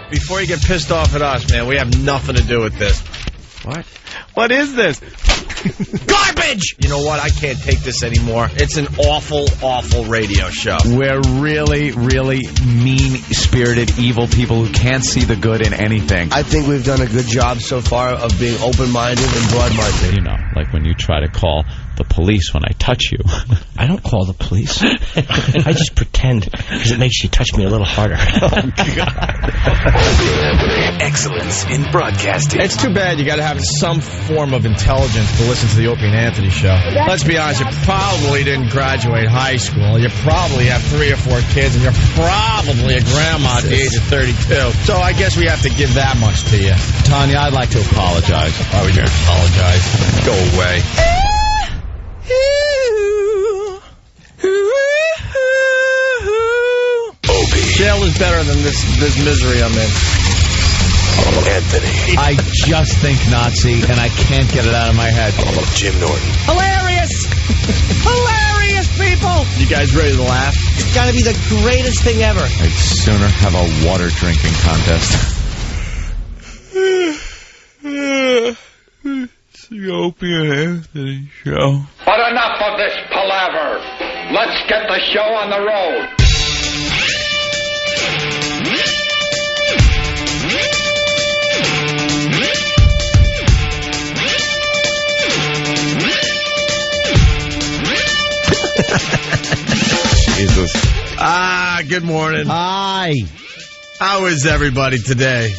before you get pissed off at us, man, we have nothing to do with this. What? What is this? Garbage! You know what? I can't take this anymore. It's an awful, awful radio show. We're really, really mean-spirited, evil people who can't see the good in anything. I think we've done a good job so far of being open-minded and broad-minded. You know, like when you try to call the police when I touch you. I don't call the police. I just pretend, because it makes you touch me a little harder. Oh, God. Excellence in broadcasting. It's too bad you got to have some form of intelligence to listen to the Opie and Anthony show. Let's be honest, you probably didn't graduate high school. You probably have 3 or 4 kids, and you're probably a grandma at the age of 32. So I guess we have to give that much to you. Tanya, I'd like to apologize. Why would you apologize? Go away. Opie. Jail is better than this misery I'm in. Anthony. I just think Nazi, and I can't get it out of my head. Jim Norton. Hilarious! Hilarious, people! You guys ready to laugh? It's gotta be the greatest thing ever. I'd sooner have a water drinking contest. It's the Opie and Anthony show. But enough of this palaver. Let's get the show on the road. Jesus. Good morning. Hi. How is everybody today?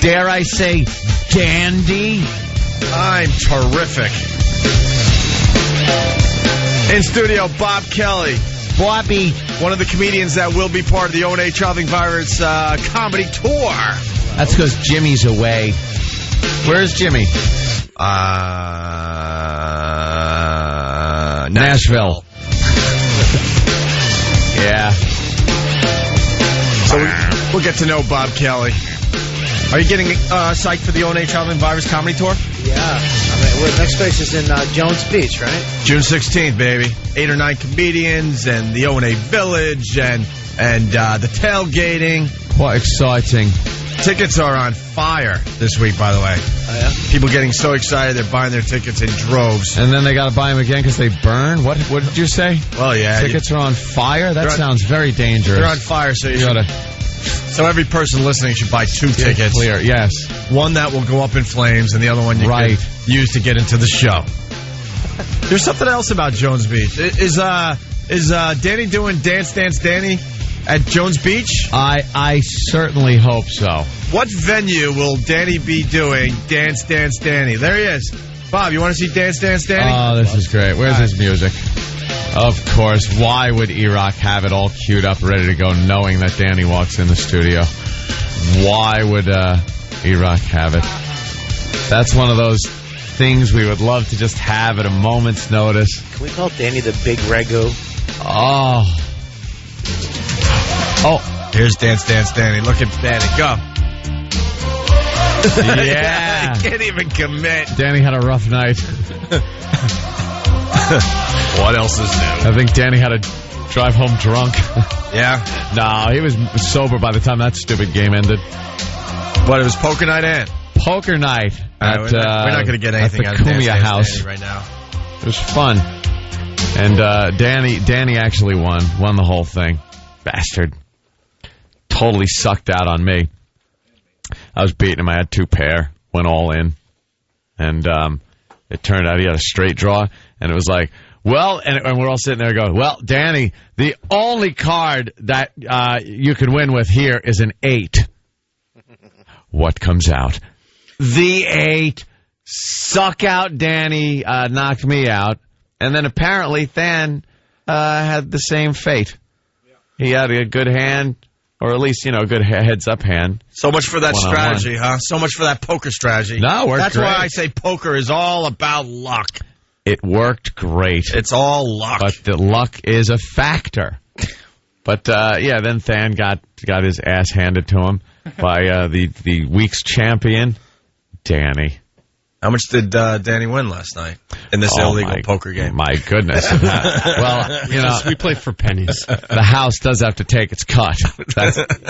Dare I say, dandy? I'm terrific. In studio, Bob Kelly. Bobby. One of the comedians that will be part of the O&A Traveling Virus comedy tour. That's because Jimmy's away. Where's Jimmy? Nashville. Yeah. So we'll get to know Bob Kelly. Are you getting psyched for the O&A Traveling Virus comedy tour? Yeah. I mean, next place is in Jones Beach, right? June 16th, baby. 8 or 9 comedians and the O&A Village and the tailgating. What exciting. Tickets are on fire this week, by the way. Oh, yeah? People getting so excited they're buying their tickets in droves. And then they got to buy them again because they burn? What did you say? Well, yeah. Tickets are on fire? That sounds very dangerous. They're on fire, so so every person listening should buy 2 tickets. Clear, yes. One that will go up in flames, and the other one you can use to get into the show. There's something else about Jones Beach. Is Danny doing Dance Dance Danny at Jones Beach? I certainly hope so. What venue will Danny be doing Dance Dance Danny? There he is. Bob, you want to see Dance Dance Danny? Oh, this is great. Where's his music? Of course. Why would E-Rock have it all queued up, ready to go, knowing that Danny walks in the studio? Why would E-Rock have it? That's one of those things we would love to just have at a moment's notice. Can we call Danny the Big Ragu? Oh, here's Dance Dance Danny. Look at Danny. Go. Yeah. He can't even commit. Danny had a rough night. What else is new? I think Danny had to drive home drunk. Yeah? No, he was sober by the time that stupid game ended. But it was poker night and? Poker night. We're not going to get anything out of Dance Dance Danny right now. It was fun. And Danny actually won the whole thing. Bastard. Totally sucked out on me. I was beating him. I had 2 pair. Went all in. And it turned out he had a straight draw. And it was like, well, and we're all sitting there going, well, Danny, the only card that you could win with here is an 8. What comes out? The 8. Suck out Danny knocked me out. And then apparently Than had the same fate. He had a good hand, or at least, a good heads-up hand. So much for that strategy, huh? So much for that poker strategy. No, it worked That's great. why I say poker is all about luck. It worked great. It's all luck. But the luck is a factor. But, then Than got his ass handed to him by the week's champion, Danny. How much did Danny win last night in this illegal poker game? My goodness. Well, we play for pennies. The house does have to take its cut.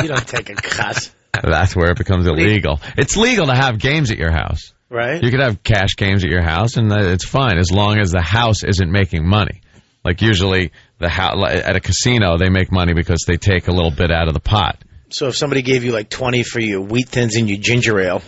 You don't take a cut. That's where it becomes illegal. It's legal to have games at your house. Right. You could have cash games at your house, and it's fine as long as the house isn't making money. Like usually at a casino, they make money because they take a little bit out of the pot. So if somebody gave you like 20 for your wheat thins and your ginger ale.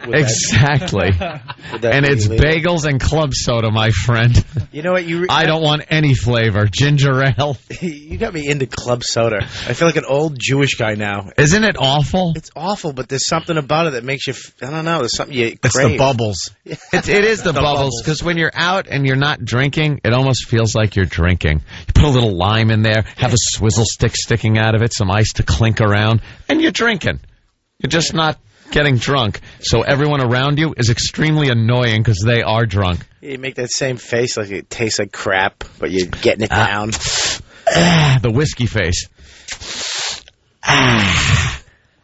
Exactly. And it's illegal? bagels and club soda, my friend. You know what? I don't want any flavor. Ginger ale. You got me into club soda. I feel like an old Jewish guy now. Isn't it awful? It's awful, but there's something about it that makes you, I don't know, there's something you It's crave. the bubbles. It is the bubbles, because when you're out and you're not drinking, it almost feels like you're drinking. You put a little lime in there, have a swizzle stick sticking out of it, some ice to clink around, and you're drinking. You're just not getting drunk. So everyone around you is extremely annoying because they are drunk. You make that same face like it tastes like crap, but you're getting it down. The whiskey face.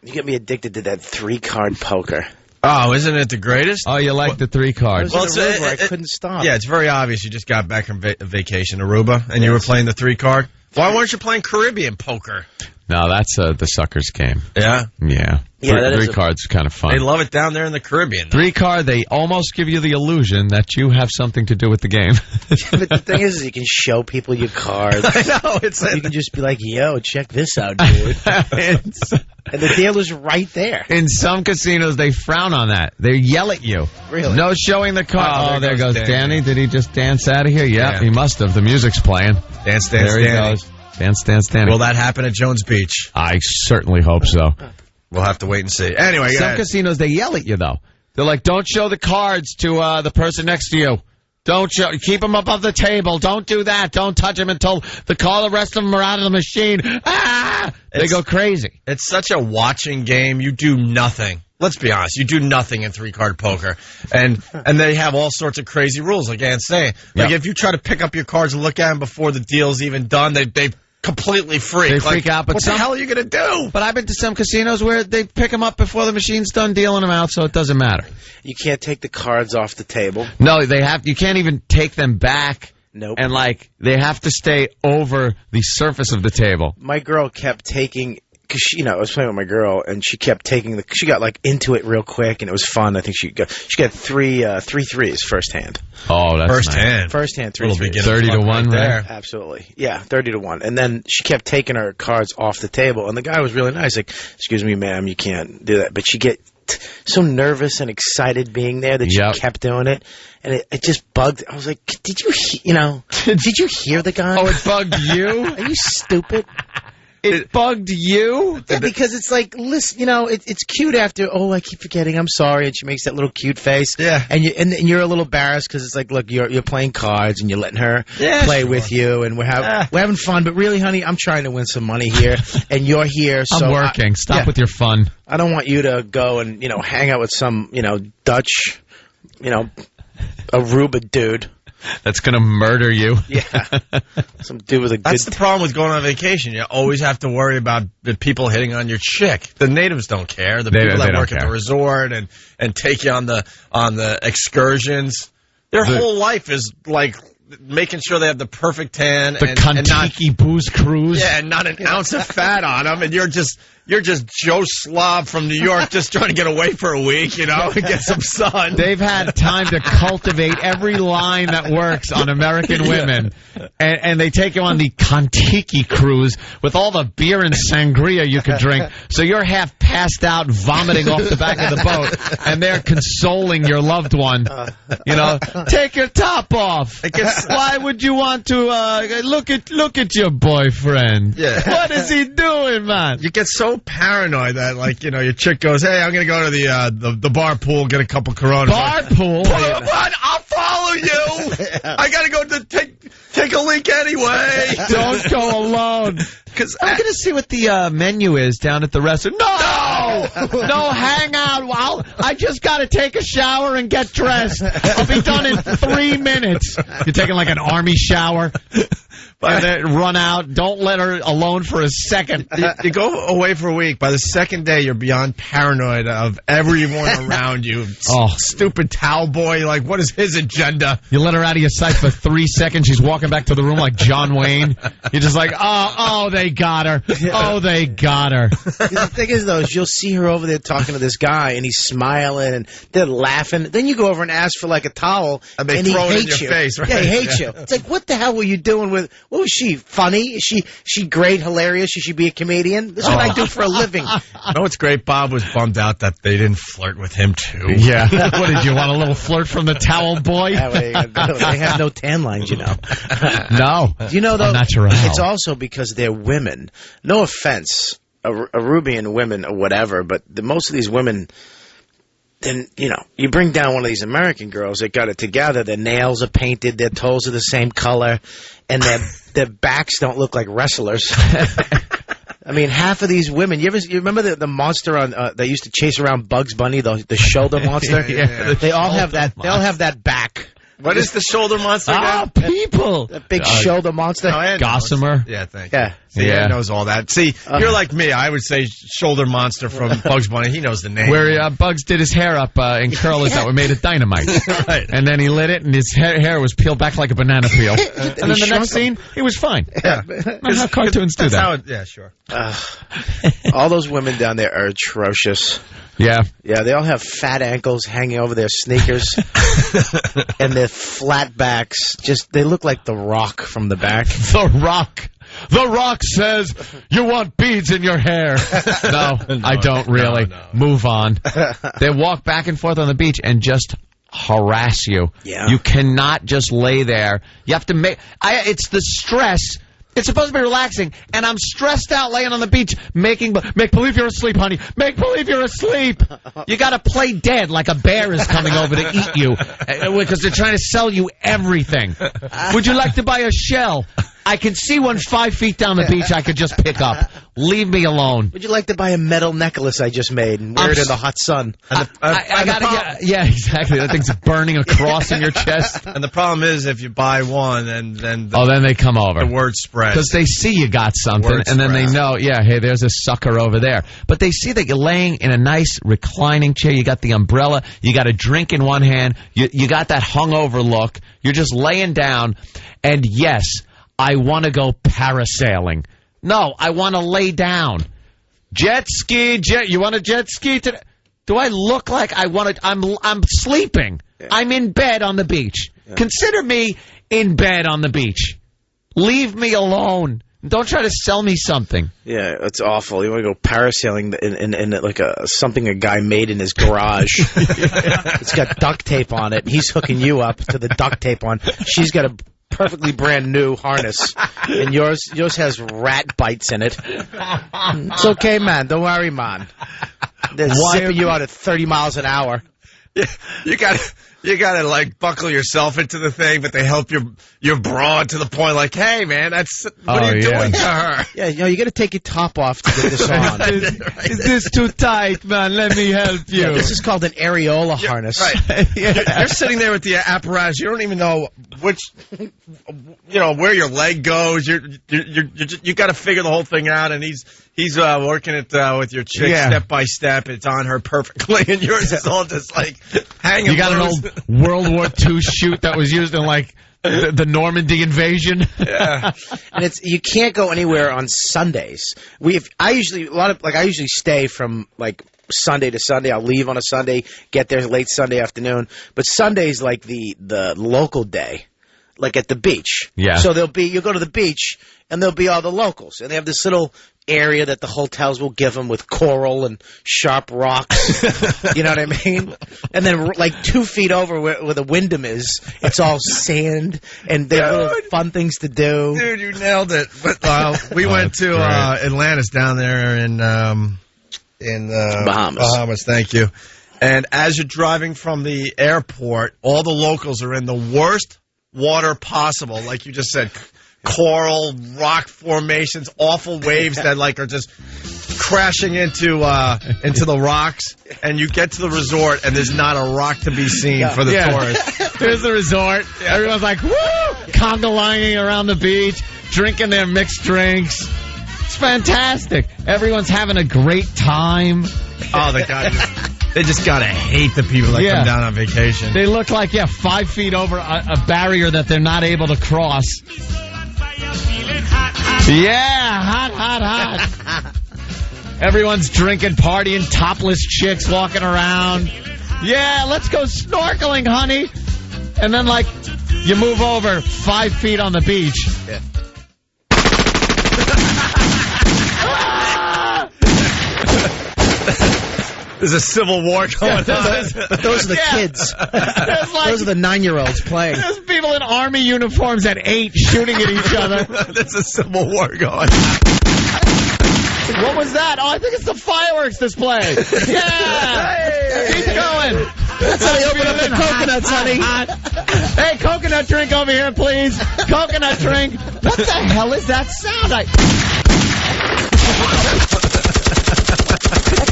You get me addicted to that 3-card poker. Oh, isn't it the greatest? Oh, you like the 3 cards. I was in a room where I couldn't stop. Yeah, it's very obvious. You just got back from vacation, Aruba, and you were playing the 3-card. Why weren't you playing Caribbean poker? No, that's the suckers game. Yeah? Yeah. Yeah, Three cards kind of fun. They love it down there in the Caribbean. 3 card, they almost give you the illusion that you have something to do with the game. But the thing is you can show people your cards. I know. You can just be like, yo, check this out, dude. And the dealer's right there. In some casinos, they frown on that. They yell at you. Really? No showing the card. Oh, there goes Danny. Danny. Did he just dance out of here? Yeah, Yeah. he must have. The music's playing. Dance, There he Danny. goes. Dance, Danny. Will that happen at Jones Beach? I certainly hope so. We'll have to wait and see. Anyway, Some casinos, they yell at you, though. They're like, don't show the cards to the person next to you. Don't show. Keep them above the table. Don't do that. Don't touch them until the rest of them are out of the machine. Ah! They go crazy. It's such a watching game. You do nothing. Let's be honest. You do nothing in 3-card poker. And they have all sorts of crazy rules, like Ann's saying. Like, if you try to pick up your cards and look at them before the deal's even done, they completely freak. They freak out. But what the hell are you going to do? But I've been to some casinos where they pick them up before the machine's done dealing them out, so it doesn't matter. You can't take the cards off the table. No, you can't even take them back. Nope. And, they have to stay over the surface of the table. My girl kept taking, because I was playing with my girl, and she kept taking she got into it real quick, and it was fun. I think she got 3 threes first hand. Oh, that's First nice. hand. First hand, 3 Little threes. beginner 30 to luck 1 there. Absolutely. Yeah, 30 to 1. And then she kept taking her cards off the table, and the guy was really nice. Like, excuse me, ma'am, you can't do that. But she get so nervous and excited being there that she kept doing it. And it just bugged. I was like, did you hear the guy? Oh, it bugged you? Are you stupid? It bugged you? Yeah, because it's like, listen, it's cute after, I keep forgetting, I'm sorry, and she makes that little cute face. Yeah. And you're a little embarrassed because it's like, look, you're playing cards and you're letting her play with you, and we're having fun, but really, honey, I'm trying to win some money here, and you're here, so I'm working. Stop with your fun. I don't want you to go and, hang out with some, Dutch, Aruba dude. That's going to murder you. Yeah. Some dude with a That's the problem with going on vacation. You always have to worry about the people hitting on your chick. The natives don't care. The people that work at the resort and take you on the excursions, their whole life is like making sure they have the perfect tan. The Kentucky booze cruise. Yeah, and not an ounce of fat on them, and you're just Joe Slob from New York just trying to get away for a week, and get some sun. They've had time to cultivate every line that works on American women. And they take you on the Kentucky cruise with all the beer and sangria you could drink. So you're half passed out, vomiting off the back of the boat, and they're consoling your loved one. Take your top off. Why would you want to look at your boyfriend? Yeah. What is he doing, man? You get so paranoid that, your chick goes, hey, I'm going to go to the bar pool, get a couple Coronas. Bar pool? What? I'll follow you. I got to go to take a leak anyway. Don't go alone. I'm going to see what the menu is down at the restaurant. No, hang out. I just got to take a shower and get dressed. I'll be done in 3 minutes. You're taking like an army shower. and then run out. Don't let her alone for a second. You go away for a week. By the second day, you're beyond paranoid of everyone around you. Stupid towel boy. Like, what is his agenda? You let her out of your sight for 3 seconds. She's walking back to the room like John Wayne. You're just like, oh, they got her. Oh, they got her. The thing is, though, is you'll see her over there talking to this guy, and he's smiling, and they're laughing. Then you go over and ask for, like, a towel, and they he throw it in hates your you. face, right? Yeah, he hates you. It's like, what the hell were you doing with... What was she, funny? Is she great, hilarious? Should she be a comedian? This is what I do for a living. You know what's great? Bob was bummed out that they didn't flirt with him, too. Yeah. What, did you want a little flirt from the towel boy? Yeah, they have no tan lines, you know. No. You know, though, natural. It's also because they're women. No offense, Arubian women or whatever, but most of these women... Then, you know, you bring down one of these American girls that got it together, their nails are painted, their toes are the same color, and their backs don't look like wrestlers. I mean, half of these women, you remember the monster on that used to chase around Bugs Bunny, the shoulder monster? Yeah. They all have that back. What is the shoulder monster again? People. That big shoulder monster. Gossamer. Yeah, thank you. Yeah. See, Ed knows all that. See, you're like me. I would say shoulder monster from Bugs Bunny. He knows the name. Where Bugs did his hair up in curlers that were made of dynamite. Right. And then he lit it, and his hair was peeled back like a banana peel. And then the next scene, he was fine. Yeah. That's how cartoons do that. Yeah, sure. All those women down there are atrocious. Yeah. Yeah, they all have fat ankles hanging over their sneakers. And their flat backs. They look like The Rock from the back. The Rock. The Rock says, you want beads in your hair. No, I don't really. No. Move on. They walk back and forth on the beach and just harass you. Yeah. You cannot just lay there. You have to make... it's the stress... It's supposed to be relaxing, and I'm stressed out laying on the beach make believe you're asleep, honey. Make believe you're asleep. You got to play dead like a bear is coming over to eat you because they're trying to sell you everything. Would you like to buy a shell? I can see one 5 feet down the beach I could just pick up. Leave me alone. Would you like to buy a metal necklace I just made and wear it in the hot sun? Yeah, exactly. That thing's burning across in your chest. And the problem is, if you buy one, then then they come over. The word spreads. Because they see you got something, and then they know, hey, there's a sucker over there. But they see that you're laying in a nice reclining chair. You got the umbrella. You got a drink in one hand. You got that hungover look. You're just laying down. And yes, I want to go parasailing. No, I want to lay down. Jet ski, you want a jet ski today? Do I look like I want to? I'm sleeping. Yeah. I'm in bed on the beach. Yeah. Consider me in bed on the beach. Leave me alone. Don't try to sell me something. Yeah, it's awful. You want to go parasailing in like something a guy made in his garage. It's got duct tape on it. He's hooking you up to the duct tape on. She's got a perfectly brand new harness, and yours has rat bites in it. It's okay, man. Don't worry, man. They're zipping you out at 30 miles an hour. Yeah, you gotta like buckle yourself into the thing, but they help your broad to the point like, hey man, what are you doing to her? Yeah, you gotta take your top off to get this on. Is this too tight, man? Let me help you. Yeah, this is called an areola harness. Right. You're sitting there with the apparatus. You don't even know where your leg goes. You got to figure the whole thing out, and he's working it with your chick step by step. It's on her perfectly, and yours is all just like hanging. You got an old World War II chute that was used in like the Normandy invasion. Yeah, and you can't go anywhere on Sundays. I usually stay from like Sunday to Sunday. I'll leave on a Sunday, get there late Sunday afternoon. But Sunday's like the local day. Like at the beach. Yeah. So you'll go to the beach, and there'll be all the locals. And they have this little area that the hotels will give them with coral and sharp rocks. You know what I mean? And then like 2 feet over where the Wyndham is, it's all sand, and they have little fun things to do. Dude, you nailed it. But we went to Atlantis down there in Bahamas, thank you. And as you're driving from the airport, all the locals are in the worst water possible, like you just said, coral, rock formations, awful waves that like are just crashing into the rocks, and you get to the resort and there's not a rock to be seen for the tourists. There's the resort. Everyone's like, woo! Conga lining around the beach. drinking their mixed drinks. It's fantastic. Everyone's having a great time. Oh, they just gotta hate the people that come down on vacation. They look like 5 feet over a barrier that they're not able to cross. Yeah, hot. Everyone's drinking, partying, topless chicks walking around. Yeah, let's go snorkeling, honey. And then, you move over 5 feet on the beach. Yeah. There's a civil war going on. But those are the kids. Those are the 9-year-olds playing. There's people in army uniforms at 8 shooting at each other. There's a civil war going on. What was that? Oh, I think it's the fireworks display. Yeah! Keep going. That's how they open up the coconuts, honey. Hey, coconut drink over here, please. Coconut drink. What the hell is that sound?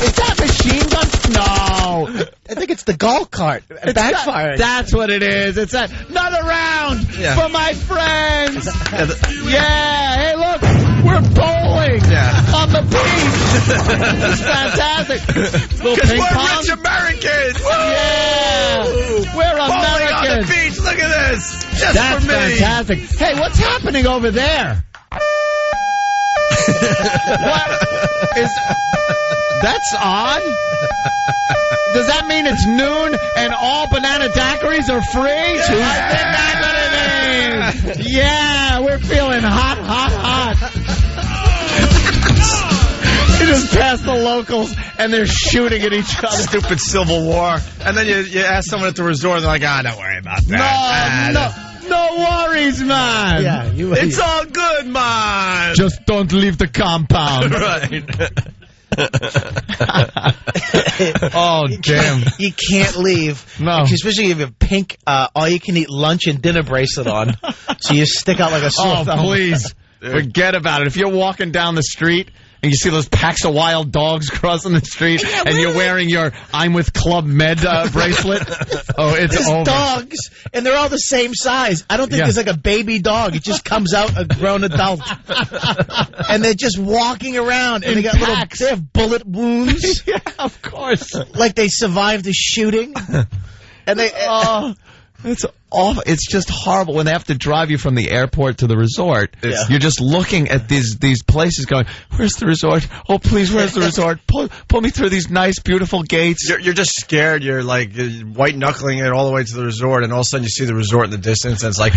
Is that machine gun? No. I think it's the golf cart backfiring. That's what it is. It's another round for my friends. Hey, look. We're bowling on the beach. It's fantastic. Little ping we're pong. rich Americans. Yeah. We're Americans. Bowling on the beach. Look at this. Just That's for me. fantastic. Hey, what's happening over there? What is... That's odd. Does that mean it's noon and all banana daiquiris are free? I think that's what it means. Yeah, we're feeling hot. You just pass the locals and they're shooting at each other. Stupid civil war. And then you ask someone at the resort and they're like, don't worry about that. No worries, man. Yeah, it's all good, man. Just don't leave the compound. Right. Oh, damn. You can't leave. No. Especially if you have a pink all-you-can-eat lunch and dinner bracelet on. So you stick out like a sore thumb. Please. Forget about it. If you're walking down the street and you see those packs of wild dogs crossing the street and you're wearing your I'm with Club Med bracelet, it's There's over. dogs, and they're all the same size. I don't think there's a baby dog. It just comes out a grown adult. And they're just walking around, and they have bullet wounds. Yeah, of course. Like they survived a shooting. And they... It's awful. It's just horrible when they have to drive you from the airport to the resort. You're just looking at these places going, where's the resort? Oh, please, where's the resort? Pull me through these nice, beautiful gates. You're just scared. You're white-knuckling it all the way to the resort, and all of a sudden you see the resort in the distance, and it's like,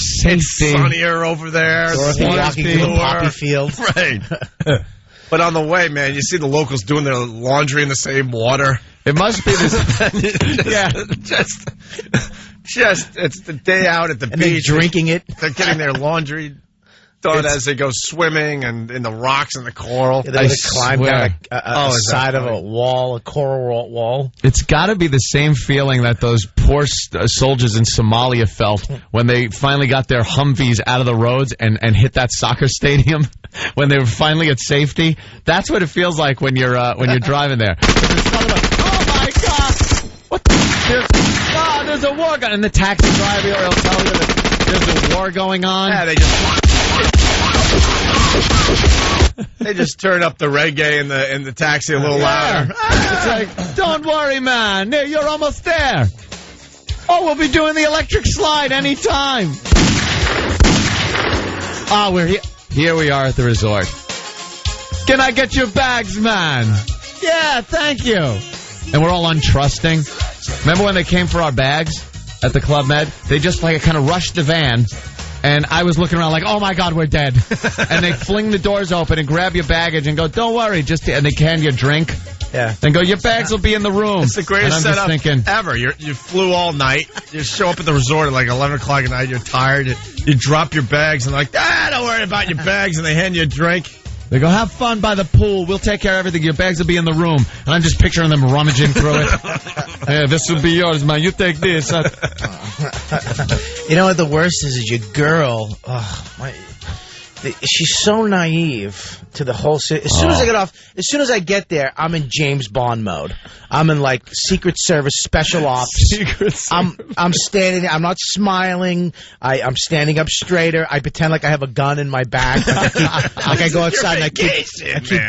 safety. It's sunnier over there. Dorothy walking through the poppy field. Right. But on the way, man, you see the locals doing their laundry in the same water. It must be this. Just it's the day out at the beach. They're drinking it. They're getting their laundry done as they go swimming and in the rocks and the coral. Yeah, they climb down a side of a wall, a coral wall. It's got to be the same feeling that those poor soldiers in Somalia felt when they finally got their Humvees out of the roads and hit that soccer stadium when they were finally at safety. That's what it feels like when you're driving there. Oh my God! What? There's a war going on. And the taxi driver will tell you that there's a war going on. Yeah, they just turn up the reggae in the taxi a little louder. It's like, don't worry, man. You're almost there. Oh, we'll be doing the electric slide anytime. We're here. Here we are at the resort. Can I get your bags, man? Yeah, thank you. And we're all untrusting. Remember when they came for our bags at the Club Med? They just kind of rushed the van. And I was looking around like, oh, my God, we're dead. And they fling the doors open and grab your baggage and go, don't worry. And they hand you a drink. Yeah. And go, your bags will be in the room. It's the greatest setup ever. You flew all night. You show up at the resort at 11 o'clock at night. You're tired. You drop your bags and don't worry about your bags. And they hand you a drink. They go, have fun by the pool. We'll take care of everything. Your bags will be in the room. And I'm just picturing them rummaging through it. Hey, this will be yours, man. You take this. You know what the worst is your girl. she's so naive to the whole city. As soon as I get there, I'm in James Bond mode. I'm in like Secret Service special ops. I'm standing. I'm not smiling. I'm standing up straighter. I pretend like I have a gun in my back. Like I go outside and I keep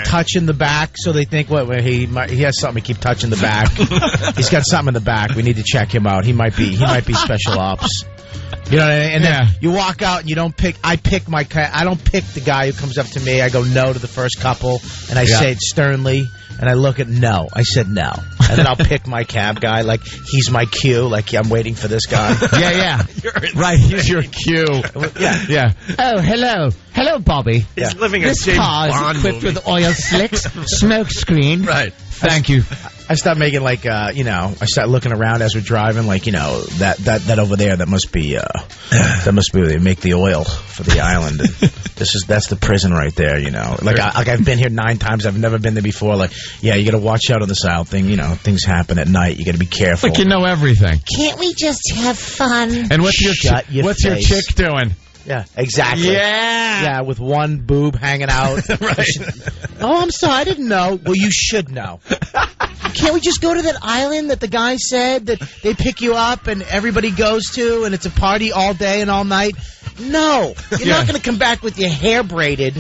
touching the back, so they think he has something. He keep touching the back. He's got something in the back. We need to check him out. He might be special ops. You know what I mean? And then you walk out and you don't pick. I don't pick the guy who comes up to me. I go no to the first couple, and I say it sternly, and I look at no. I said no, and then I'll pick my cab guy like he's my cue. Like I'm waiting for this guy. Right. He's your cue. Yeah. Oh, hello, Bobby. Yeah. He's living a This James car is Bond equipped movie. with oil slicks, smoke screen. Right. Thank you. I start making like I start looking around as we're driving, like that over there. That must be where they make the oil for the island. And that's the prison right there. Like I've been here 9 times. I've never been there before. Like you got to watch out on the south thing. Things happen at night. You got to be careful. Like you know everything. Can't we just have fun? And what's your chick doing? Yeah, exactly. Yeah, with one boob hanging out. Right. Oh, I'm sorry, I didn't know. Well, you should know. Can't we just go to that island that the guy said that they pick you up and everybody goes to, and it's a party all day and all night? No, you're not going to come back with your hair braided.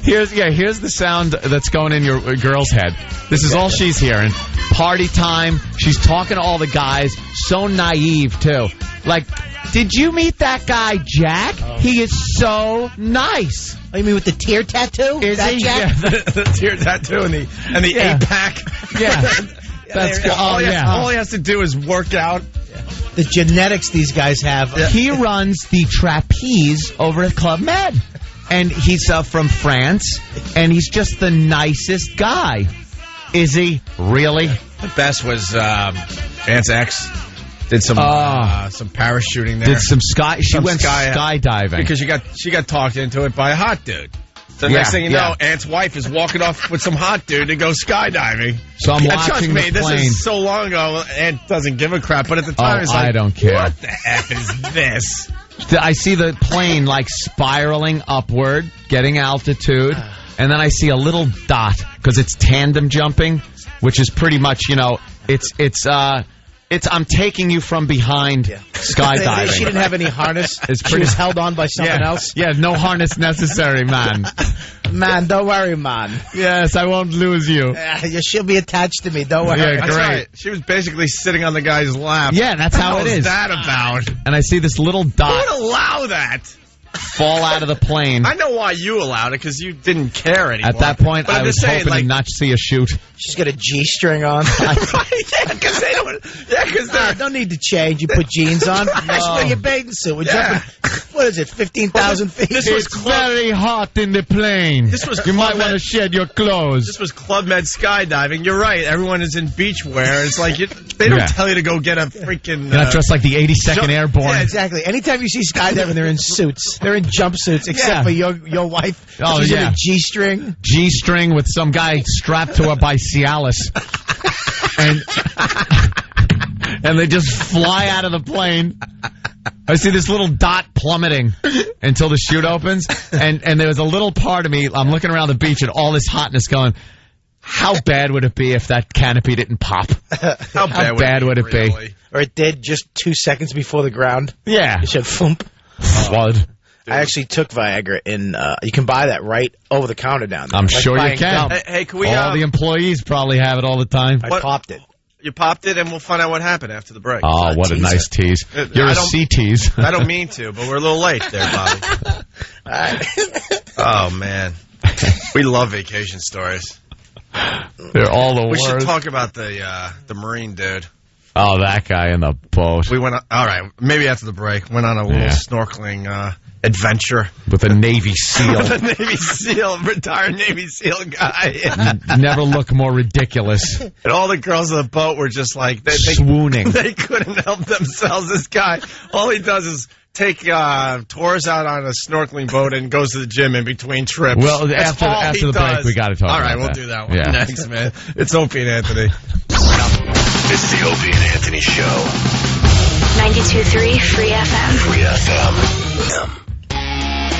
Here's the sound that's going in your girl's head. This is all she's hearing. Party time. She's talking to all the guys. So naive, too. Like, did you meet that guy, Jack? He is so nice. Oh, you mean with the tear tattoo? Is that he? Jack? Yeah. The tear tattoo and the 8-pack. Yeah. All he has to do is work out. The genetics these guys have. He runs the trapeze over at Club Med. And he's from France, and he's just the nicest guy. Is he? Really? The best was Aunt's ex. Did some parachuting there. Did some sky? She went skydiving because she got talked into it by a hot dude. So next thing you know, Aunt's wife is walking off with some hot dude to go skydiving. So I'm watching watching the plane. This is so long ago. Aunt doesn't give a crap, but at the time, it's like, I don't care. What the F is this? I see the plane like spiraling upward, getting altitude, and then I see a little dot because it's tandem jumping, which is pretty much it's I'm taking you from behind skydiving. She didn't have any harness. She was held on by someone else. Yeah, no harness necessary, man. Man, don't worry, man. Yes, I won't lose you. She'll be attached to me. Don't worry. Yeah, That's great. right. She was basically sitting on the guy's lap. Yeah, that's how it is. What's that about? And I see this little dot Who would allow that? fall out of the plane. I know why you allowed it, because you didn't care anymore. At that point, but I was hoping to not see a shoot. She's got a G-string on. because they don't. Yeah, because don't need to change. You put jeans on. Just wear your bathing suit. We're jumping. What is it? 15,000 feet. It's very hot in the plane. You might want to shed your clothes. This was Club Med skydiving. You're right. Everyone is in beach wear. It's like they don't tell you to go get a freaking. You're not dressed like the 82nd Airborne. Yeah, exactly. Anytime you see skydiving, they're in suits. They're in jumpsuits, except for your wife. Oh, she's in a G-string. G-string with some guy strapped to her by Cialis. And they just fly out of the plane. I see this little dot plummeting until the chute opens. And there was a little part of me, I'm looking around the beach and all this hotness going, how bad would it be if that canopy didn't pop? How bad would it be? Or it did just 2 seconds before the ground. Yeah. It said thump. Flood. I actually took Viagra in. You can buy that right over the counter down there. I'm sure you can. Hey, can we? All the employees probably have it all the time. I popped it. You popped it, and we'll find out what happened after the break. Oh, what a nice tease. You're a C-tease. I don't mean to, but we're a little late there, Bobby. Oh, man. We love vacation stories. They're all the We worst. should talk about the Marine dude. Oh, that guy in the boat. We went on, all right, maybe after the break, went on a little snorkeling adventure. With a Navy SEAL. With a Navy SEAL, retired Navy SEAL guy. Never look more ridiculous. And all the girls on the boat were just like... swooning. They couldn't help themselves. This guy, all he does is take tours out on a snorkeling boat and goes to the gym in between trips. Well, after the break, we got to talk about that. All right, we'll do that one Yeah. next, man. It's Opie and Anthony. It's the Opie and Anthony Show. 92.3 Free FM. Free FM.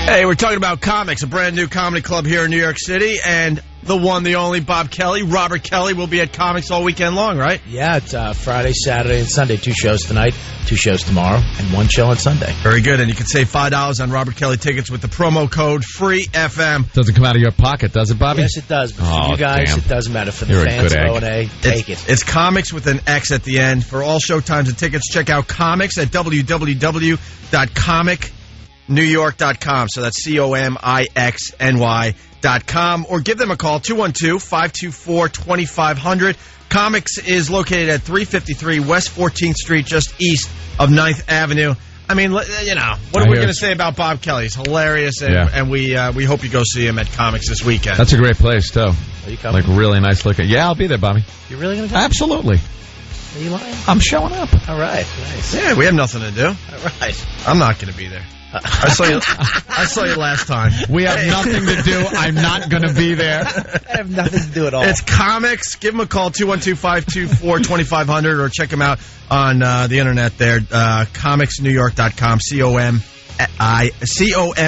Hey, we're talking about comics, a brand new comedy club here in New York City, and the one, the only Bob Kelly, Robert Kelly, will be at comics all weekend long, right? Yeah, it's Friday, Saturday, and Sunday. 2 shows tonight, 2 shows tomorrow, and 1 show on Sunday. Very good, and you can save $5 on Robert Kelly tickets with the promo code FREEFM. Doesn't come out of your pocket, does it, Bobby? Yes, it does. But for you guys, it doesn't matter. For the You're fans a of good egg. O&A, take it. It's comics with an X at the end. For all show times and tickets, check out comics at www.comicnewyork.com. So that's COMIXNY.com. Or give them a call, 212-524-2500. Comics is located at 353 West 14th Street, just east of 9th Avenue. I mean, you know, what are we going to say about Bob Kelly? He's hilarious, and we hope you go see him at comics this weekend. That's a great place, too. Are you coming? Like, really nice looking. Yeah, I'll be there, Bobby. You're really going to come? Absolutely. Are you lying? I'm showing up. All right. Nice. Yeah, we have nothing to do. All right. I'm not going to be there. I saw you last time. We have nothing to do. I'm not going to be there. I have nothing to do at all. It's comics. Give them a call, 212-524-2500, or check them out on the internet there, comicsnewyork.com,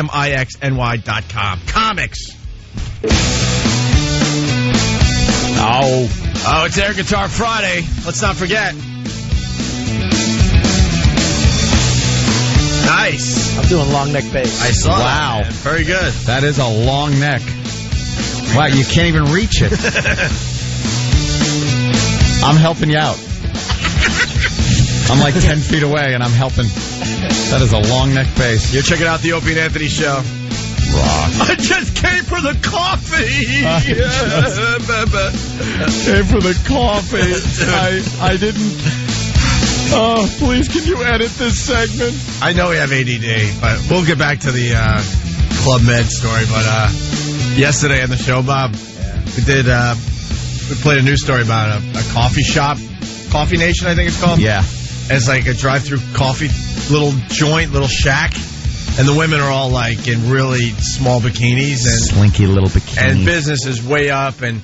COMIXNY.com. Comics. Oh, it's Air Guitar Friday. Let's not forget. Nice. I'm doing long neck bass. I saw Wow. that, man. Very good. That is a long neck. Wow, you can't even reach it. I'm helping you out. I'm like 10 feet away, and I'm helping. That is a long neck bass. You're checking out the Opie and Anthony Show. Rock. I just came for the coffee. Came for the coffee. I didn't. Oh, please, can you edit this segment? I know we have ADD, but we'll get back to the Club Med story. But yesterday on the show, Bob, we played a news story about a coffee shop, Coffee Nation, I think it's called. Yeah. And it's like a drive-through coffee, little joint, little shack. And the women are all like in really small bikinis and Slinky little bikini. and business is way up. And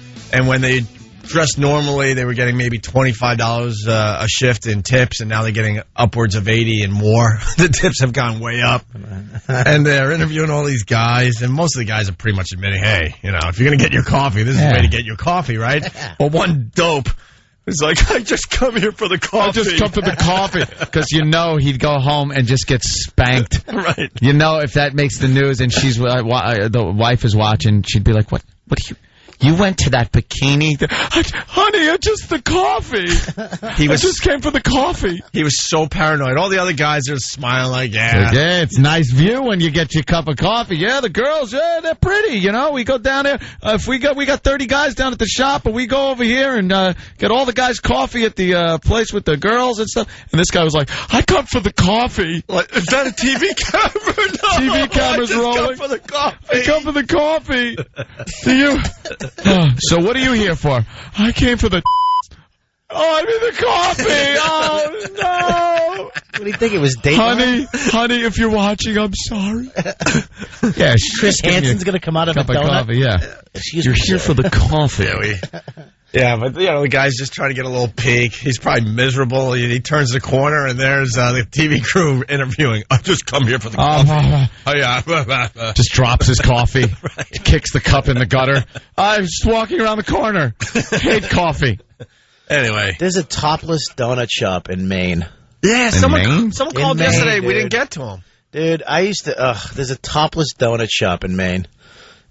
when they dressed normally, they were getting maybe $25 a shift in tips, and now they're getting upwards of 80 and more. The tips have gone way up. And they're interviewing all these guys, and most of the guys are pretty much admitting, hey, you know, if you're going to get your coffee, this is the way to get your coffee, right? But one dope is like, I just come here for the coffee. I just come for the coffee. Because you know he'd go home and just get spanked. Right. You know, if that makes the news and the wife is watching, she'd be like, what do you went to that bikini? Honey, just the coffee. I just came for the coffee. He was so paranoid. All the other guys are smiling like, yeah. It's a nice view when you get your cup of coffee. Yeah, the girls, they're pretty. You know, we go down there. If we got 30 guys down at the shop, and we go over here and get all the guys coffee at the place with the girls and stuff. And this guy was like, I come for the coffee. Like, is that a TV camera? No, TV camera's rolling. I come for the coffee. I come for the coffee. Do you? So what are you here for? I came for the. Oh, I mean the coffee. Oh no! What do you think it was? Dateline? Honey, if you're watching, I'm sorry. Yeah, Chris Hansen's gonna come out of cup a donut. Of coffee. Yeah, you're here for the coffee. Yeah, but you know the guy's just trying to get a little peek. He's probably miserable. He turns the corner and there's the TV crew interviewing. I just come here for the coffee. Oh yeah, just drops his coffee, kicks the cup in the gutter. I'm just walking around the corner. Hate coffee. Anyway, there's a topless donut shop in Maine. Yeah, someone called Maine, yesterday. dude. We didn't get to him. Dude, I used to. There's a topless donut shop in Maine.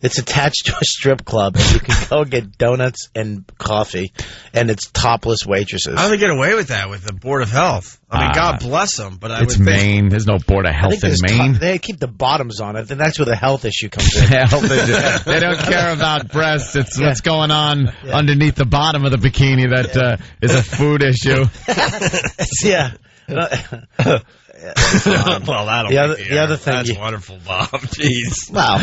It's attached to a strip club, and you can go get donuts and coffee, and it's topless waitresses. How do they get away with that with the Board of Health? I mean, God bless them, but it's Maine. There's no Board of Health in Maine. They keep the bottoms on it, and that's where the health issue comes in. They don't care about breasts. It's what's going on underneath the bottom of the bikini that is a food issue. Yeah. Well, the other thing. That's wonderful, Bob. Jeez. Wow.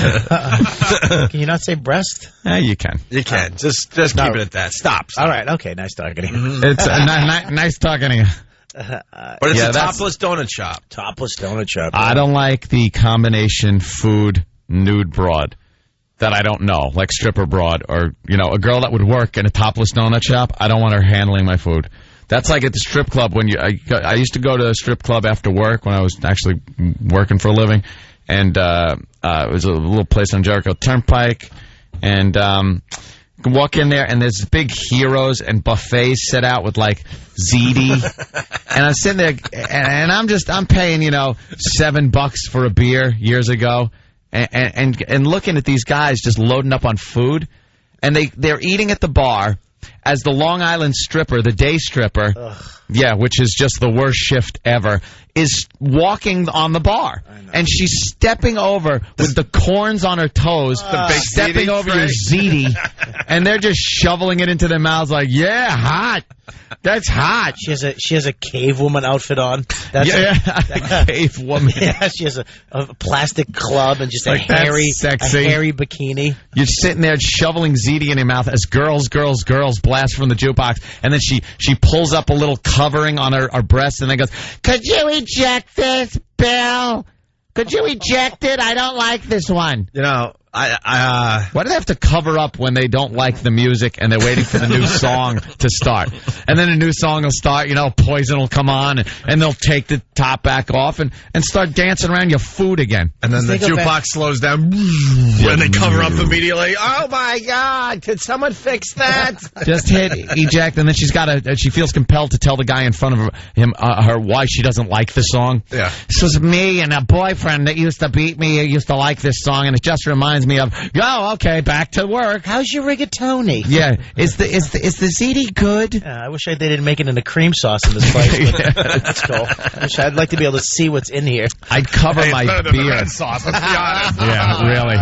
Can you not say breast? You can. You can. Just keep it at that. Stop. All right. Okay. Nice talking to you. It's nice talking to you. But it's a topless donut shop. Topless donut shop. I don't like the combination food nude broad that I don't know, like stripper broad or a girl that would work in a topless donut shop. I don't want her handling my food. That's like at the strip club when I used to go to a strip club after work when I was actually working for a living, and it was a little place on Jericho Turnpike, and walk in there, and there's big heroes and buffets set out with like ziti, and I'm sitting there, and I'm paying $7 for a beer years ago, and looking at these guys just loading up on food, and they're eating at the bar as the Long Island stripper, the day stripper, which is just the worst shift ever, is walking on the bar. And she's stepping over with the corns on her toes, stepping over your ziti, and they're just shoveling it into their mouths like, yeah, hot. That's hot. She has a cave woman outfit on. A cave woman. Yeah, she has a plastic club and just a hairy bikini. You're sitting there shoveling ziti in your mouth as girls blast from the jukebox, and then she pulls up a little covering on her breast and then goes, "Could you eject this, Bill? Could you eject it? I don't like this one." Why do they have to cover up when they don't like the music and they're waiting for the new song to start? And then a new song will start, Poison will come on, and they'll take the top back off and start dancing around your food again. And then the jukebox slows down, and they cover up immediately. Oh, my God, could someone fix that? Just hit eject, and then she feels compelled to tell the guy in front of her why she doesn't like the song. Yeah. This was me and a boyfriend that used to beat me, used to like this song, and it just reminds me of, okay, back to work. How's your rigatoni? Yeah, is the ziti good? I wish they didn't make it into cream sauce in this place. But that's cool. I'd like to be able to see what's in here. I'd cover my beer. Red sauce, let's be honest. Yeah, really.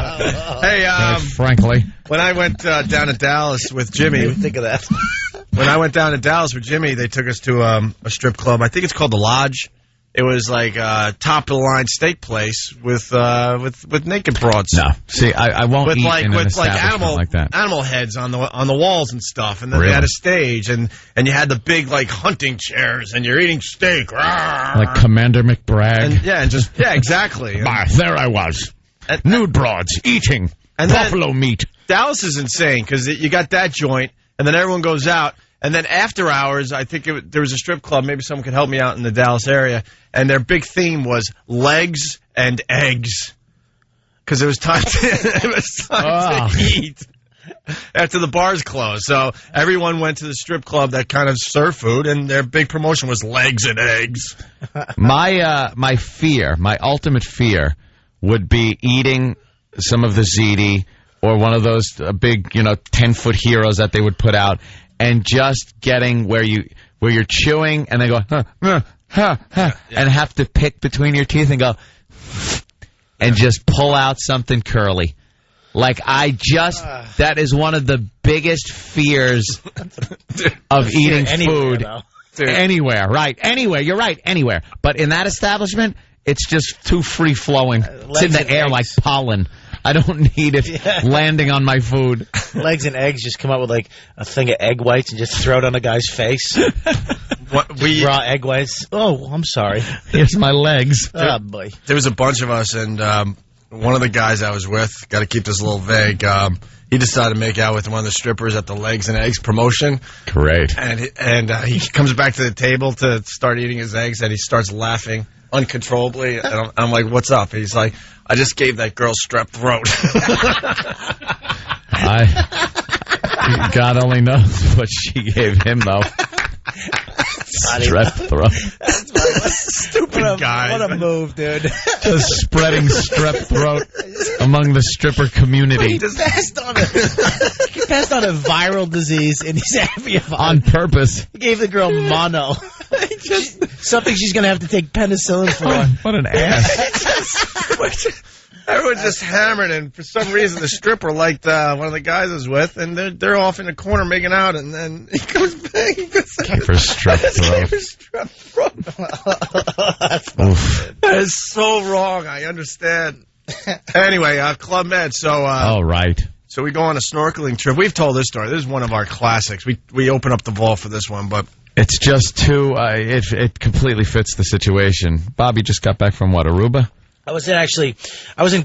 Hey, frankly, when I went down to Dallas with Jimmy, think of that. When I went down to Dallas with Jimmy, they took us to a strip club. I think it's called the Lodge. It was like a top-of-the-line steak place with naked broads. No, see, I won't with eat like in an with like that. animal heads on the walls and stuff, and then they had a stage, and you had the big like hunting chairs, and you're eating steak, like Commander McBragg. And exactly. There I was, nude broads eating buffalo meat. Dallas is insane because you got that joint, and then everyone goes out. And then after hours, I think there was a strip club. Maybe someone could help me out in the Dallas area. And their big theme was legs and eggs. Because it was time to eat after the bars closed. So everyone went to the strip club that kind of served food, and their big promotion was legs and eggs. My ultimate fear would be eating some of the ziti or one of those big, 10-foot heroes that they would put out, and just getting where you're chewing and they go and have to pick between your teeth and go and just pull out something curly. Like that is one of the biggest fears of eating food anywhere. Right, anywhere. You're right, anywhere. But in that establishment, it's just too free flowing. It's in the air like pollen. I don't need it landing on my food. Legs and eggs, just come out with like a thing of egg whites and just throw it on a guy's face. Raw egg whites. Oh, I'm sorry. Here's my legs. Oh, boy. There was a bunch of us, and one of the guys I was with, got to keep this a little vague, he decided to make out with one of the strippers at the Legs and Eggs promotion. Great. And he comes back to the table to start eating his eggs, and he starts laughing uncontrollably. And I'm like, what's up? And he's like, I just gave that girl strep throat. God only knows what she gave him, though. Strep throat. Stupid guy. What a move, dude. Just spreading strep throat among the stripper community. He passed on a viral disease, and he's happy about on purpose. He gave the girl mono. Something she's going to have to take penicillin for. What an ass. Everyone's just hammered, and for some reason the stripper liked one of the guys I was with, and they're off in the corner making out, and then he comes back. For strep throat. That is so wrong. I understand. Anyway, Club Med. So, all right. So we go on a snorkeling trip. We've told this story. This is one of our classics. We open up the vault for this one, but it's just too. It completely fits the situation. Bobby just got back from what, Aruba? I was in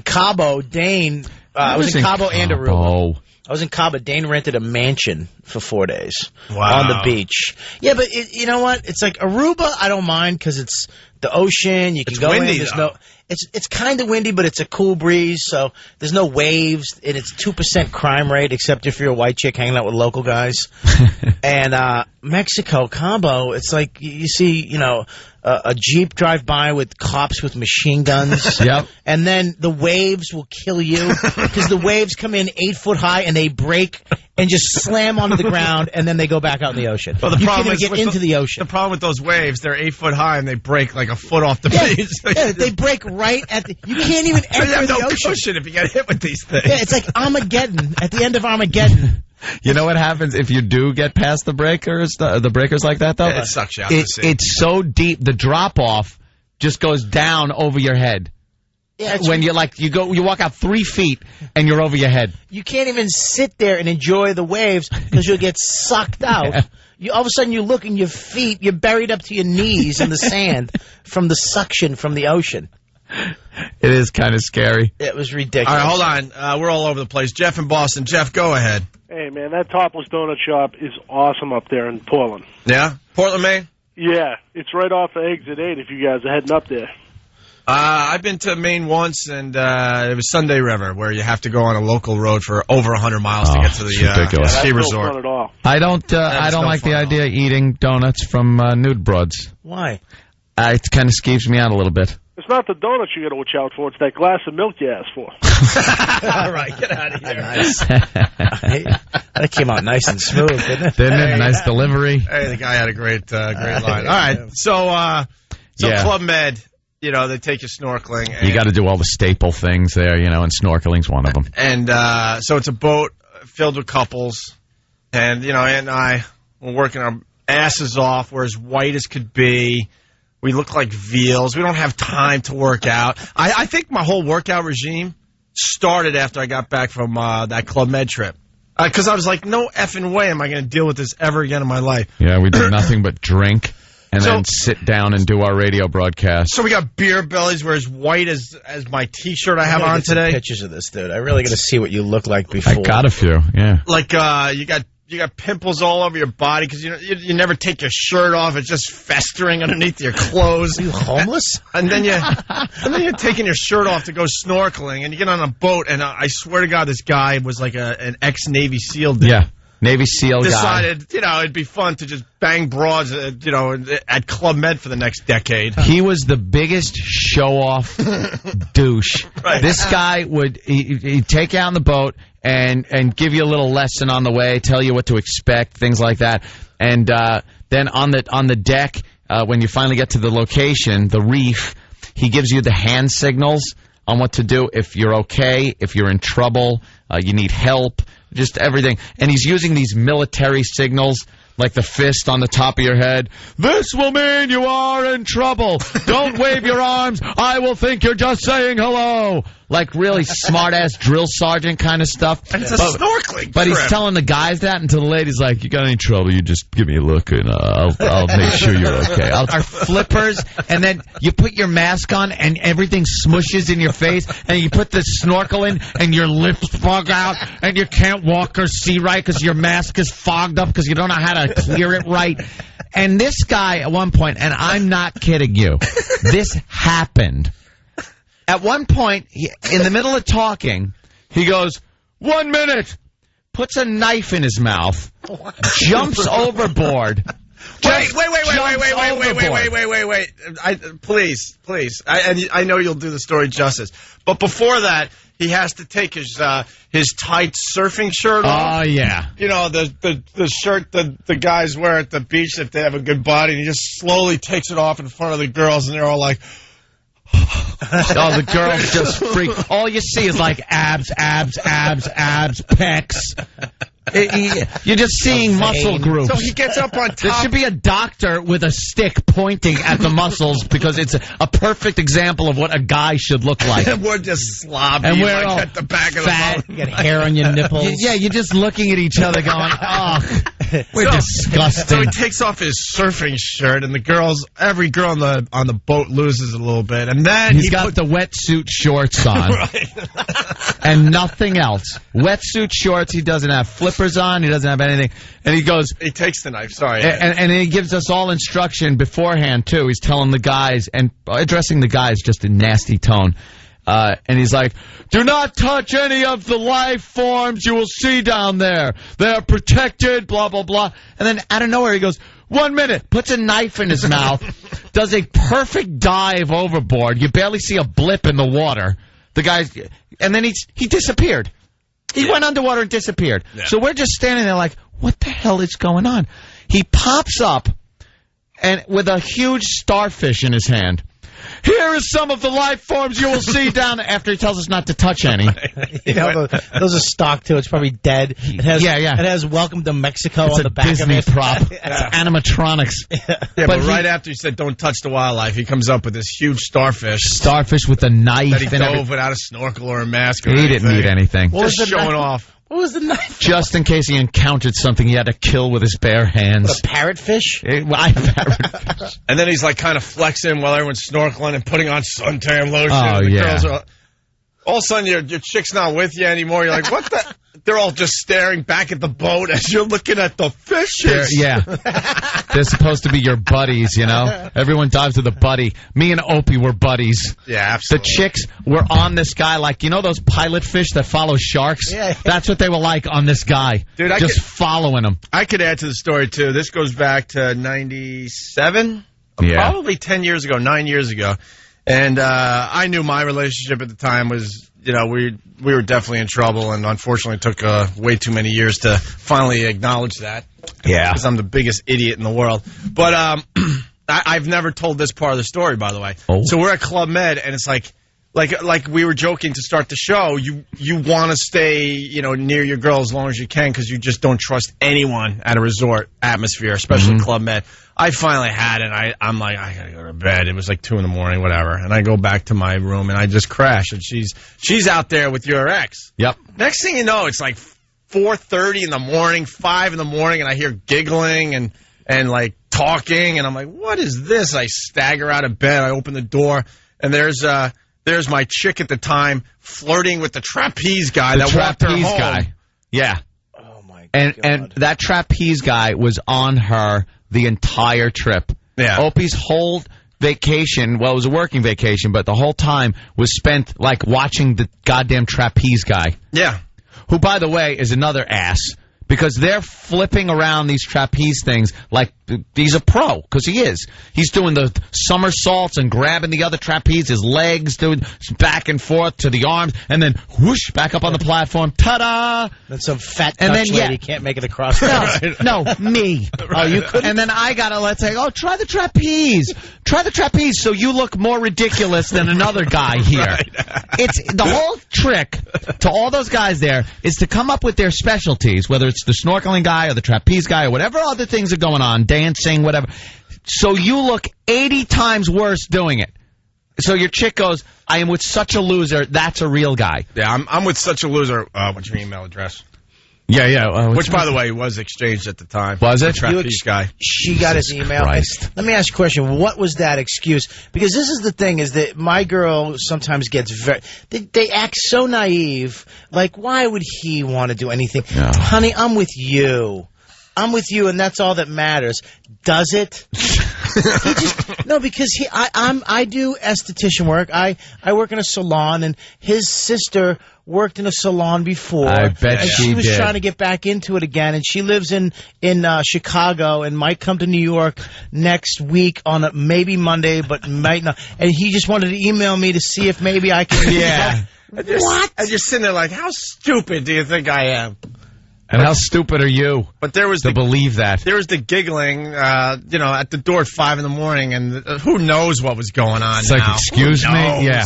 Cabo. Dane. I was in Cabo and Aruba. I was in Cabo. Dane rented a mansion for 4 days on the beach. Yeah, but you know what? It's like Aruba, I don't mind because it's the ocean. You can go windy, in. There's though. It's kind of windy, but it's a cool breeze, so there's no waves, and it's 2% crime rate, except if you're a white chick hanging out with local guys. And Mexico, Cabo, it's like you see, a Jeep drive by with cops with machine guns. Yep. And then the waves will kill you because the waves come in 8 foot high and they break and just slam onto the ground, and then they go back out in the ocean. Well, the you problem can't is even get into the ocean. The problem with those waves, they're 8 foot high and they break like a foot off the beach. Yeah, they break right at the. You can't even enter you have the no ocean. cushion if you get hit with these things. Yeah, it's like Armageddon at the end of Armageddon. You know what happens if you do get past the breakers like that, though? Yeah, it sucks you out to sea. It's so deep, the drop-off just goes down over your head. Yeah, when you walk out 3 feet and you're over your head. You can't even sit there and enjoy the waves because you'll get sucked out. Yeah. All of a sudden you look and your feet, you're buried up to your knees in the sand from the suction from the ocean. It is kind of scary. It was ridiculous. All right, hold on. We're all over the place. Jeff in Boston. Jeff, go ahead. Hey, man, that Topless Donut Shop is awesome up there in Portland. Yeah? Portland, Maine? Yeah, it's right off of Exit 8 if you guys are heading up there. I've been to Maine once, and it was Sunday River, where you have to go on a local road for over 100 miles to get to the ridiculous. ski That's resort. no fun at all. I don't like the idea of eating donuts from nude broads. Why? It kind of skeeves me out a little bit. It's not the donuts you got to watch out for. It's that glass of milk you asked for. All right, get out of here. Nice. That came out nice and smooth, didn't it? Didn't it? Nice delivery. Hey, the guy had a great line. All right, so Yeah. Club Med, they take you snorkeling. And, You got to do all the staple things there, and snorkeling's one of them. And so it's a boat filled with couples, and and I were working our asses off. We're as white as could be. We look like veals. We don't have time to work out. I think my whole workout regime started after I got back from that Club Med trip. Because I was like, no effing way am I going to deal with this ever again in my life. Yeah, we did nothing but drink and then sit down and do our radio broadcast. So we got beer bellies. We're as white as my T-shirt I have on today. Pictures of this, dude. I really got to see what you look like before. I got a few, yeah. Like you got pimples all over your body because you never take your shirt off. It's just festering underneath your clothes. Are you homeless? And then you're taking your shirt off to go snorkeling, and you get on a boat, and I swear to God, this guy was like an ex-Navy SEAL dude. Yeah, Navy SEAL guy. Decided, it'd be fun to just bang broads, at Club Med for the next decade. He was the biggest show-off douche. Right. This guy he'd take you out on the boat and give you a little lesson on the way, tell you what to expect, things like that. And then on the deck, when you finally get to the location, the reef, he gives you the hand signals on what to do if you're okay, if you're in trouble, you need help, just everything. And he's using these military signals, like the fist on the top of your head. This will mean you are in trouble. Don't wave your arms. I will think you're just saying hello. Like really smart-ass drill sergeant kind of stuff. And it's a snorkeling But trip. he's telling the guys that until the lady's like, you got any trouble, you just give me a look and I'll make sure you're okay. Our flippers, and then you put your mask on and everything smushes in your face, and you put the snorkel in and your lips fog out and you can't walk or see right because your mask is fogged up because you don't know how to clear it right. And this guy at one point, and I'm not kidding you, this happened. At one point, in the middle of talking, he goes, 1 minute, puts a knife in his mouth, jumps overboard. Wait. Please. I know you'll do the story justice. But before that, he has to take his tight surfing shirt off. Oh, yeah. The shirt that the guys wear at the beach if they have a good body, and he just slowly takes it off in front of the girls, and they're all like... Oh, the girls just freak. All you see is like abs, pecs. You're just seeing muscle groups. So he gets up on top. There should be a doctor with a stick pointing at the muscles because it's a perfect example of what a guy should look like. And we're just sloppy, and we're all at the back of fat. the boat. You got hair on your nipples. Yeah, you're just looking at each other going, oh. We're disgusting. So he takes off his surfing shirt, and every girl on the boat loses a little bit, and then he's got the wetsuit shorts on, and nothing else. Wetsuit shorts. He doesn't have flippers on. He doesn't have anything. And he goes. He takes the knife. Sorry. And he gives us all instruction beforehand too. He's telling the guys and addressing the guys just in nasty tone. And he's like, do not touch any of the life forms you will see down there. They are protected, blah, blah, blah. And then out of nowhere he goes, 1 minute, puts a knife in his mouth, does a perfect dive overboard. You barely see a blip in the water. The guy's, and then he disappeared. He went underwater and disappeared. Yeah. So we're just standing there like, what the hell is going on? He pops up and with a huge starfish in his hand. Here is some of the life forms you will see down after he tells us not to touch any. You know, those are stock too. It's probably dead. It has, It has "Welcome to Mexico" on the back Disney of it. Prop. It's animatronics. Yeah, but right after he said don't touch the wildlife, he comes up with this huge starfish. Starfish with a knife. That he dove without a snorkel or a mask. Or he didn't need anything. Just showing off. What was the knife? Just in case he encountered something he had to kill with his bare hands. What, a parrotfish? Parrotfish. And then he's like kind of flexing while everyone's snorkeling and putting on suntan lotion. Oh, and the yeah. girls are, all of a sudden, your chick's not with you anymore. You're like, what the? They're all just staring back at the boat as you're looking at the fishes. They're supposed to be your buddies, you know? Everyone dives with a buddy. Me and Opie were buddies. Yeah, absolutely. The chicks were on this guy like, you know those pilot fish that follow sharks? Yeah. That's what they were like on this guy. Dude, following him. I could add to the story, too. This goes back to 97? Yeah. Probably 10 years ago, 9 years ago. And I knew my relationship at the time was, you know, we were definitely in trouble, and unfortunately it took way too many years to finally acknowledge that. Yeah. Because I'm the biggest idiot in the world. But I've never told this part of the story, by the way. Oh. So we're at Club Med, and it's like we were joking to start the show. You want to stay, you know, near your girl as long as you can because you just don't trust anyone at a resort atmosphere, especially Club Med. I finally had it. I'm like, I gotta go to bed. It was like 2 a.m, whatever. And I go back to my room and I just crash. And she's out there with your ex. Yep. Next thing you know, it's like 4:30 in the morning, 5 in the morning, and I hear giggling and like talking. And I'm like, what is this? I stagger out of bed. I open the door, and there's my chick at the time flirting with the trapeze guy that walked her home. Guy. Yeah. Oh my God. And that trapeze guy was on her the entire trip. Yeah. Opie's whole vacation, well, it was a working vacation, but the whole time was spent like watching the goddamn trapeze guy. Yeah. Who, by the way, is another ass. Because they're flipping around these trapeze things like he's a pro, because he is. He's doing the somersaults and grabbing the other trapeze, his legs, doing back and forth to the arms, and then whoosh, back up on the platform. Ta-da! Then some fat Dutch lady can't make it across. No, me. Oh, you couldn't? And then I got to let's say, try the trapeze. Try the trapeze so you look more ridiculous than another guy here. Right. It's the whole trick to all those guys there is to come up with their specialties, whether it's the snorkeling guy or the trapeze guy or whatever other things are going on, dancing, whatever. So you look 80 times worse doing it. So your chick goes, I am with such a loser, that's a real guy. Yeah, I'm with such a loser. What's your email address? Yeah. Which, by the way, was exchanged at the time. Was it? Trapeze guy. She got his email. Let me ask you a question. What was that excuse? Because this is the thing, is that my girl sometimes gets very... They act so naive. Like, why would he want to do anything? No. Honey, I'm with you. I'm with you, and that's all that matters. Does it? No, because I do esthetician work. I work in a salon, and his sister worked in a salon before. I bet she was trying to get back into it again, and she lives in Chicago and might come to New York next week on maybe Monday, but might not. And he just wanted to email me to see if maybe I can. Yeah. What? And you're sitting there like, how stupid do you think I am? And how stupid are you? But there was to believe that. There was the giggling, at the door at 5 in the morning, and who knows what was going on. It's now. like, excuse me, yeah.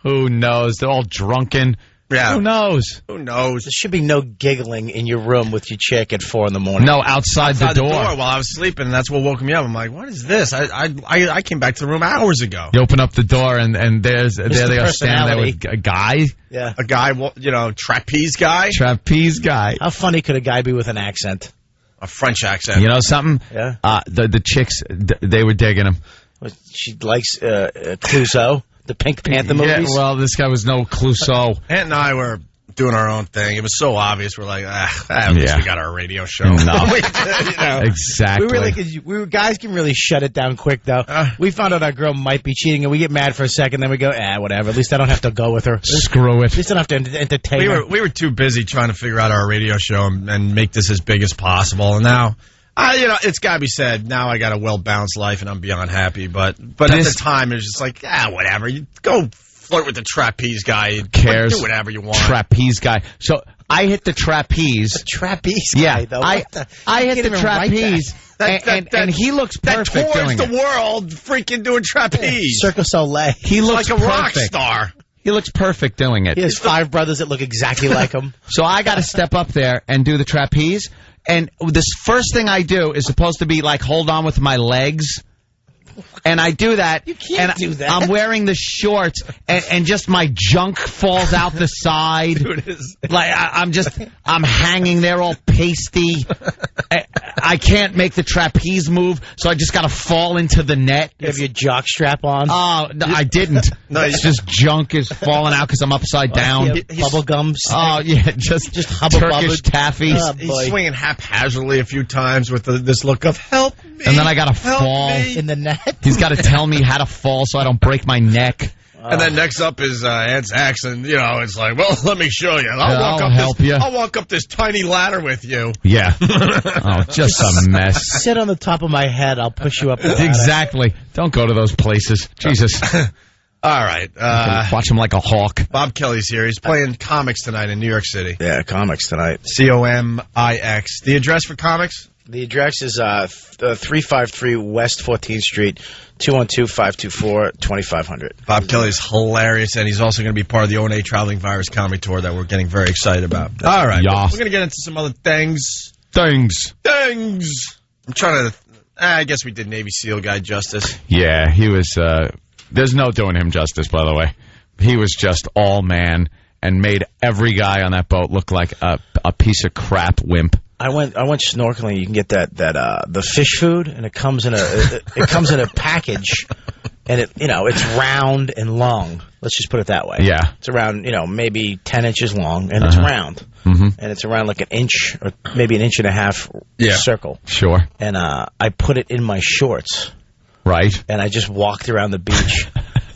Who knows? They're all drunken. Yeah. Who knows? Who knows? There should be no giggling in your room with your chick at 4 in the morning. No, outside the door while I was sleeping, and that's what woke me up. I'm like, what is this? I came back to the room hours ago. You open up the door, and there they are standing there with a guy. Yeah. A guy, trapeze guy. Trapeze guy. How funny could a guy be with an accent? a French accent. You know something? Yeah. The chicks, they were digging him. She likes Clouseau, the Pink Panther movies. Yeah, well, this guy was no Clouseau. Aunt and I were doing our own thing. It was so obvious. We're like, at least we got our radio show. No. We Exactly. were like, guys can really shut it down quick, though. We found out our girl might be cheating, and we get mad for a second, then we go, whatever. At least I don't have to go with her. Screw it. At least I don't have to entertain her. We were too busy trying to figure out our radio show and make this as big as possible. And now, it's got to be said, now I got a well-balanced life, and I'm beyond happy. But at the time, it was just like, whatever. You go flirt with the trapeze guy. Who cares? Do whatever you want. Trapeze guy. So I hit the trapeze. The trapeze guy, though. I hit the trapeze, and he looks perfect that tours doing the world freaking doing trapeze. Cirque du Soleil. He looks like a perfect. rock star. He looks perfect doing it. He has 5 brothers that look exactly like him. So I got to step up there and do the trapeze. And this first thing I do is supposed to be like hold on with my legs. And I do that. You can't do that. I'm wearing the shorts, and just my junk falls out the side. Dude, like I'm hanging there all pasty. I can't make the trapeze move, so I just got to fall into the net. You have your jock strap on. Oh, no, I didn't. No, it's just junk is falling out because I'm upside down. Bubble gums. Oh yeah, just Turkish taffy. He's swinging haphazardly a few times with this look of help me. And then I got to fall in the net. He's got to tell me how to fall so I don't break my neck. And then next up is Aunt Zach's, and it's like, well, let me show you. I'll help you. I'll walk up this tiny ladder with you. Yeah. Oh, just a mess. Sit on the top of my head. I'll push you up the ladder. Exactly. Don't go to those places. Jesus. All right. Watch him like a hawk. Bob Kelly's here. He's playing comics tonight in New York City. Yeah, comics tonight. COMIX. The address for comics? The address is 353 West 14th Street, 212-524-2500. Bob Kelly's hilarious, and he's also going to be part of the O&A Traveling Virus Comedy Tour that we're getting very excited about. All right. Yeah. We're going to get into some other things. I'm trying to... I guess we did Navy SEAL guy justice. Yeah, he was... there's no doing him justice, by the way. He was just all man and made every guy on that boat look like a piece of crap wimp. I went snorkeling. You can get the fish food, and it comes in a package, and it's round and long. Let's just put it that way. Yeah, it's around maybe 10 inches long, and it's round, and it's around like an inch or maybe an inch and a half circle. Sure. And I put it in my shorts. Right. And I just walked around the beach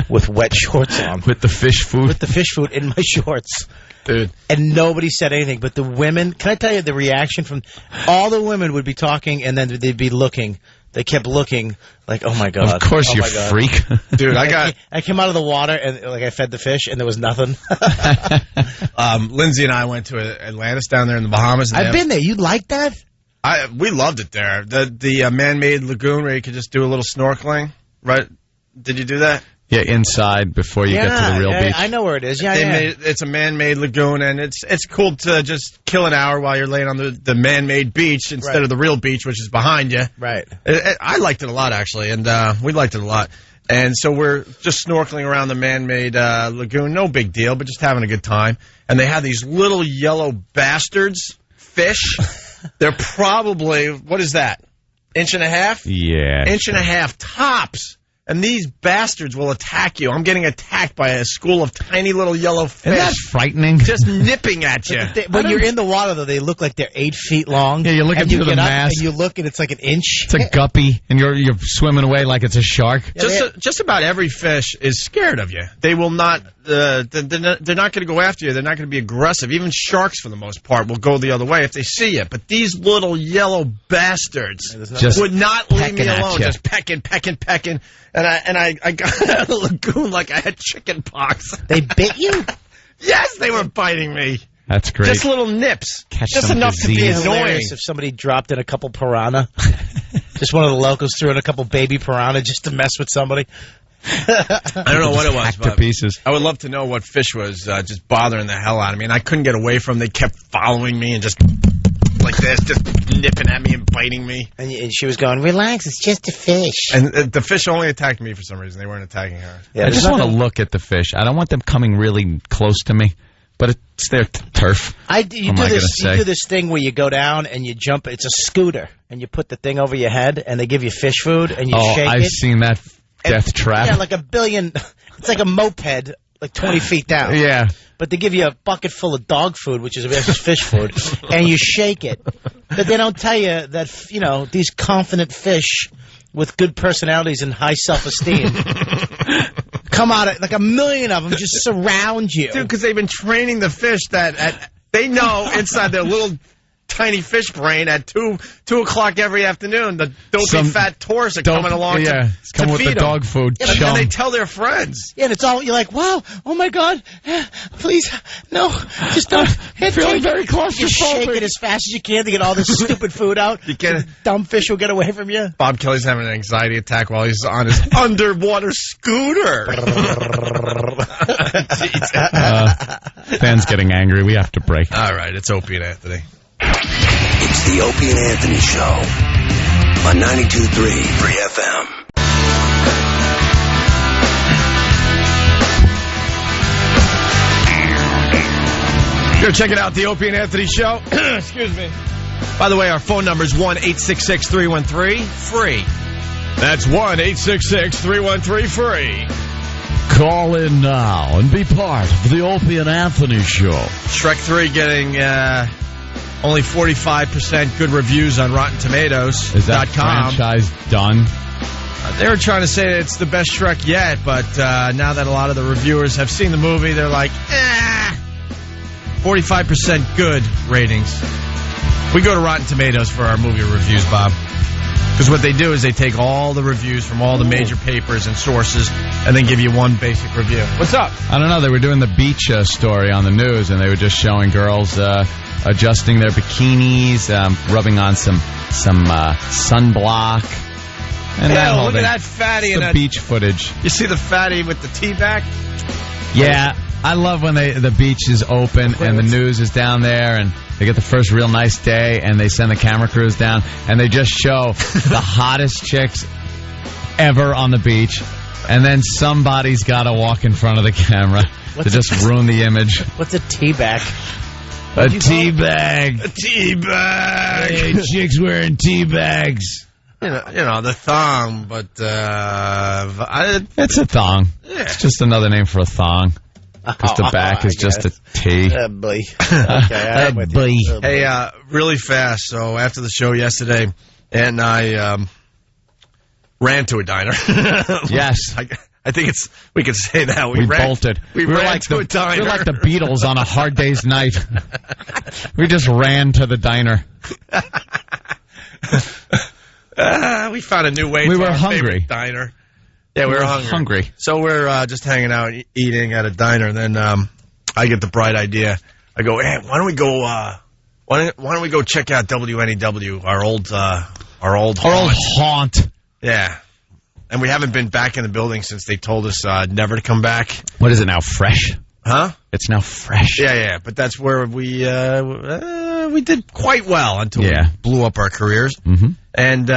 with wet shorts on. With the fish food? With the fish food in my shorts. Dude. And nobody said anything. But the women, can I tell you the reaction from all the women would be talking and then they'd be looking. They kept looking like, oh my God. Of course, you freak. Dude, I came out of the water and I fed the fish and there was nothing. Lindsay and I went to Atlantis down there in the Bahamas. I've been there. You like that? We loved it there. The man-made lagoon where you could just do a little snorkeling, right? Did you do that? Yeah, inside before you get to the real beach. I know where it is. It's a man-made lagoon, and it's cool to just kill an hour while you're laying on the man-made beach instead of the real beach, which is behind you. Right. I liked it a lot, actually, and we liked it a lot. And so we're just snorkeling around the man-made lagoon. No big deal, but just having a good time. And they have these little yellow bastards, fish. They're probably, what is that, inch and a half? Yeah. Inch and a half tops. And these bastards will attack you. I'm getting attacked by a school of tiny little yellow fish. Isn't that frightening? Just nipping at you. When you're in the water, though, they look like they're 8 feet long. Yeah, you're looking through the mass. And you look, and it's like an inch. It's a guppy, and you're swimming away like it's a shark. Just about every fish is scared of you. They will not. They're not going to go after you. They're not going to be aggressive. Even sharks, for the most part, will go the other way if they see you. But these little yellow bastards would not leave me alone. Just pecking. And I got out of the lagoon like I had chicken pox. They bit you? Yes, they were biting me. That's great. Just little nips. Just enough to be annoying. If somebody dropped in a couple piranha. Just one of the locals threw in a couple baby piranha just to mess with somebody. I don't know what it was, but pieces. I would love to know what fish was just bothering the hell out of me. And I couldn't get away from them. They kept following me and just like this, just nipping at me and biting me. And she was going, relax, it's just a fish. And the fish only attacked me for some reason. They weren't attacking her. Yeah, I just want to look at the fish. I don't want them coming really close to me. but it's their turf. You do this thing where you go down and you jump. It's a scooter, and you put the thing over your head, and they give you fish food, and you shake it. I've seen that death trap. Yeah, like a billion. It's like a moped, like 20 feet down. Yeah. But they give you a bucket full of dog food, which is fish food, and you shake it. But they don't tell you that, you know, these confident fish with good personalities and high self-esteem come out, like a million of them just surround you. Dude, because they've been training the fish that they know inside their little tiny fish brain at 2 o'clock every afternoon, the dopey fat tourists are coming along to come with the dog food. Yeah, and they tell their friends. Yeah, and it's all, you're like, wow, oh my God, please, no, just don't. Feeling very claustrophobic. You shake it as fast as you can to get all this stupid food out. Dumb fish will get away from you. Bob Kelly's having an anxiety attack while he's on his underwater scooter. Fans getting angry. We have to break. All right, it's Opie and Anthony. It's the Opie and Anthony Show on 92.3 Free FM. Here, check it out, the Opie and Anthony Show. Excuse me. By the way, our phone number is 1-866-313-FREE. That's 1-866-313-FREE. Call in now and be part of the Opie and Anthony Show. Shrek 3 getting only 45% good reviews on Rotten Tomatoes.com. Is that franchise done? They were trying to say it's the best Shrek yet, but now that a lot of the reviewers have seen the movie, they're like, 45% good ratings. We go to Rotten Tomatoes for our movie reviews, Bob. Because what they do is they take all the reviews from all the major papers and sources and then give you one basic review. What's up? I don't know. They were doing the beach story on the news, and they were just showing girls adjusting their bikinis, rubbing on some sunblock. And that whole look at that fatty. The beach footage. You see the fatty with the tea bag? Yeah. I love when the beach is open and the news is down there and they get the first real nice day and they send the camera crews down and they just show the hottest chicks ever on the beach, and then somebody's got to walk in front of the camera to just ruin the image. What's a tea bag? A tea bag. A tea bag. Hey, chicks wearing tea bags. You know the thong, but it's a thong. Yeah. It's just another name for a thong. Because the back is just a T. Boy. Okay, I'm with you. Hey, really fast. So after the show yesterday, and I ran to a diner. Yes. I think we could say that. We bolted. We ran like to a diner. We're like the Beatles on a hard day's night. We just ran to the diner. We found a new way to our favorite diner. Yeah, we were hungry. So we're just hanging out, eating at a diner, and then I get the bright idea. I go, hey, why don't we go? Why don't we go check out WNEW, our old haunt? Yeah, and we haven't been back in the building since they told us never to come back. What is it now? Fresh? Huh? It's now fresh. Yeah. But that's where we did quite well until we blew up our careers. Mm-hmm. And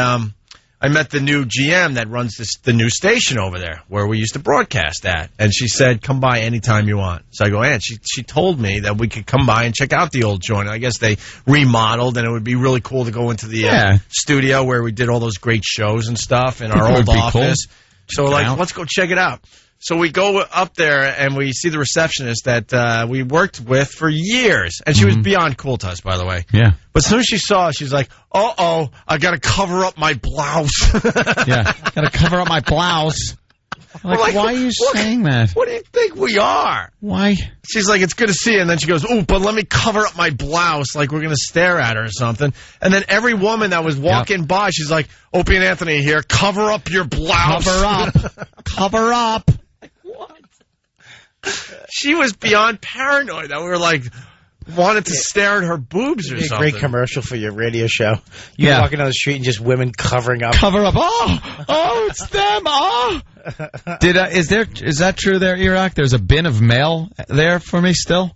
I met the new GM that runs the new station over there where we used to broadcast at. And she said, come by anytime you want. So I go, and she told me that we could come by and check out the old joint. I guess they remodeled, and it would be really cool to go into the studio where we did all those great shows and stuff in our old office. Cool. So we're like, let's go check it out. So we go up there, and we see the receptionist that we worked with for years. And she was beyond cool to us, by the way. Yeah. But as soon as she saw us, she's like, uh-oh, I got to cover up my blouse. Yeah, got to cover up my blouse. Like, why are you saying that? What do you think we are? Why? She's like, it's good to see you. And then she goes, ooh, but let me cover up my blouse like we're going to stare at her or something. And then every woman that was walking by, she's like, Opie and Anthony here, cover up your blouse. Cover up. Cover up. She was beyond paranoid that we were like wanted to stare at her boobs or something. Great commercial for your radio show. You walking down the street and just women covering up. Cover up. Oh, it's them. Oh. Is that true there, Iraq? There's a bin of mail there for me still?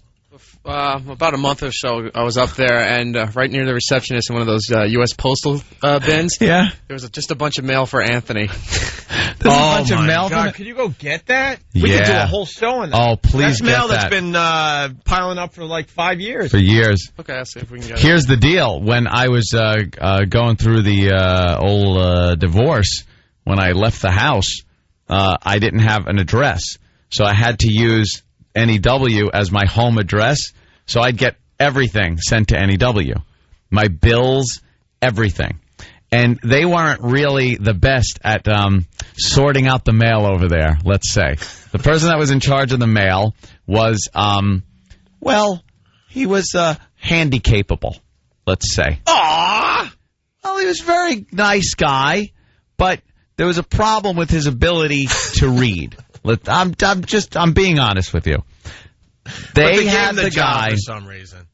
About a month or so, I was up there, and right near the receptionist in one of those U.S. postal bins, there was just a bunch of mail for Anthony. There's a bunch of mail. God, could you go get that? We Yeah. could do a whole show on that. Oh, please That's mail get that's that. been piling up for like 5 years. For years. Okay, I'll see if we can get Here's the deal. When I was going through the old divorce, when I left the house, I didn't have an address. So I had to use NEW as my home address. So I'd get everything sent to NEW. My bills, everything. And they weren't really the best at sorting out the mail over there, let's say. The person that was in charge of the mail was, he was handy-capable, let's say. Aww! Well, he was a very nice guy, but there was a problem with his ability to read. I'm being honest with you. They had the guy for some reason.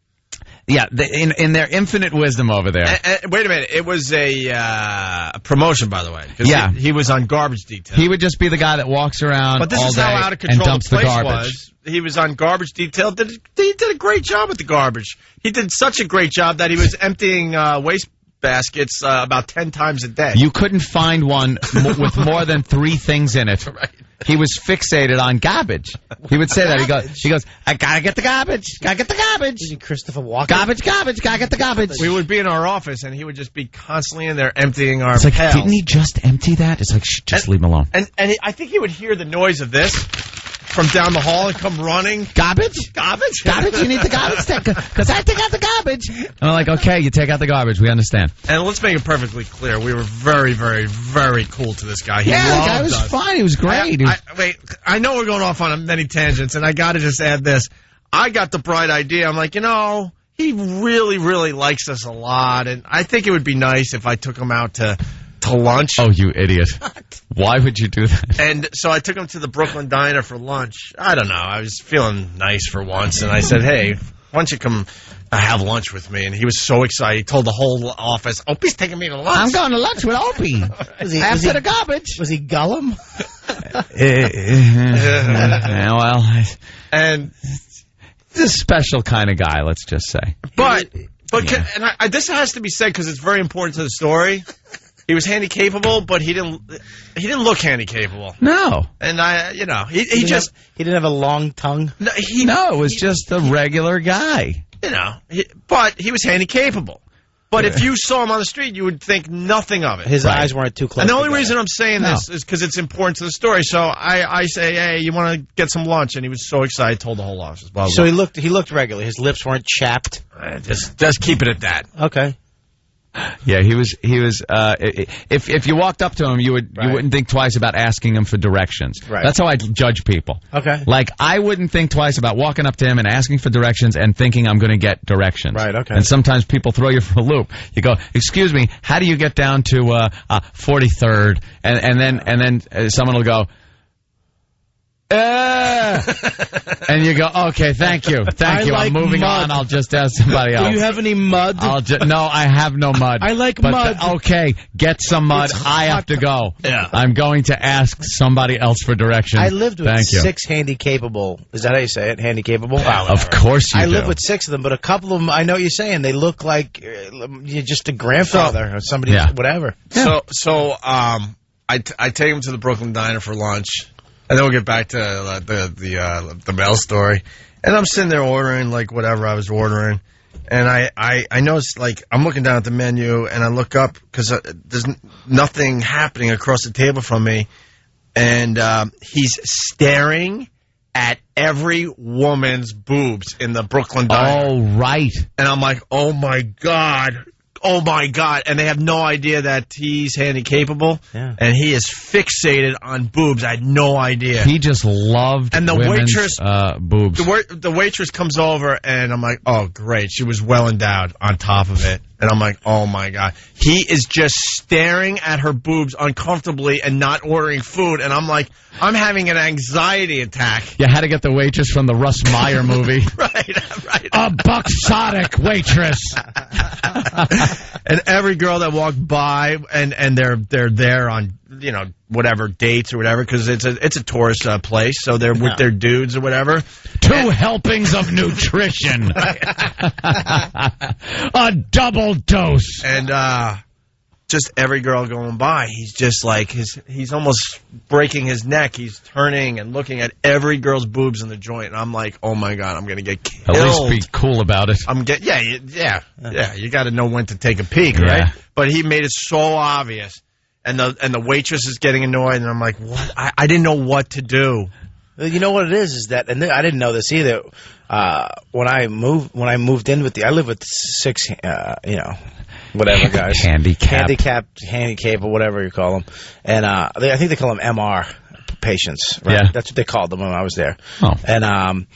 Yeah, in their infinite wisdom over there. And wait a minute, it was a promotion, by the way. Yeah, he was on garbage detail. He would just be the guy that walks around but this all is day how out of and control dumps the the place garbage. was. He was on garbage detail. He did a great job with the garbage. He did such a great job that he was emptying waste baskets about 10 times a day. You couldn't find one with more than 3 things in it. Right. He was fixated on garbage. He would say that. He goes, I gotta get the garbage. Gotta get the garbage. Isn't Christopher Walken? Garbage. Gotta get the garbage. We would be in our office, and he would just be constantly in there emptying our It's like, pails. didn't he just empty that? It's like, just leave him alone. And I think he would hear the noise of this from down the hall and come running. Garbage? Garbage? Garbage? You need the garbage? Because I take out the garbage. And I'm like, okay, you take out the garbage. We understand. And let's make it perfectly clear. We were very, very, very cool to this guy. He the loved guy was us. fine. He was great. Wait, I know we're going off on many tangents, and I got to just add this. I got the bright idea. I'm like, he really, really likes us a lot, and I think it would be nice if I took him out to lunch. Oh, you idiot. Why would you do that? And so I took him to the Brooklyn Diner for lunch. I don't know. I was feeling nice for once, and I said, hey, why don't you come have lunch with me? And he was so excited. He told the whole office, Opie's taking me to lunch. I'm going to lunch with Opie. After the garbage. Was he Gollum? And he's a special kind of guy, let's just say. But this has to be said because it's very important to the story. He was handy capable, but he didn't look handy capable. No. And he didn't have a long tongue. No, it was just a regular guy. But he was handy capable. But if you saw him on the street, you would think nothing of it. His eyes weren't too close. And the only reason I'm saying this is because it's important to the story. So I say, hey, you want to get some lunch? And he was so excited, told the whole office. Blah, blah. So he looked regular. His lips weren't chapped. Just keep it at that. Okay. Yeah, he was. If you walked up to him, you wouldn't think twice about asking him for directions. Right. That's how I judge people. Okay. Like I wouldn't think twice about walking up to him and asking for directions and thinking I'm going to get directions. Right. Okay. And sometimes people throw you for a loop. You go, excuse me, how do you get down to 43rd? And then someone will go. And you go, okay, thank you. I'm moving on. I'll just ask somebody else. Do you have any mud? No, I have no mud. I like mud. Okay, get some mud. I have to go. Yeah. I'm going to ask somebody else for directions. I lived with 6 handy-capable. Is that how you say it? Handy-capable? Of course you do. I lived with 6 of them, but a couple of them, I know what you're saying. They look like you're just a grandfather or somebody, whatever. Yeah. So I take him to the Brooklyn Diner for lunch. And then we'll get back to the mail story. And I'm sitting there ordering, like, whatever I was ordering. And I notice, like, I'm looking down at the menu, and I look up because there's nothing happening across the table from me. And he's staring at every woman's boobs in the Brooklyn Diner. Oh, right. And I'm like, oh, my God. Oh, my God. And they have no idea that he's handy-capable. Yeah. And he is fixated on boobs. I had no idea. He just loved and the women's waitress, boobs. The waitress comes over, and I'm like, oh, great. She was well endowed on top of it. And I'm like, oh, my God. He is just staring at her boobs uncomfortably and not ordering food. And I'm like, I'm having an anxiety attack. You had to get the waitress from the Russ Meyer movie. Right. A buxotic waitress. And every girl that walked by, and they're there on, whatever dates or whatever, because it's a tourist place, so they're with their dudes or whatever. 2 helpings of nutrition. A double dose. And just every girl going by, he's just like he's almost breaking his neck. He's turning and looking at every girl's boobs in the joint, and I'm like, oh my God, I'm gonna get killed. At least be cool about it. Yeah. You got to know when to take a peek, right? But he made it so obvious, and the waitress is getting annoyed, and I'm like, what? I didn't know what to do. You know what it is that, and I didn't know this either. When I moved in I live with 6, whatever guys, handicap or whatever you call them, and I think they call them MR patients, right? Yeah, that's what they called them when I was there. Oh. And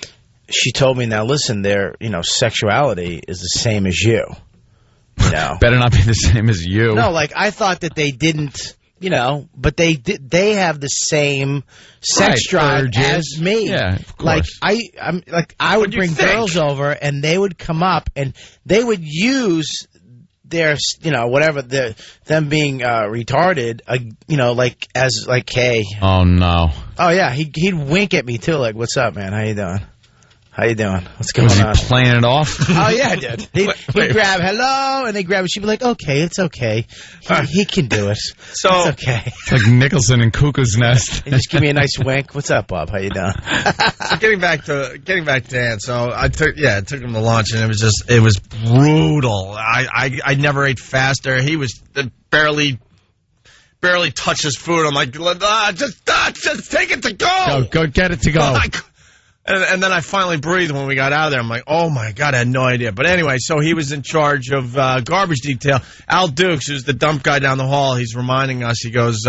she told me, now listen, their sexuality is the same as you. Better not be the same as you. No, like I thought that they didn't. But they have the same sex drive as me. Yeah, of course. I would bring girls over, and they would come up, and they would use their, them being retarded, hey. Oh no. Oh yeah, he'd wink at me too, like, what's up, man? How you doing? How you doing? What's going on? Was he playing it off? Oh, yeah, dude. He'd grab, hello, and they'd grab it. She'd be like, okay, it's okay. He can do it. So, it's okay. It's like Nicholson in Cuckoo's Nest. And just give me a nice wink. What's up, Bob? How you doing? So getting back to Dan. So I took him to lunch, and it was brutal. I never ate faster. He was barely touched his food. I'm like, just take it to go. Go get it to go. And then I finally breathed when we got out of there. I'm like, oh, my God, I had no idea. But anyway, so he was in charge of garbage detail. Al Dukes, who's the dump guy down the hall, he's reminding us, he goes,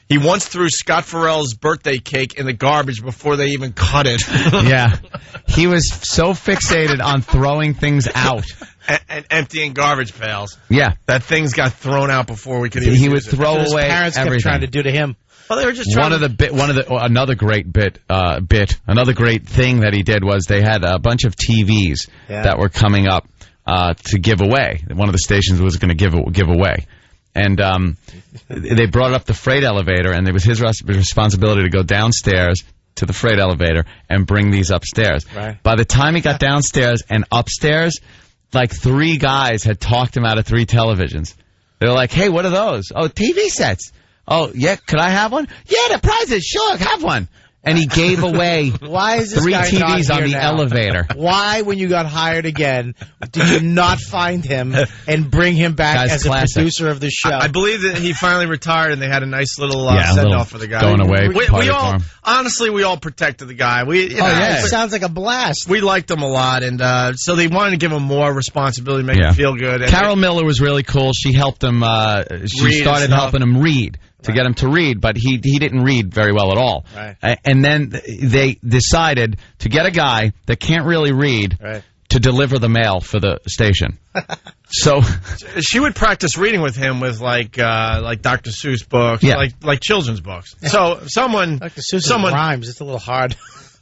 he once threw Scott Farrell's birthday cake in the garbage before they even cut it. Yeah. He was so fixated on throwing things out. And emptying garbage pails. Yeah. That things got thrown out before we could even He would throw his away parents everything. kept trying to do to him. Well, they were just another great thing that he did was they had a bunch of TVs that were coming up to give away. One of the stations was going to give away. And they brought up the freight elevator, and it was his responsibility to go downstairs to the freight elevator and bring these upstairs. Right. By the time he got downstairs and upstairs, like 3 guys had talked him out of 3 televisions. They were like, hey, what are those? Oh, TV sets. Oh, yeah, could I have one? Yeah, the prizes, sure, have one. And he gave away Why is this 3 guy TVs not on the here now? elevator. Why, when you got hired again, did you not find him and bring him back Guy's as classic. a producer of the show? I believe that he finally retired, and they had a nice little send-off for the guy. Going away we all, honestly, we all protected the guy. It sounds like a blast. We liked him a lot, and so they wanted to give him more responsibility, make him feel good. And Carol Miller was really cool. She helped him. She started helping him read. To get him to read, but he didn't read very well at all. Right. And then they decided to get a guy that can't really read to deliver the mail for the station. So she would practice reading with him with like Dr. Seuss books, like children's books. So someone rhymes. It's a little hard.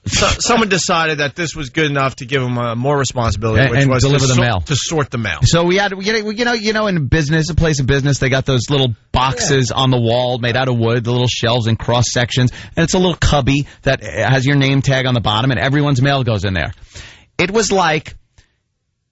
Someone decided that this was good enough to give him more responsibility, which was deliver the mail, to sort the mail. So we had, in business, a place of business, they got those little boxes on the wall made out of wood, the little shelves in cross sections, and it's a little cubby that has your name tag on the bottom, and everyone's mail goes in there. It was like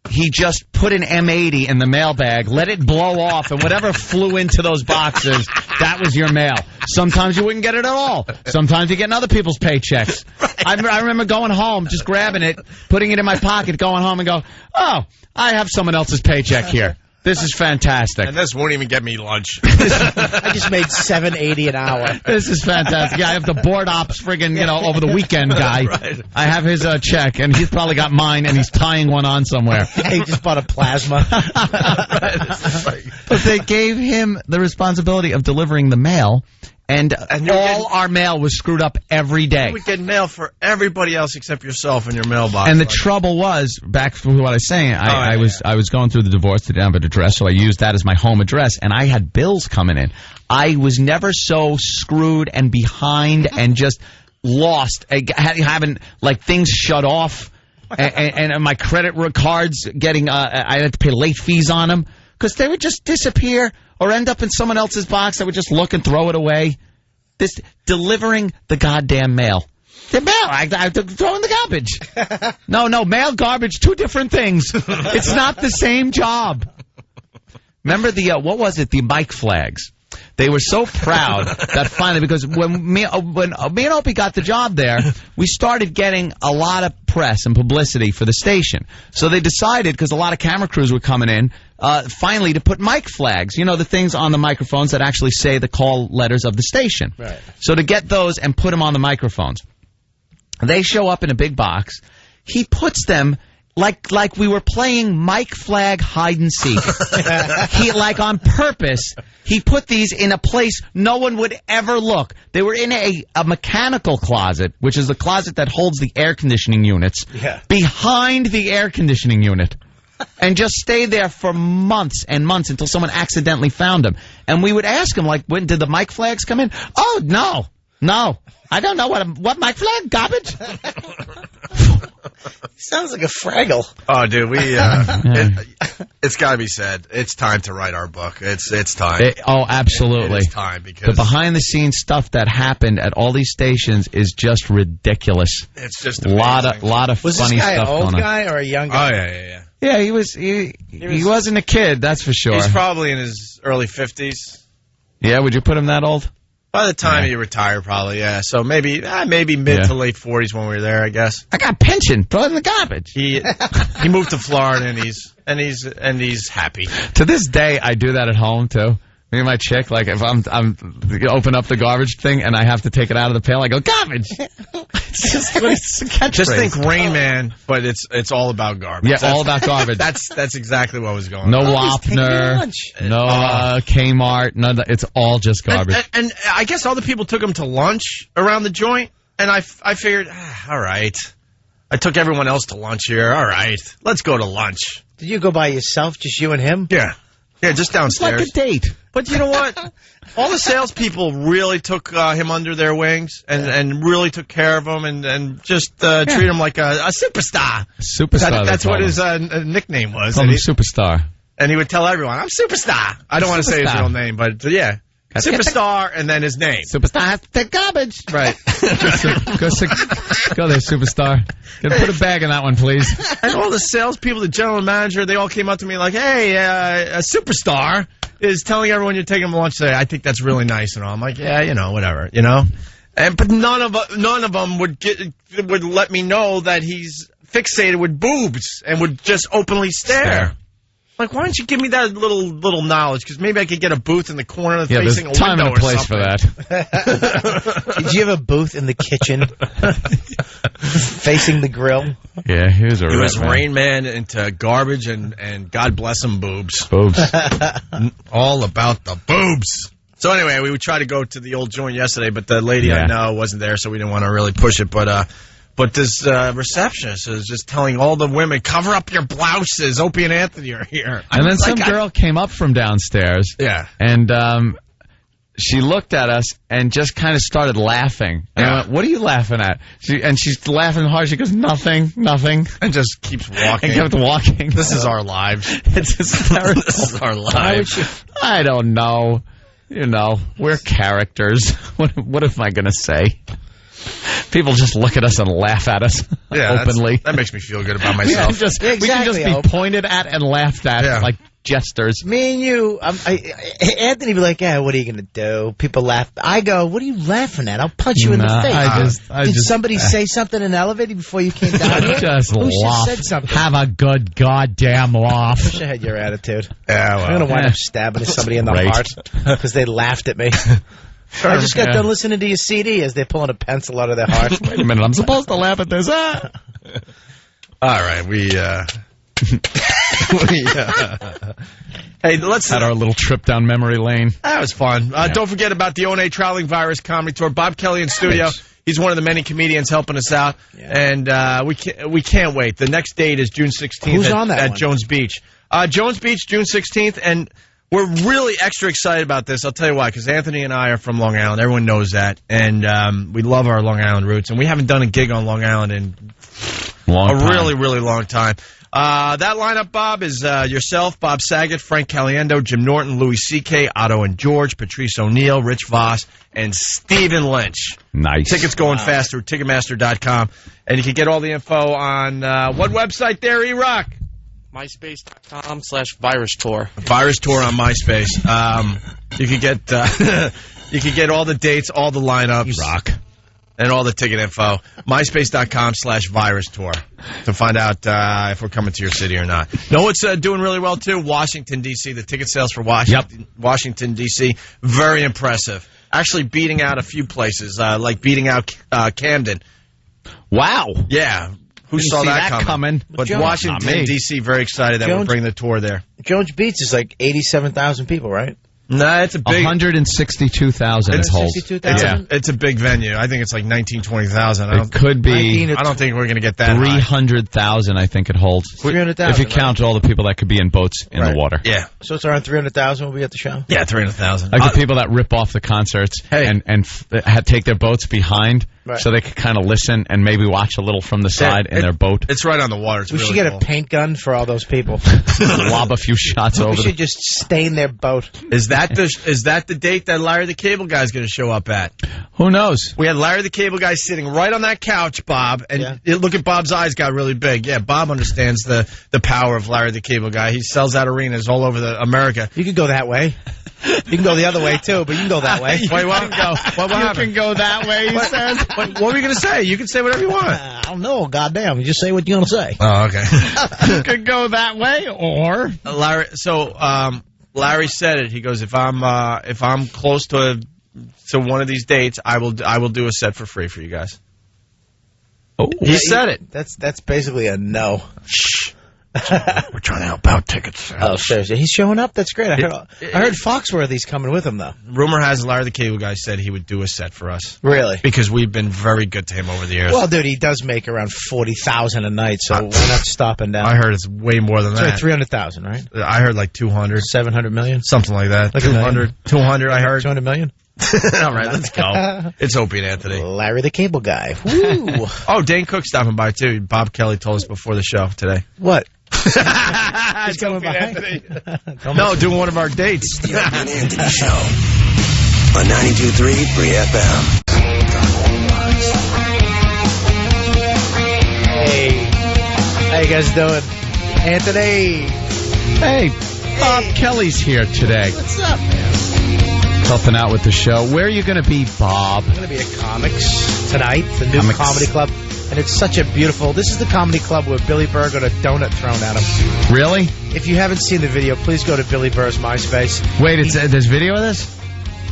he just put an M80 in the mailbag, let it blow off, and whatever flew into those boxes, that was your mail. Sometimes you wouldn't get it at all. Sometimes you're getting other people's paychecks. I remember going home, just grabbing it, putting it in my pocket, going home and go, oh, I have someone else's paycheck here. This is fantastic. And this won't even get me lunch. I just made $7.80 an hour. This is fantastic. Yeah, I have the board ops friggin', over the weekend guy. Right. I have his check, and he's probably got mine, and he's tying one on somewhere. He just bought a plasma. Right. But they gave him the responsibility of delivering the mail, and all our mail was screwed up every day. You would get mail for everybody else except yourself in your mailbox. And the trouble was, back to what I was saying, I was going through the divorce to have an address, so I used that as my home address, and I had bills coming in. I was never so screwed and behind and just lost, having things shut off, and my credit cards getting, I had to pay late fees on them, because they would just disappear or end up in someone else's box. I would just look and throw it away. Delivering the goddamn mail. The mail, I throw in the garbage. No, mail, garbage, 2 different things. It's not the same job. Remember the what was it? The mic flags. They were so proud that finally, because when me and Opie got the job there, we started getting a lot of press and publicity for the station. So they decided, because a lot of camera crews were coming in, finally to put mic flags. You know, the things on the microphones that actually say the call letters of the station. Right. So to get those and put them on the microphones. They show up in a big box. He puts them like we were playing Mike Flag hide and seek. He, like on purpose, he put these in a place no one would ever look. They were in a mechanical closet, which is the closet that holds the air conditioning units, behind the air conditioning unit. And just stayed there for months and months until someone accidentally found them. And we would ask him, like, when did the mic flags come in? Oh, no. I don't know what mic flag? Garbage? Sounds like a Fraggle. Oh, dude, it's got to be said. It's time to write our book. It's time. Absolutely. It's time because the behind-the-scenes stuff that happened at all these stations is just ridiculous. It's just a lot of Was funny this guy stuff an old going on. guy or a young guy? Oh yeah. Yeah, he wasn't a kid, that's for sure. He's probably in his early 50s. Yeah, would you put him that old? By the time he retired, probably, yeah. So maybe mid to late 40s when we were there, I guess. I got a pension. Throw it in the garbage. He moved to Florida and he's happy. To this day, I do that at home too. Me and my chick, like if I'm open up the garbage thing and I have to take it out of the pail, I go garbage. It's a catchphrase. Just think Rain Man, but it's all about garbage. Yeah, all about garbage. That's exactly what was going on. No Wapner, no Kmart, none. It's all just garbage. And I guess other people took him to lunch around the joint, and I figured, all right. I took everyone else to lunch here. All right, let's go to lunch. Did you go by yourself, just you and him? Yeah, just downstairs. It's like a date. But you know what? All the salespeople really took him under their wings and really took care of him and just treated him like a superstar. Superstar. That's what his nickname was. Call him Superstar. And he would tell everyone, I'm Superstar. I don't want to say his real name, but yeah. Superstar and then his name. Superstar has to take garbage. Right. Go there, Superstar. Put a bag in that one, please. And all the salespeople, the general manager, they all came up to me like, hey, a Superstar is telling everyone you're taking them to lunch today. I think that's really nice and all. I'm like, yeah, whatever, but none of them would let me know that he's fixated with boobs and would just openly stare. Like, why don't you give me that little knowledge? Because maybe I could get a booth in the corner facing a window or something. Time and a place for that. Did you have a booth in the kitchen facing the grill? Yeah, he was Rain Man into garbage and God bless him boobs. Boobs. All about the boobs. So anyway, we would try to go to the old joint yesterday, but the lady I know wasn't there, so we didn't want to really push it. But this receptionist is just telling all the women, cover up your blouses. Opie and Anthony are here. And then some girl came up from downstairs. Yeah. And she looked at us and just kind of started laughing. And I went, what are you laughing at? She's laughing hard. She goes, nothing. And just keeps walking. And kept walking. This is our lives. It's hysterical. This is our lives. I don't know. We're characters. What am I going to say? People just look at us and laugh at us openly. That makes me feel good about myself. We can just be pointed at and laughed at like jesters. Me and you, Anthony be like, what are you going to do? People laugh. I go, what are you laughing at? I'll punch you in the face. Did somebody say something in the elevator before you came down here? Just Who laugh. said something? Have a good goddamn laugh. I wish I had your attitude. Yeah, well. I'm going to wind up stabbing somebody in the heart because they laughed at me. I just got done listening to your CD as they're pulling a pencil out of their heart. Wait a minute, I'm supposed to laugh at this. All right, hey, let's had our little trip down memory lane. That was fun. Don't forget about the O&A Traveling Virus Comedy Tour. Bob Kelly in studio. He's one of the many comedians helping us out, and we can't wait. The next date is June 16th at Jones Beach. Jones Beach, June 16th, and we're really extra excited about this. I'll tell you why, because Anthony and I are from Long Island. Everyone knows that. And we love our Long Island roots. And we haven't done a gig on Long Island in really, really long time. That lineup, Bob, is yourself, Bob Saget, Frank Caliendo, Jim Norton, Louis C.K., Otto and George, Patrice O'Neill, Rich Voss, and Stephen Lynch. Nice. Tickets going fast through Ticketmaster.com. And you can get all the info on what website there, E-Rock? MySpace.com/virus tour. Virus tour on MySpace. You could get you could get all the dates, all the lineups, rock, and all the ticket info. MySpace.com/virus tour to find out if we're coming to your city or not. Know what's doing really well too? Washington D.C. The ticket sales for Washington D.C. very impressive. Actually beating out a few places, like beating out Camden. Wow. Yeah. Who saw that coming? But Jones, Washington, D.C., very excited that we're bringing the tour there. Jones Beach is like 87,000 people, right? Nah, it's a big... 162,000 it holds. 162,000? It's a big venue. I think it's like 20,000. It could be... I don't think we're going to get that 300,000, I think it holds. 300,000, if you count all the people that could be in boats in the water. Yeah. So it's around 300,000 will be at the show? Yeah, 300,000. Like the people that rip off the concerts and take their boats behind so they could kind of listen and maybe watch a little from the side in their boat. It's right on the water. It's we should get a paint gun for all those people. Lob a few shots over. We should just stain their boat. Is that the date that Larry the Cable Guy is going to show up at? Who knows? We had Larry the Cable Guy sitting right on that couch, Bob, and look at Bob's eyes got really big. Yeah, Bob understands the power of Larry the Cable Guy. He sells out arenas all over America. You could go that way. You can go the other way, too, but you can go that way. Wait, what? What you can go that way, he says. What were you going to say? You can say whatever you want. I don't know. Goddamn. You just say what you're going to say. Oh, okay. You could go that way, or... Larry, Larry said it. He goes, if I'm close to one of these dates, I will do a set for free for you guys. Oh, he said it. That's basically a no. Shh. We're trying to help out tickets. Oh, seriously. He's showing up? That's great. I heard Foxworthy's coming with him, though. Rumor has Larry the Cable Guy said he would do a set for us. Really? Because we've been very good to him over the years. Well, dude, he does make around 40,000 a night, so why not stopping down? I heard it's way more than that. It's like 300,000, right? I heard like 200. 700 million? Something like that. Like 200, I heard. 200 million? All right, let's go. It's Opie and Anthony. Larry the Cable Guy. Woo. Oh, Dane Cook's stopping by, too. Bob Kelly told us before the show today. What? He's coming by. No, doing one of our dates. The Opie and Anthony Show on 92.3 Free FM. Hey. How you guys doing? Anthony. Hey, Bob Kelly's here today. What's up, man? Helping out with the show. Where are you going to be, Bob? I'm going to be at Comics tonight, the new comedy club. And it's such a beautiful... This is the comedy club where Billy Burr got a donut thrown at him. Really? If you haven't seen the video, please go to Billy Burr's MySpace. Wait, there's video of this?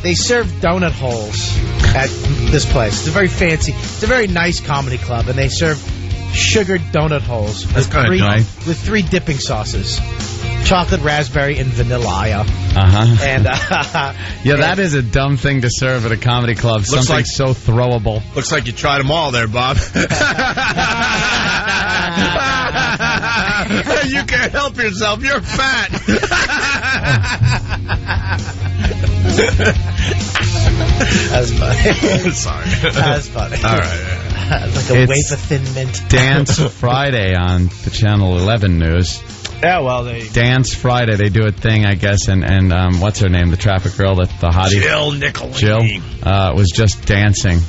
They serve donut holes at this place. It's a very fancy... It's a very nice comedy club, and they serve sugared donut holes. That's kind of nice. With 3 dipping sauces. Chocolate, raspberry, and vanilla. Uh-huh. And, yeah, that is a dumb thing to serve at a comedy club. Looks Something like, so throwable. Looks like you tried them all there, Bob. You can't help yourself. You're fat. That's funny. Sorry. That's funny. All right. Like a wafer thin mint. Dance Friday on the Channel 11 News. Yeah, well, Dance Friday, they do a thing, I guess, and what's her name, the traffic girl, the hottie? Jill Nicholini. Jill was just dancing,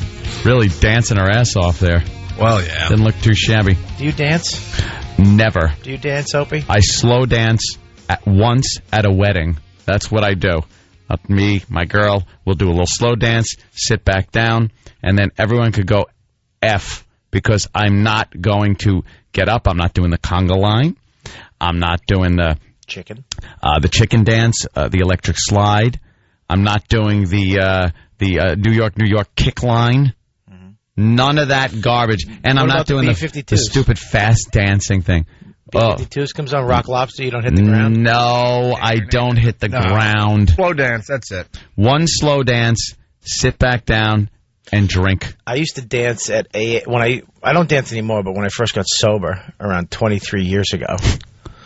really dancing her ass off there. Well, yeah. Didn't look too shabby. Do you dance? Never. Do you dance, Opie? I slow dance once at a wedding. That's what I do. Me, my girl, will do a little slow dance, sit back down, and then everyone could go F, because I'm not going to get up. I'm not doing the conga line. I'm not doing the chicken dance, the electric slide. I'm not doing the New York kick line. Mm-hmm. None of that garbage. And I'm not doing the stupid fast dancing thing. B-52s comes on Rock Lobster, you don't hit the ground? No, I don't hit the ground. Slow dance, that's it. One slow dance, sit back down, and drink. I used to dance at I don't dance anymore, but when I first got sober, around 23 years ago.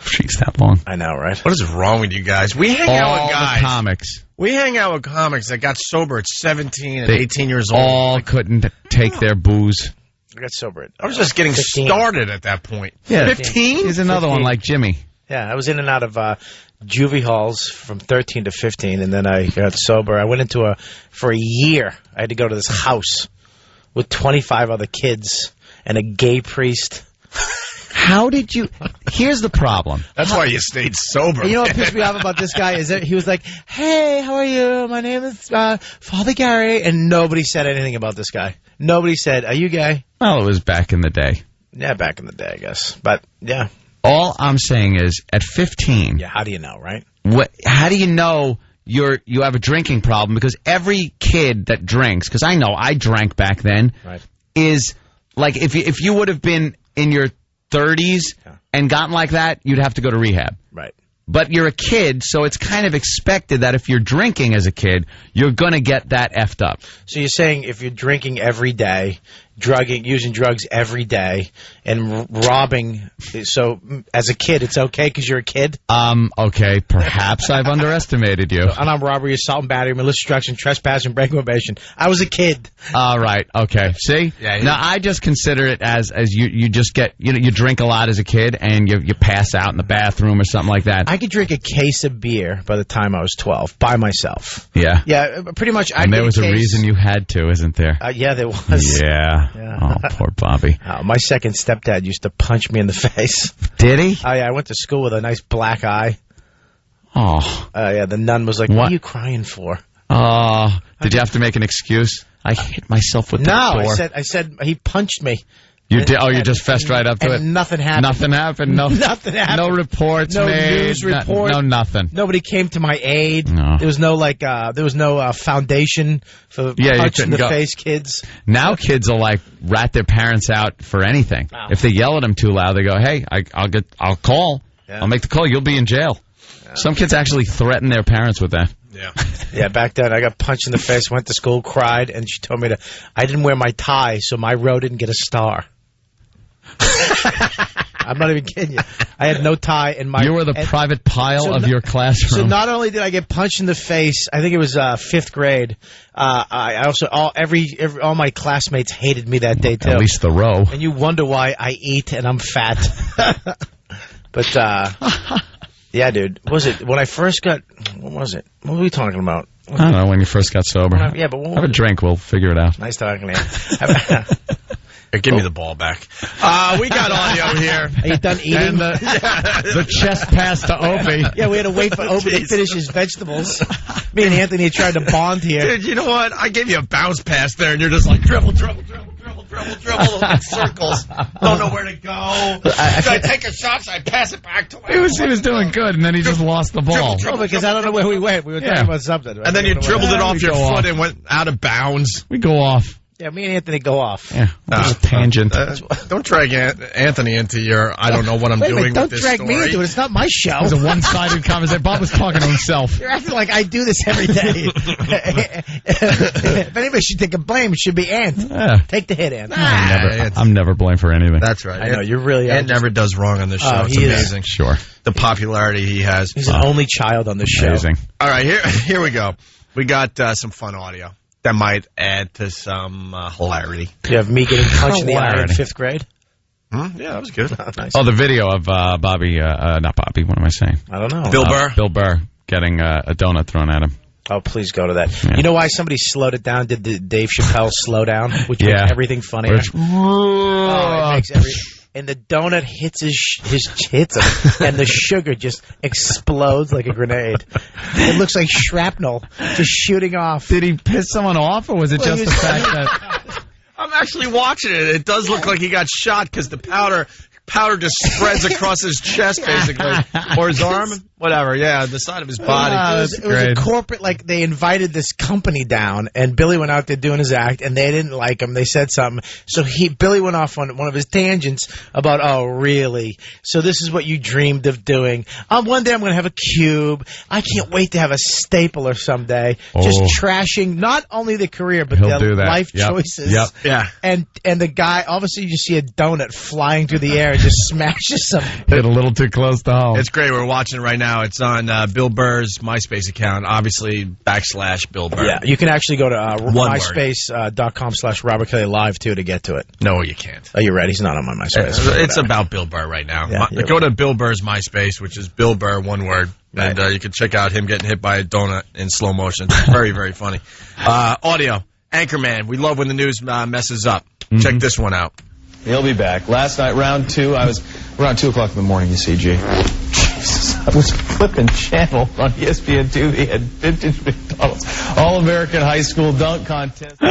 Jeez, that long. I know, right? What is wrong with you guys? We hang out with guys. The comics. We hang out with comics that got sober at 17 and 18 years old. All couldn't take their booze. I got sober at I was just getting 15. Started at that point. Yeah. 15? He's another 15. one like Jimmy. Yeah, I was in and out of juvie halls from 13 to 15, and then I got sober. I went into for a year, I had to go to this house with 25 other kids and a gay priest. How did you? Here's the problem. That's why you stayed sober. You know what pissed me off about this guy is that he was like, "Hey, how are you? My name is Father Gary," and nobody said anything about this guy. Nobody said, "Are you gay?" Well, it was back in the day. Yeah, back in the day, I guess. But yeah. All I'm saying is, at 15. Yeah. How do you know, right? How do you know you have a drinking problem? Because every kid that drinks, because I know I drank back then, right. is like if you would have been in your 30s and gotten like that, you'd have to go to rehab. Right. But you're a kid, so it's kind of expected that if you're drinking as a kid, you're going to get that effed up. So you're saying if you're drinking every day, using drugs every day, and robbing, so as a kid, it's okay because you're a kid? Okay, perhaps I've underestimated you. Unarmed robbery, assault and battery, malicious destruction, trespass, and breaking evasion. I was a kid. All right, okay. See? Yeah, now, I just consider it as you just get, you drink a lot as a kid, and you pass out in the bathroom or something like that. I could drink a case of beer by the time I was 12, by myself. Yeah. Yeah, pretty much. And there was a reason you had to, isn't there? Yeah, there was. Yeah. Oh, poor Bobby. My second stepdad used to punch me in the face. Did he? Oh, yeah, I went to school with a nice black eye. Oh. Yeah, the nun was like, what are you crying for? Did you have to make an excuse? I hit myself with the door. No, I said he punched me. You did? Oh, you just fessed right up to it? Nothing happened. Nothing happened? No, nothing happened. No reports no made? News report. No nothing. Nobody came to my aid. No. There was no foundation for punch in the face kids. Now kids will rat their parents out for anything. Oh. If they yell at them too loud, they go, "Hey, I'll call. Yeah. I'll make the call. You'll be in jail." Yeah. Some kids actually threaten their parents with that. Yeah. Yeah, back then I got punched in the face, went to school, cried, and she told me I didn't wear my tie, so my row didn't get a star. I'm not even kidding you. I had no tie in my... You were the private pile of your classroom. So not only did I get punched in the face, I think it was 5th grade, I also... All my classmates hated me that day, too. At least the row. And you wonder why I eat and I'm fat. But, yeah, dude. Was it... When I first got... What was it? What were we talking about? I don't know, when you first got sober. Yeah, but... Have a drink. We'll figure it out. Nice talking to you. Give me the ball back. We got audio here. Are you done eating? And the chest pass to Opie. Yeah, we had to wait for Opie to finish his vegetables. Me and Anthony tried to bond here. Dude, you know what? I gave you a bounce pass there, and you're just like, dribble in circles. Don't know where to go. I take a shot, so I pass it back to him. He was doing good, and then he just lost the ball. Because I don't know where we went. We were talking about something. Right? And then you dribbled it off your foot and went out of bounds. We go off. Yeah, me and Anthony go off. Yeah, just a tangent. Don't drag Anthony into your, I don't know what I'm doing with this story. Don't drag me into it. It's not my show. It was a one-sided conversation. Bob was talking to himself. You're acting like I do this every day. If anybody should take a blame, it should be Ant. Yeah. Take the hit, Ant. I'm never blamed for anything. That's right. I know, you're really... Ant never does wrong on this show. It's amazing. Sure. The popularity he has. He's an only child on this show. Amazing. All right, here we go. We got some fun audio that might add to some hilarity. You have me getting punched in the eye in 5th grade? Yeah, that was good. Nice. Oh, the video of Bobby, not Bobby, what am I saying? I don't know. Bill Burr getting a donut thrown at him. Oh, please go to that. Yeah. You know why somebody slowed it down? Did the Dave Chappelle slow down? Which makes everything funnier. It makes and the donut hits hits him, and the sugar just explodes like a grenade. It looks like shrapnel just shooting off. Did he piss someone off, or was it just the fact that... I'm actually watching it. It does look like he got shot because the powder just spreads across his chest, basically. Or his arm. Whatever, yeah, the side of his body. It was a corporate, they invited this company down, and Billy went out there doing his act, and they didn't like him. They said something. So Billy went off on one of his tangents about, oh, really? So this is what you dreamed of doing. One day I'm going to have a cube. I can't wait to have a stapler someday. Just trashing not only the career, but their life choices. Yep. Yeah. And the guy, obviously you see a donut flying through the air and just smashes something. Hit a little too close to home. It's great. We're watching it right now. It's on Bill Burr's MySpace account, obviously /Bill Burr. Yeah, you can actually go to myspace.com/Robert Kelly Live, too, to get to it. No, you can't. Oh, you're right. He's not on my MySpace. It's about Bill Burr right now. Yeah, go to Bill Burr's MySpace, which is Bill Burr, one word, and you can check out him getting hit by a donut in slow motion. It's very, very funny. Audio. Anchorman. We love when the news messes up. Check this one out. He'll be back. Last night, round 2, around 2 o'clock in the morning, you see, G. Jesus, I was flipping channel on ESPN2. They had vintage McDonald's All-American High School Dunk Contest.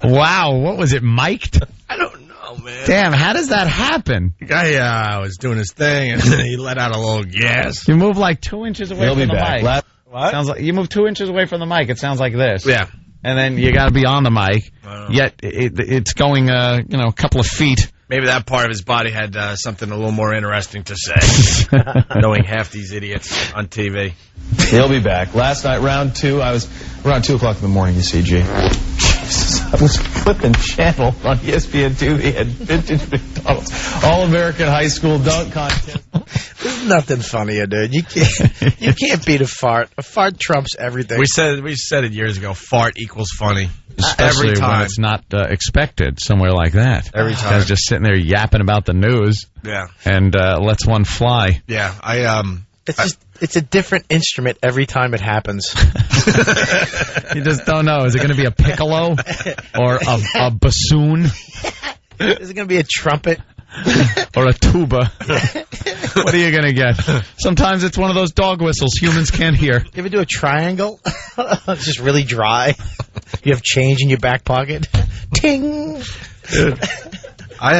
Wow, what was it, mic'd? I don't know, man. Damn, how does that happen? The guy was doing his thing, and he let out a little gas. You move like 2 inches away He'll from be the back. mic. What? Sounds like you move 2 inches away from the mic. It sounds like this. Yeah. And then you got to be on the mic. Yet it's going, a couple of feet. Maybe that part of his body had something a little more interesting to say. Knowing half these idiots on TV. He'll be back. Last night, round 2, around 2 o'clock in the morning, you see, G. Jesus, I was flipping channel on ESPN2. They had vintage McDonald's All-American High School Dunk Contest. There's nothing funnier, dude. You can't beat a fart. A fart trumps everything. We said it years ago. Fart equals funny. Especially every time. when it's not expected somewhere like that. Every time. Guys just sitting there yapping about the news. Yeah. And lets one fly. Yeah. It's a different instrument every time it happens. You just don't know. Is it going to be a piccolo or a bassoon? Is it going to be a trumpet? Or a tuba? What are you going to get? Sometimes it's one of those dog whistles humans can't hear. You ever do a triangle? It's just really dry. You have change in your back pocket. Ting! Dude, I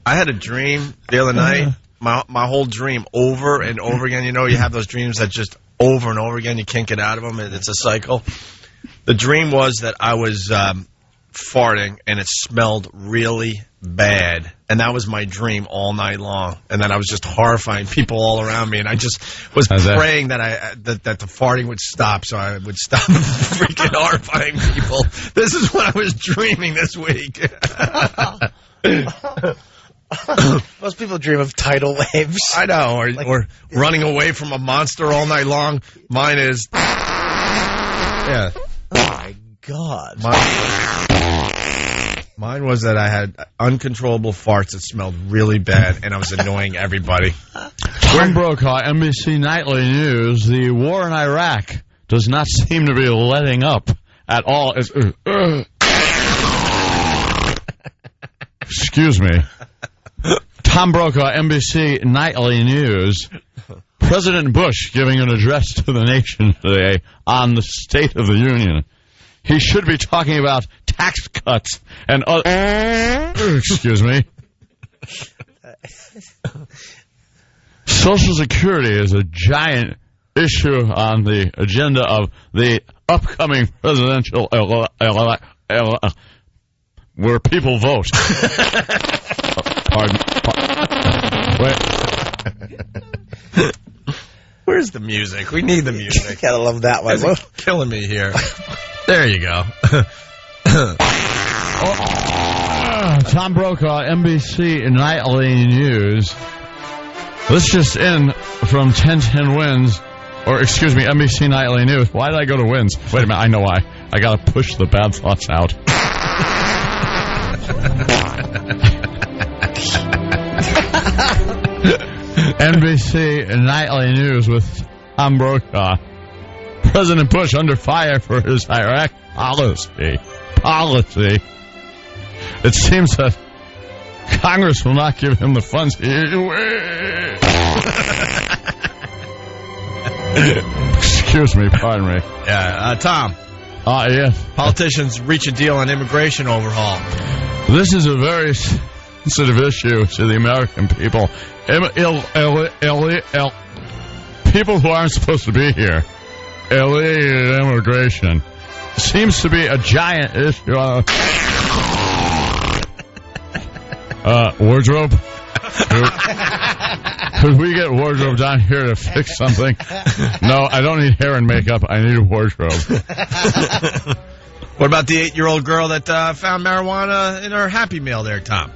had a dream the other night. My whole dream over and over again. You know, you have those dreams that just over and over again, you can't get out of them, and it's a cycle. The dream was that I was farting, and it smelled really bad. And that was my dream all night long. And then I was just horrifying people all around me, and I just was praying that the farting would stop, so I would stop freaking horrifying people. This is what I was dreaming this week. Most people dream of tidal waves. I know, or running away from a monster all night long. Mine is... Yeah. Oh, my God. Mine was that I had uncontrollable farts that smelled really bad, and I was annoying everybody. Tom Brokaw, NBC Nightly News. The war in Iraq does not seem to be letting up at all. Excuse me. Tom Brokaw, NBC Nightly News. President Bush giving an address to the nation today on the State of the Union. He should be talking about tax cuts and other... Excuse me. Social Security is a giant issue on the agenda of the upcoming presidential where people vote. Pardon. Wait. Where's the music? We need the music. Gotta love that one. It's killing me here. There you go. Tom Brokaw, NBC Nightly News. This just in from 1010 Wins, or excuse me, NBC Nightly News. Why did I go to Wins? Wait a minute, I know why. I gotta push the bad thoughts out. NBC Nightly News with Tom Brokaw. President Bush under fire for his Iraq policy. It seems that Congress will not give him the funds. Excuse me, pardon me. Yeah, Tom. Yes. Politicians reach a deal on immigration overhaul. This is a very sensitive issue to the American people. People who aren't supposed to be here. Illegal immigration seems to be a giant issue. Wardrobe? Could we get wardrobe down here to fix something? No, I don't need hair and makeup. I need a wardrobe. What about the 8-year-old girl that found marijuana in her Happy Meal there, Tom?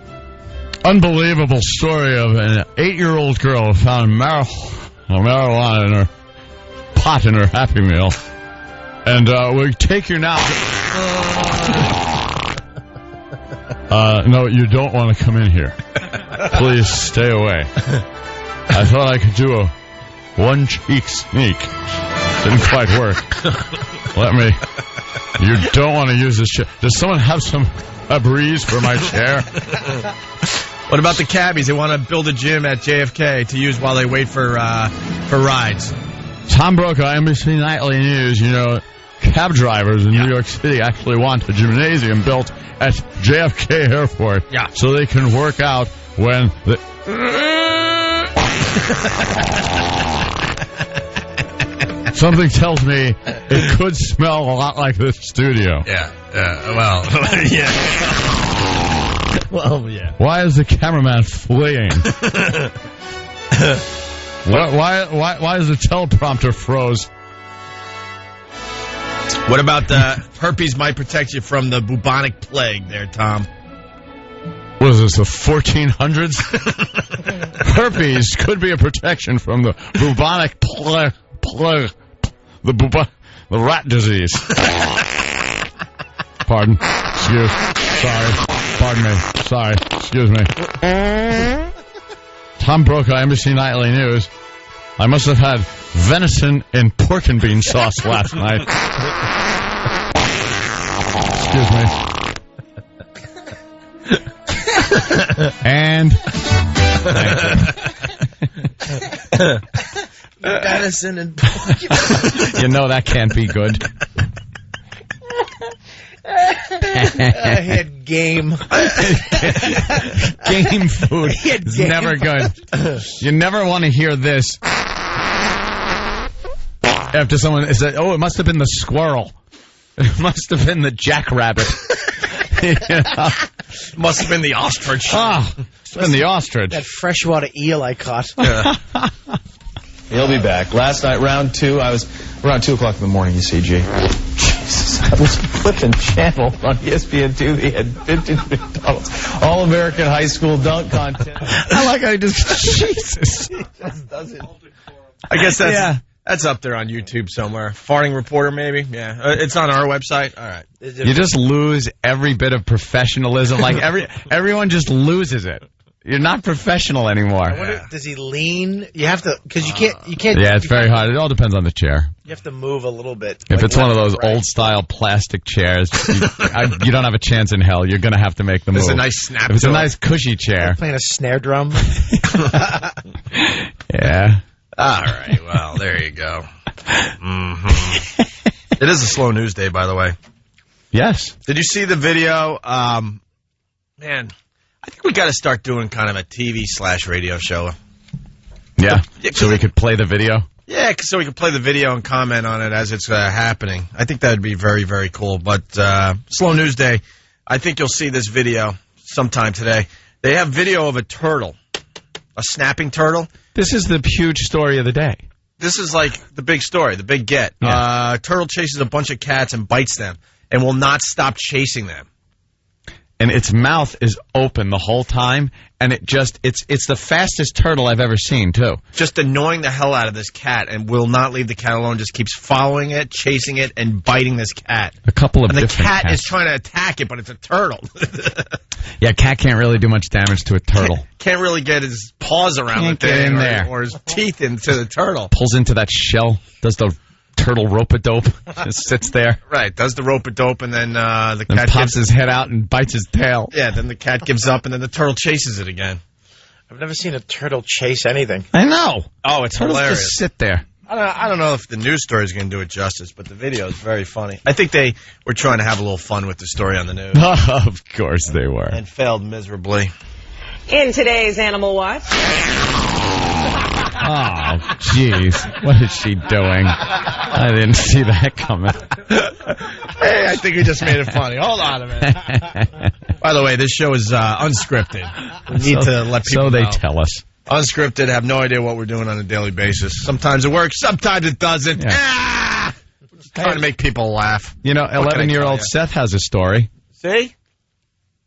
Unbelievable story of an 8-year-old girl who found marijuana in her pot in her Happy Meal. And we take you now. No, you don't want to come in here. Please stay away. I thought I could do a one-cheek sneak. Didn't quite work. Let me. You don't want to use this chair. Does someone have a breeze for my chair? What about the cabbies? They want to build a gym at JFK to use while they wait for rides. Tom Brokaw, NBC Nightly News. You know, cab drivers in New York City actually want a gymnasium built at JFK Airport so they can work out when the... Something tells me it could smell a lot like this studio. Well, yeah. Well, yeah. Why is the cameraman fleeing? Why is the teleprompter froze? What about the herpes might protect you from the bubonic plague there, Tom? What is this, the 1400s? Herpes could be a protection from the bubonic plague. The rat disease. Pardon. Excuse. Sorry. Pardon me. Sorry. Excuse me. Tom Brokaw, NBC Nightly News. I must have had venison and pork and bean sauce last night. Excuse me. And... Venison and pork. You know that can't be good. I had game. Game food is never good. You never want to hear this after someone said, "Oh, it must have been the squirrel. It must have been the jackrabbit." You know? Must have been the ostrich. Oh, it's been the ostrich. That freshwater eel I caught. He'll be back. Last night, round 2, I was around 2 o'clock in the morning, you see, G. Jesus, I was flipping channel on ESPN2. They had vintage McDonald's All-American High School dunk contest. I like how he just, Jesus. He just does it. I guess that's up there on YouTube somewhere. Farting Reporter, maybe? Yeah. It's on our website? All right. You just lose every bit of professionalism. Like, everyone just loses it. You're not professional anymore. I wonder, does he lean? You have to, because you can't. Yeah, it's very hard. It all depends on the chair. You have to move a little bit. If it's one of those old-style plastic chairs, you don't have a chance in hell. You're going to have to make the move. It's a nice snap. If it's a nice cushy chair. Like playing a snare drum. Yeah. All right. Well, there you go. Mm-hmm. It is a slow news day, by the way. Yes. Did you see the video? Man, I think we got to start doing kind of a TV/radio show. Yeah. So we could play the video? Yeah, so we could play the video and comment on it as it's happening. I think that would be very, very cool. But slow news day, I think you'll see this video sometime today. They have video of a turtle, a snapping turtle. This is the huge story of the day. This is like the big story, the big get. Yeah. Turtle chases a bunch of cats and bites them and will not stop chasing them. And its mouth is open the whole time, and it's the fastest turtle I've ever seen, too. Just annoying the hell out of this cat and will not leave the cat alone, just keeps following it, chasing it, and biting this cat. A couple of and the different cat cats. is trying to attack it, but it's a turtle. Yeah, cat can't really do much damage to a turtle. Can't really get his paws around Can't the thing get in there. or his teeth into the turtle. Pulls into that shell, does the turtle rope-a-dope, just sits there. Right, does the rope-a-dope, and then the Then cat pops his head out and bites his tail. Yeah, then the cat gives up, and then the turtle chases it again. I've never seen a turtle chase anything. I know. Oh, it's Turtles hilarious. just sit there. I don't know if the news story is going to do it justice, but the video is very funny. I think they were trying to have a little fun with the story on the news. Of course they were. And failed miserably. In today's Animal Watch. Oh, jeez. What is she doing? I didn't see that coming. Hey, I think we just made it funny. Hold on a minute. By the way, this show is unscripted. We need to let people know. So they know. tell us. Unscripted, have no idea what we're doing on a daily basis. Sometimes it works, sometimes it doesn't. Yeah. Just trying to make people laugh. You know, 11-year-old Seth has a story. See?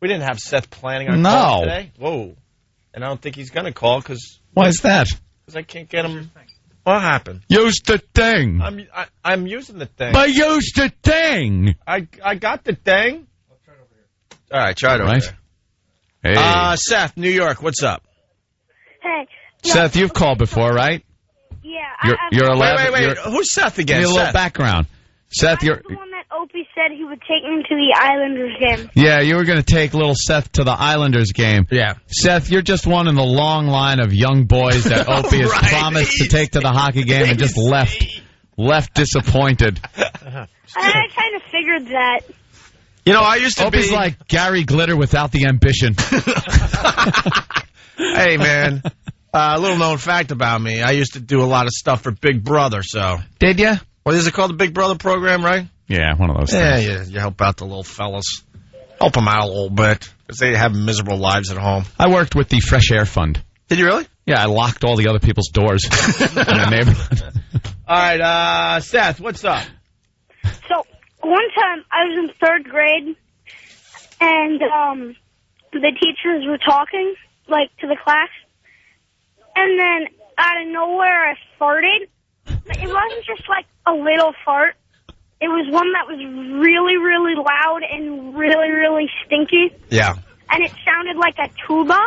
We didn't have Seth planning our call today. Whoa. And I don't think he's going to call because... Why is that? Because I can't get him... What happened? Use the thing. I'm using the thing. But use the thing. I got the thing. I'll try it over here. All right, try it over there. Hey. Seth, New York, what's up? Hey. Seth, you've called before, right? Yeah, You're 11. Wait. Who's Seth again? Give me a little Seth. background. Seth, I was the one that Opie said he would take me to the Islanders game. Yeah, you were going to take little Seth to the Islanders game. Yeah. Seth, you're just one in the long line of young boys that Opie has promised to take to the hockey game and just left disappointed. I kind of figured that. You know, I used to Opie's be like Gary Glitter without the ambition. Hey, man. A little known fact about me. I used to do a lot of stuff for Big Brother, so. Did you? What is it called, the Big Brother program, right? Yeah, one of those Yeah, things. you help out the little fellas. Help them out a little bit, because they have miserable lives at home. I worked with the Fresh Air Fund. Did you really? Yeah, I locked all the other people's doors in the neighborhood. All right, Seth, what's up? So, one time I was in 3rd grade, and the teachers were talking, like, to the class, and then out of nowhere I farted. But it wasn't just, like, a little fart. It was one that was really, really loud and really, really stinky. Yeah. And it sounded like a tuba.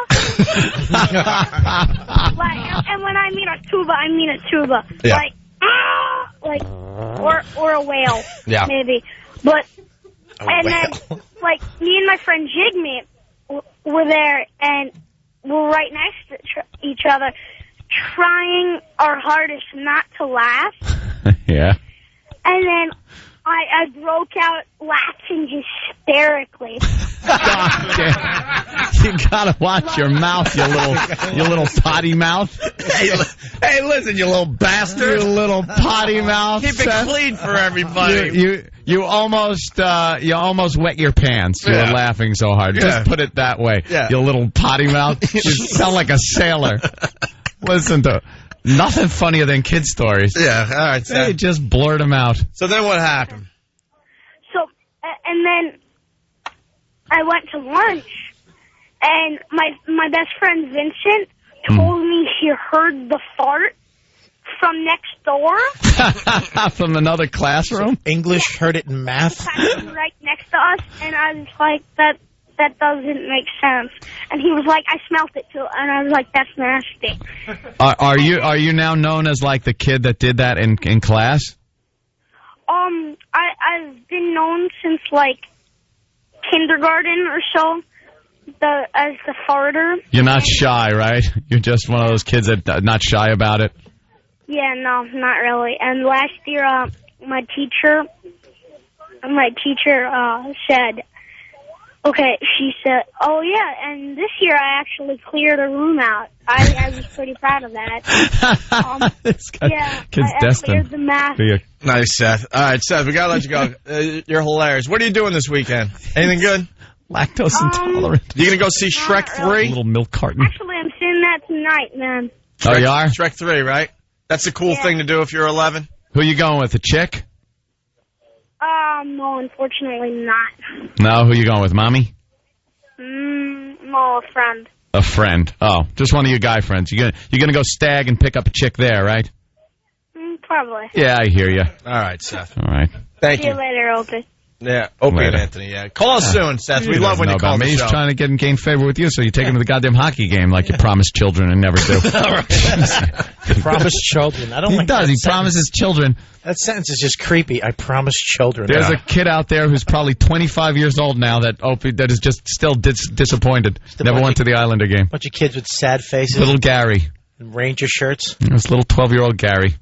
And when I mean a tuba, I mean a tuba. Yeah. Or a whale. Yeah. Maybe. But, then, like, me and my friend Jigme were there, and we're right next to each other, trying our hardest not to laugh. Yeah. And then I broke out laughing hysterically. God damn. You gotta watch your mouth, you little potty mouth. Hey, listen, you little bastard. You little potty mouth. Keep it clean for everybody. You almost wet your pants. You were laughing so hard. Yeah. Just put it that way. Yeah. You little potty mouth. You sound like a sailor. Listen to nothing funnier than kid stories. Yeah, all right, Seth. They just blurt them out. So then what happened? So, and then I went to lunch, and my best friend Vincent told me he heard the fart from next door. From another classroom? English heard it in math. Right next to us, and I was like, that doesn't make sense. And he was like, I smelt it too, and I was like, that's nasty. Are you now known as like the kid that did that in class? I've been known since like kindergarten or so, as the farter. You're not shy, right? You're just one of those kids that not shy about it. Yeah, no, not really. And last year, my teacher said, okay, she said, oh yeah, and this year I actually cleared a room out. I was pretty proud of that. This guy, yeah, kid's I cleared the math. Nice, Seth. All right, Seth, we gotta let you go. You're hilarious. What are you doing this weekend? Anything good? Lactose intolerant. You gonna go see Shrek 3? Little milk carton. Actually, I'm seeing that tonight, man. Oh, you are? Shrek 3, right? That's a cool thing to do if you're 11. Who you going with? A chick? No, unfortunately not. No, who you going with? Mommy? No, a friend. A friend. Oh, just one of your guy friends. You're gonna go stag and pick up a chick there, right? Probably. Yeah, I hear you. All right, Seth. All right. Thank See you later, Opie. Yeah, Opie and Later. Anthony, yeah. Call us soon, Seth. He We love when doesn't you know call about the me. He's show. trying to gain favor with you, so you take him to the goddamn hockey game like you promised children and never do. Promised children. I don't He like does. that He sentence. promises children. That sentence is just creepy. I promised children. There's a kid out there who's probably 25 years old now that is just still disappointed. Never went to the Islander game. bunch of kids with sad faces. Little Gary. And Ranger shirts. It was little 12-year-old Gary.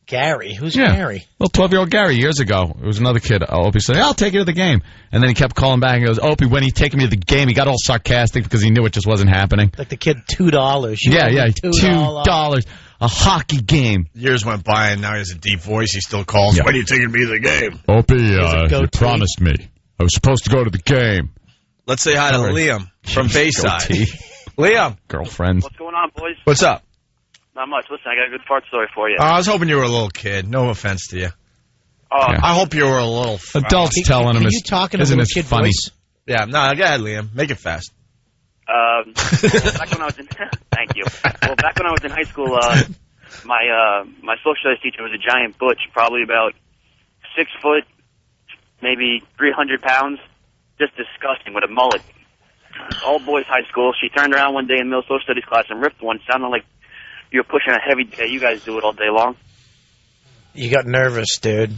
Gary? Who's Yeah. Gary? Little 12-year-old Gary years ago. It was another kid. Opie said, I'll take you to the game. And then he kept calling back and goes, Opie, when he taking me to the game, he got all sarcastic because he knew it just wasn't happening. Like the kid, $2. Yeah, $2. A hockey game. Years went by, and now he has a deep voice. He still calls. Yeah. When are you taking me to the game? Opie, you you promised me. I was supposed to go to the game. Let's say hi to Liam from Bayside. Goatee. Liam. Girlfriend. What's going on, boys? What's up? Not much. Listen, I got a good fart story for you. I was hoping you were a little kid. No offense to you. Oh, Yeah. I hope you were a little... Adults telling him Can is, you talk in a isn't little it kid funny? voice? Yeah, no, go ahead, Liam. Make it fast. Back when I was in... Thank you. Well, back when I was in high school, my social studies teacher was a giant butch, probably about 6 foot, maybe 300 pounds. Just disgusting with a mullet. All boys high school. She turned around one day in middle social studies class and ripped one. Sounded like you're pushing a heavy day. You guys do it all day long. You got nervous, dude.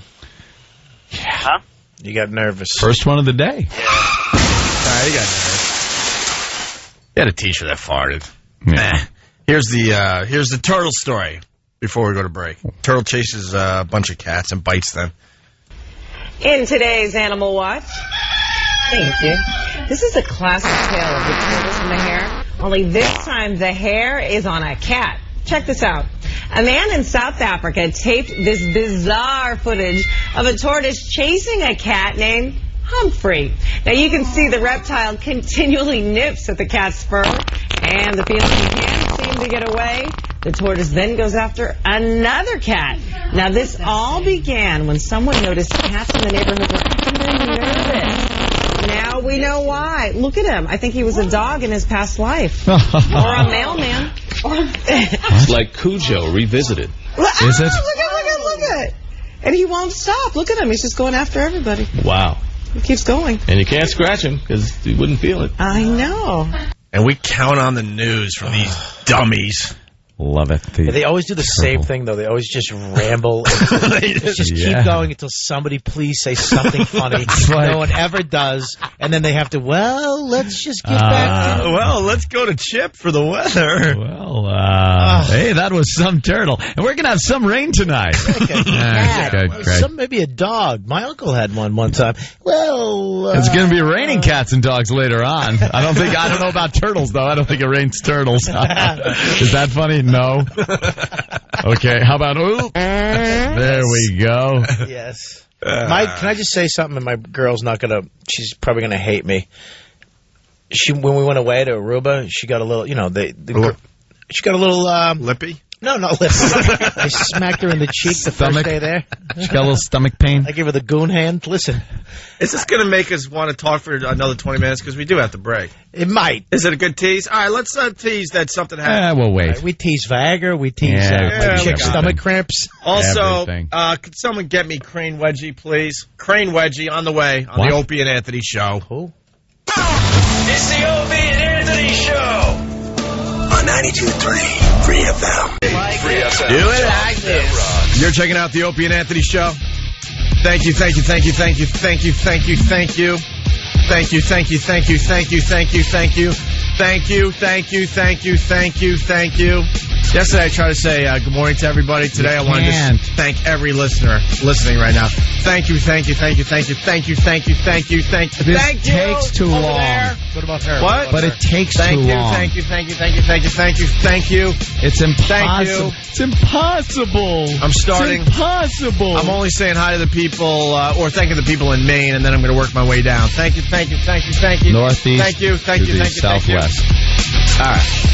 Yeah. Huh? You got nervous. First one of the day. Yeah. All right, you got nervous. You had a T-shirt that farted. Yeah. Here's the turtle story before we go to break. Turtle chases a bunch of cats and bites them. In today's Animal Watch. Thank you. This is a classic tale of the tortoise and the hare, only this time the hare is on a cat. Check this out. A man in South Africa taped this bizarre footage of a tortoise chasing a cat named Humphrey. Now you can see the reptile continually nips at the cat's fur, and the feeling he can't seem to get away. The tortoise then goes after another cat. Now this all began when someone noticed cats in the neighborhood were acting nervous. Now we know why. Look at him. I think he was a dog in his past life. Or a mailman. It's like Cujo revisited. Is it? Look at. And he won't stop. Look at him. He's just going after everybody. Wow. He keeps going. And you can't scratch him because you wouldn't feel it. I know. And we count on the news from these dummies. Love it. They always do the same thing, though. They always just ramble. They just keep going until somebody please say something funny. No one ever does. And then they have to, let's just get back to... let's go to Chip for the weather. Hey, that was some turtle. And we're going to have some rain tonight. Maybe a dog. My uncle had one time. It's going to be raining cats and dogs later on. I don't know about turtles, though. I don't think it rains turtles. Is that funny? No. Okay, how about there we go. Yes. Mike, can I just say something? And my girl's she's probably gonna hate me. When we went away to Aruba, she got a little, she got a little lippy. No, not lippy. I smacked her in the cheek the first day there. She got a little stomach pain. I gave her the goon hand. Listen. Is this going to make us want to talk for another 20 minutes? Because we do have to break. It might. Is it a good tease? All right, let's tease that something happened. We'll wait. Right, we tease Viagra. We tease chick stomach cramps. Also, could someone get me Crane Wedgie, please? Crane Wedgie on the way on the Opie and Anthony show. Who? It's the Opie and Anthony show. On 92.3 Free FM. Free FM. Do it like this. You're checking out the Opie and Anthony show. Thank you. Yesterday I tried to say good morning to everybody. Today I wanted to thank every listener listening right now. Thank you. This takes too long. What about her? What? But it takes too long. Thank you. It's impossible. It's impossible. I'm starting. It's impossible. I'm only saying hi to the people, or thanking the people in Maine, and then I'm going to work my way down. Thank you. Northeast. Thank you. Southwest. All right.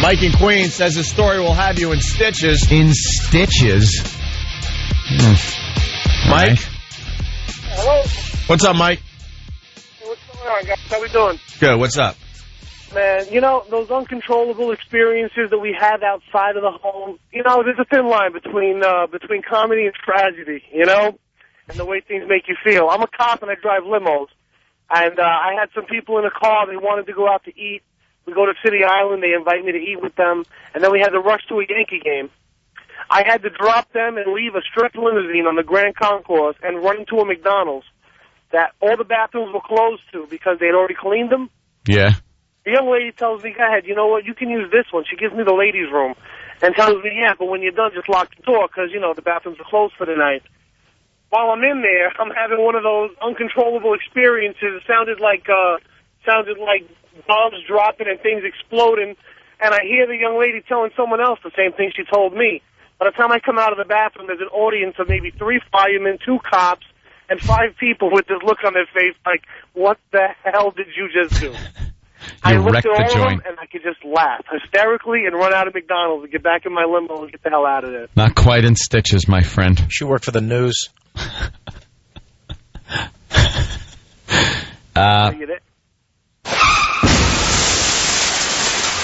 Mike in Queens says the story will have you in stitches. In stitches? Mike? Hello? What's up, Mike? Hey, what's going on, guys? How we doing? Good. What's up? Man, those uncontrollable experiences that we have outside of the home, there's a thin line between comedy and tragedy, and the way things make you feel. I'm a cop and I drive limos, and I had some people in a car, they wanted to go out to eat. We go to City Island, they invite me to eat with them, and then we had to rush to a Yankee game. I had to drop them and leave a stripped limousine on the Grand Concourse and run into a McDonald's that all the bathrooms were closed to because they'd already cleaned them. Yeah. The young lady tells me, go ahead, you know what, you can use this one. She gives me the ladies' room and tells me, yeah, but when you're done, just lock the door because, the bathrooms are closed for the night. While I'm in there, I'm having one of those uncontrollable experiences. It sounded like bombs dropping and things exploding, and I hear the young lady telling someone else the same thing she told me. By the time I come out of the bathroom, there's an audience of maybe 3 firemen, 2 cops, and 5 people with this look on their face like, what the hell did you just do? I looked at all of them, and I could just laugh hysterically and run out of McDonald's and get back in my limo and get the hell out of there. Not quite in stitches, my friend. She worked for the news.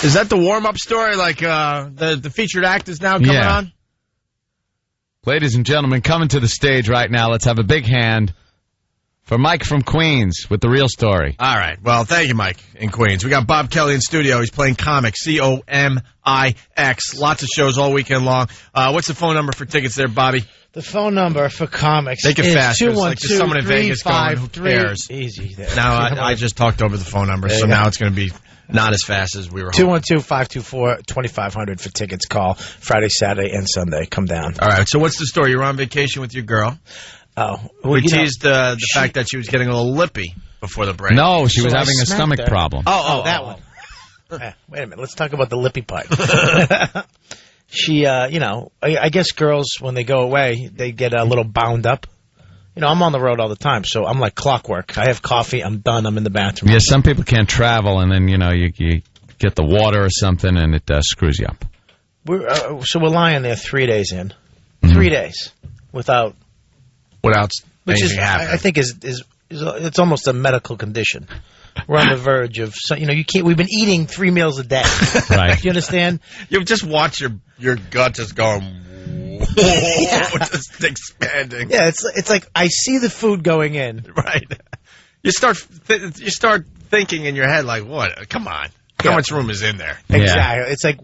Is that the warm-up story? Like the featured act is now coming on? Ladies and gentlemen, coming to the stage right now, let's have a big hand for Mike from Queens with the real story. All right. Well, thank you, Mike, in Queens. We got Bob Kelly in studio. He's playing comics, C-O-M-I-X. Lots of shows all weekend long. What's the phone number for tickets there, Bobby? The phone number for comics Make it is fast. There's like just someone in Vegas going, who cares? Easy there. Now, I just talked over the phone number, so now it's going to be not as fast as we were hoping. 212-524-2500 for tickets. Call Friday, Saturday, and Sunday. Come down. All right. So what's the story? You're on vacation with your girl. Oh. Well, we teased the fact that she was getting a little lippy before the break. No, she was having a stomach problem. Oh, that one. Wait a minute. Let's talk about the lippy part. She, I guess girls, when they go away, they get a little bound up. You know, I'm on the road all the time, so I'm like clockwork. I have coffee, I'm done, I'm in the bathroom. Yeah, some people can't travel, and then, you get the water or something, and it screws you up. So we're lying there 3 days in. 3 days without anything happening. I think is it's almost a medical condition. We're on the verge of, you can't. We've been eating 3 meals a day. Right? Do you understand? You just watch your gut just going, just expanding. Yeah, it's like I see the food going in. Right. You start thinking in your head like, what? Come on. How much room is in there? Exactly. Yeah. It's like,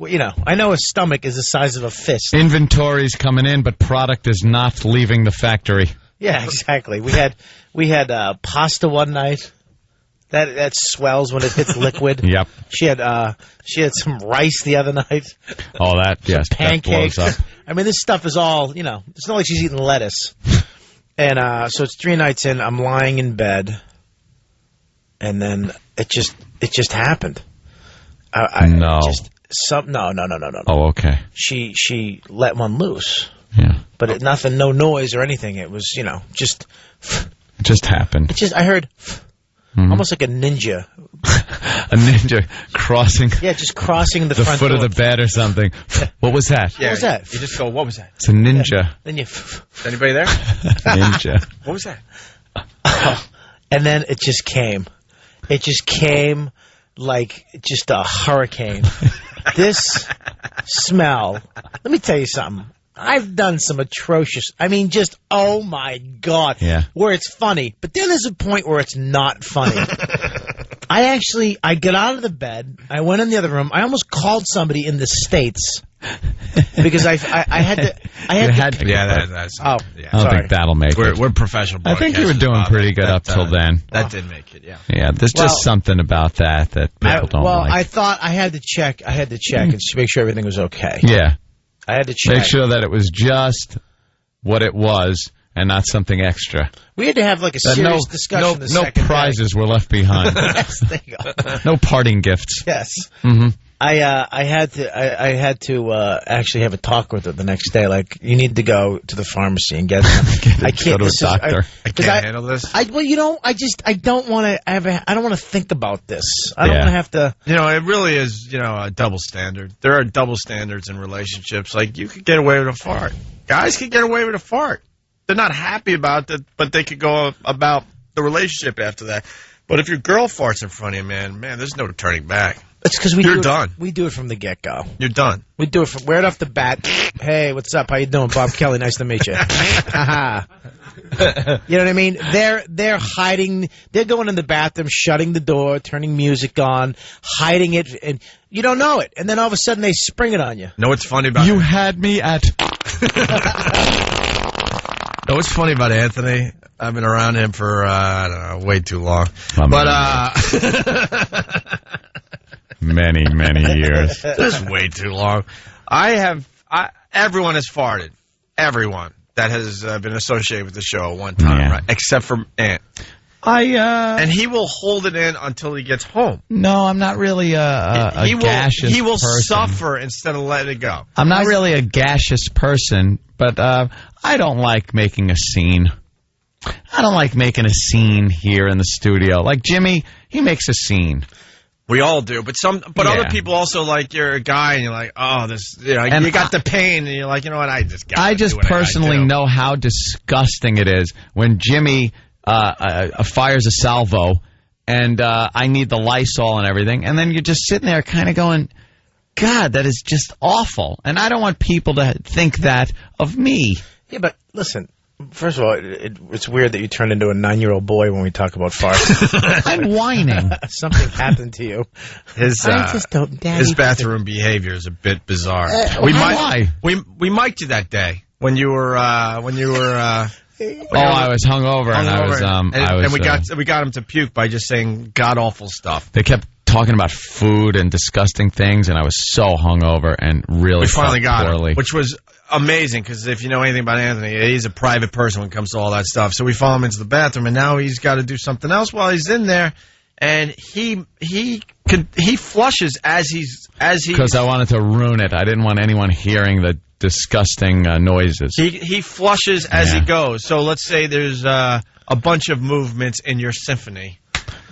I know a stomach is the size of a fist. Inventory's coming in, but product is not leaving the factory. Yeah, exactly. We had pasta one night. That swells when it hits liquid. Yep. She had some rice the other night. Oh, yes, pancakes. That blows up. I mean, this stuff is all, it's not like she's eating lettuce. And so it's 3 nights in. I'm lying in bed, and then it just happened. No. No. Oh, okay. She let one loose. Yeah. But nothing, no noise or anything. It was, just. It just happened. I heard. Almost like a ninja. A ninja crossing. Yeah, just crossing the front foot door. of the bed or something. What was that? Yeah, what was that? You just go, what was that? It's a ninja. Yeah. Then you. Is anybody there? Ninja. What was that? And then it just came. It just came like just a hurricane. This smell. Let me tell you something. I've done some atrocious, just, oh my God, where it's funny. But then there's a point where it's not funny. I get out of the bed. I went in the other room. I almost called somebody in the States because I had to. Yeah, that's. Oh, yeah. I don't think that'll make it. We're professional. I think you were doing pretty good up till then. That did make it. Yeah. Yeah. There's just something about that people don't like. Well, I thought I had to check. And make sure everything was okay. Yeah. I had to check. Make sure that it was just what it was and not something extra. We had to have like a serious discussion. No prizes were left behind. Yes, there you go. No parting gifts. Yes. Mm-hmm. I had to actually have a talk with her the next day. Like, you need to go to the pharmacy and get. I can't go to a doctor. I can't handle this. I don't want to have. I don't want to think about this. I don't want to have to. It really is. A double standard. There are double standards in relationships. Like, you could get away with a fart. Guys could get away with a fart. They're not happy about it, but they could go about the relationship after that. But if your girl farts in front of you, man, there's no turning back. It's because you're done. We do it from the get-go. You're done. We do it right off the bat. Hey, what's up? How you doing? Bob Kelly, nice to meet you. You know what I mean? They're hiding. They're going in the bathroom, shutting the door, turning music on, hiding it, and you don't know it. And then all of a sudden they spring it on you. Know what's funny about you had me at. Know what's funny about Anthony? I've been around him for I don't know, way too long. Many years. This is way too long. Everyone has farted. Everyone that has been associated with the show at one time, right? Except for Ant. And he will hold it in until he gets home. No, I'm not really a gaseous person. He will suffer instead of letting it go. I'm not really a gaseous person, but I don't like making a scene. I don't like making a scene here in the studio. Like Jimmy, he makes a scene. We all do, but other people also, like, you're a guy and you're like, oh, this, you got the pain, and you're like, you know what, I just personally know how disgusting it is when Jimmy fires a salvo and I need the Lysol and everything, and then you're just sitting there kind of going, God, that is just awful, and I don't want people to think that of me. Yeah, but listen, First of all, it's weird that you turn into a 9-year-old boy when we talk about farts. I'm whining. Something happened to you. I just don't. His bathroom behavior is a bit bizarre. We mic'd you that day when you were. I was hungover, and we got him to puke by just saying god awful stuff. They kept talking about food and disgusting things, and I was so hungover and really we finally got poorly. him, which was amazing because if you know anything about Anthony, he's a private person when it comes to all that stuff. So we follow him into the bathroom, and now he's got to do something else while he's in there, and he flushes as he's because I wanted to ruin it. I didn't want anyone hearing the disgusting noises. He flushes as he goes. So let's say there's a bunch of movements in your symphony.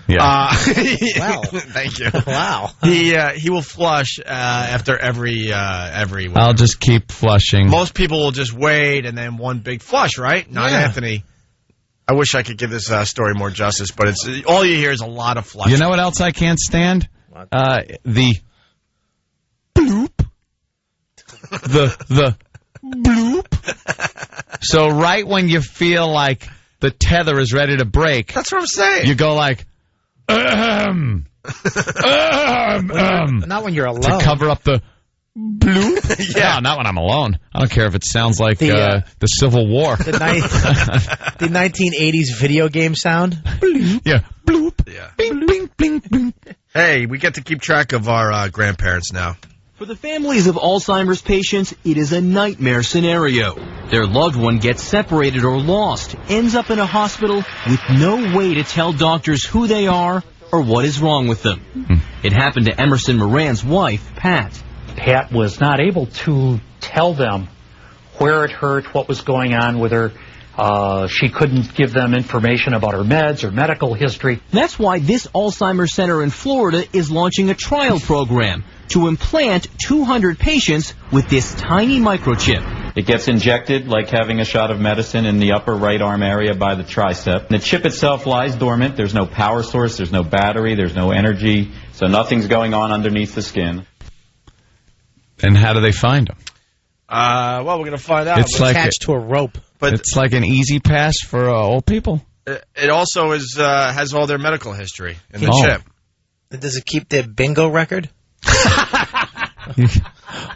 Yeah. Wow. Thank you. Wow. He will flush after every. I'll just keep flushing. Most people will just wait and then one big flush, right? Not Anthony. I wish I could give this story more justice, but it's all you hear is a lot of flushing. You know what else I can't stand? The bloop. The bloop. So right when you feel like the tether is ready to break, that's what I'm saying. You go like. Not when you're alone. To cover up the bloop? Yeah, not when I'm alone. I don't care if it sounds like the Civil War. The 1980s video game sound? Bloop. Yeah, bloop. Yeah. Bing, bing, bing, bing. Hey, we get to keep track of our grandparents now. For the families of Alzheimer's patients, it is a nightmare scenario. Their loved one gets separated or lost, ends up in a hospital with no way to tell doctors who they are or what is wrong with them. It happened to Emerson Moran's wife, Pat. Pat was not able to tell them where it hurt, what was going on with her. She couldn't give them information about her meds or medical history. That's why this Alzheimer's center in Florida is launching a trial program to implant 200 patients with this tiny microchip. It gets injected like having a shot of medicine in the upper right arm area by the tricep. The chip itself lies dormant. There's no power source, there's no battery, there's no energy, so nothing's going on underneath the skin. And how do they find them? Well, we're going to find out. It's like attached to a rope. But it's like an easy pass for old people. It also has all their medical history in the chip. Does it keep their bingo record?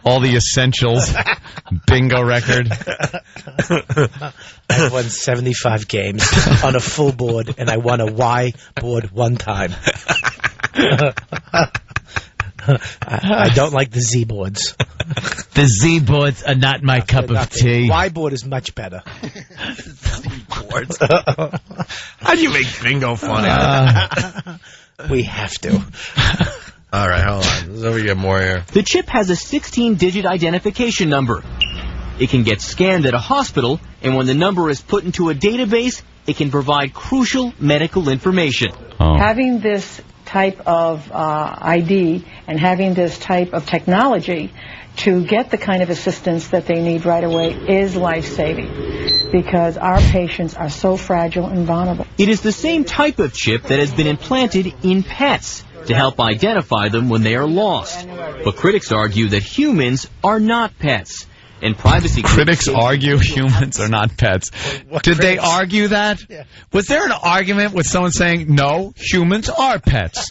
All the essentials. Bingo record. I won 75 games on a full board, and I won a Y board one time. I don't like the Z boards. The Z boards are not my cup of tea. Y board is much better. Z boards. How do you make bingo funny? We have to. All right, hold on. Let me get more here. The chip has a 16-digit identification number. It can get scanned at a hospital, and when the number is put into a database, it can provide crucial medical information. Having this type of ID and having this type of technology to get the kind of assistance that they need right away is life-saving because our patients are so fragile and vulnerable. It is the same type of chip that has been implanted in pets to help identify them when they are lost. But critics argue that humans are not pets. And privacy critics argue humans are not pets. Did they argue that? Yeah. Was there an argument with someone saying, no, humans are pets?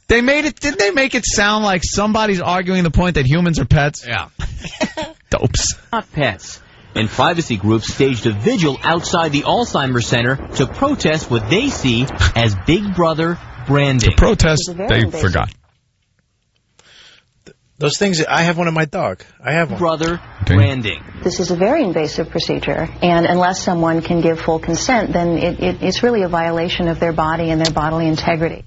Didn't they make it sound like somebody's arguing the point that humans are pets? Yeah. Dopes. Not pets. And privacy groups staged a vigil outside the Alzheimer's Center to protest what they see as Big Brother branding. To protest, they forgot. Those things, I have one in my dog. I have one. Brother branding. This is a very invasive procedure, and unless someone can give full consent, then it's really a violation of their body and their bodily integrity.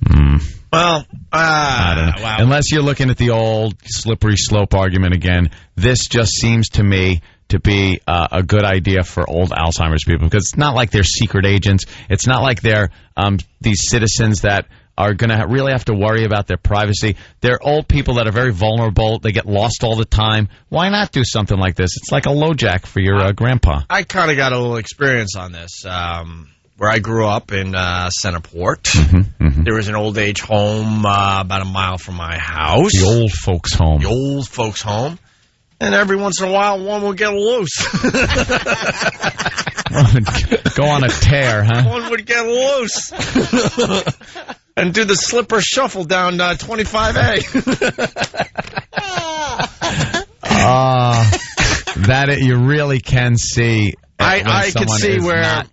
Well, I don't know. Wow. Unless you're looking at the old slippery slope argument again, this just seems to me to be a good idea for old Alzheimer's people, because it's not like they're secret agents. It's not like they're these citizens that are going to really have to worry about their privacy. They're old people that are very vulnerable. They get lost all the time. Why not do something like this? It's like a LoJack for your grandpa. I kind of got a little experience on this. Where I grew up in Centerport, there was an old age home about a mile from my house. The old folks' home. The old folks' home. And every once in a while, one will get loose. Go on a tear, huh? One would get loose. And do the slipper shuffle down 25A. That you really can see. I can see where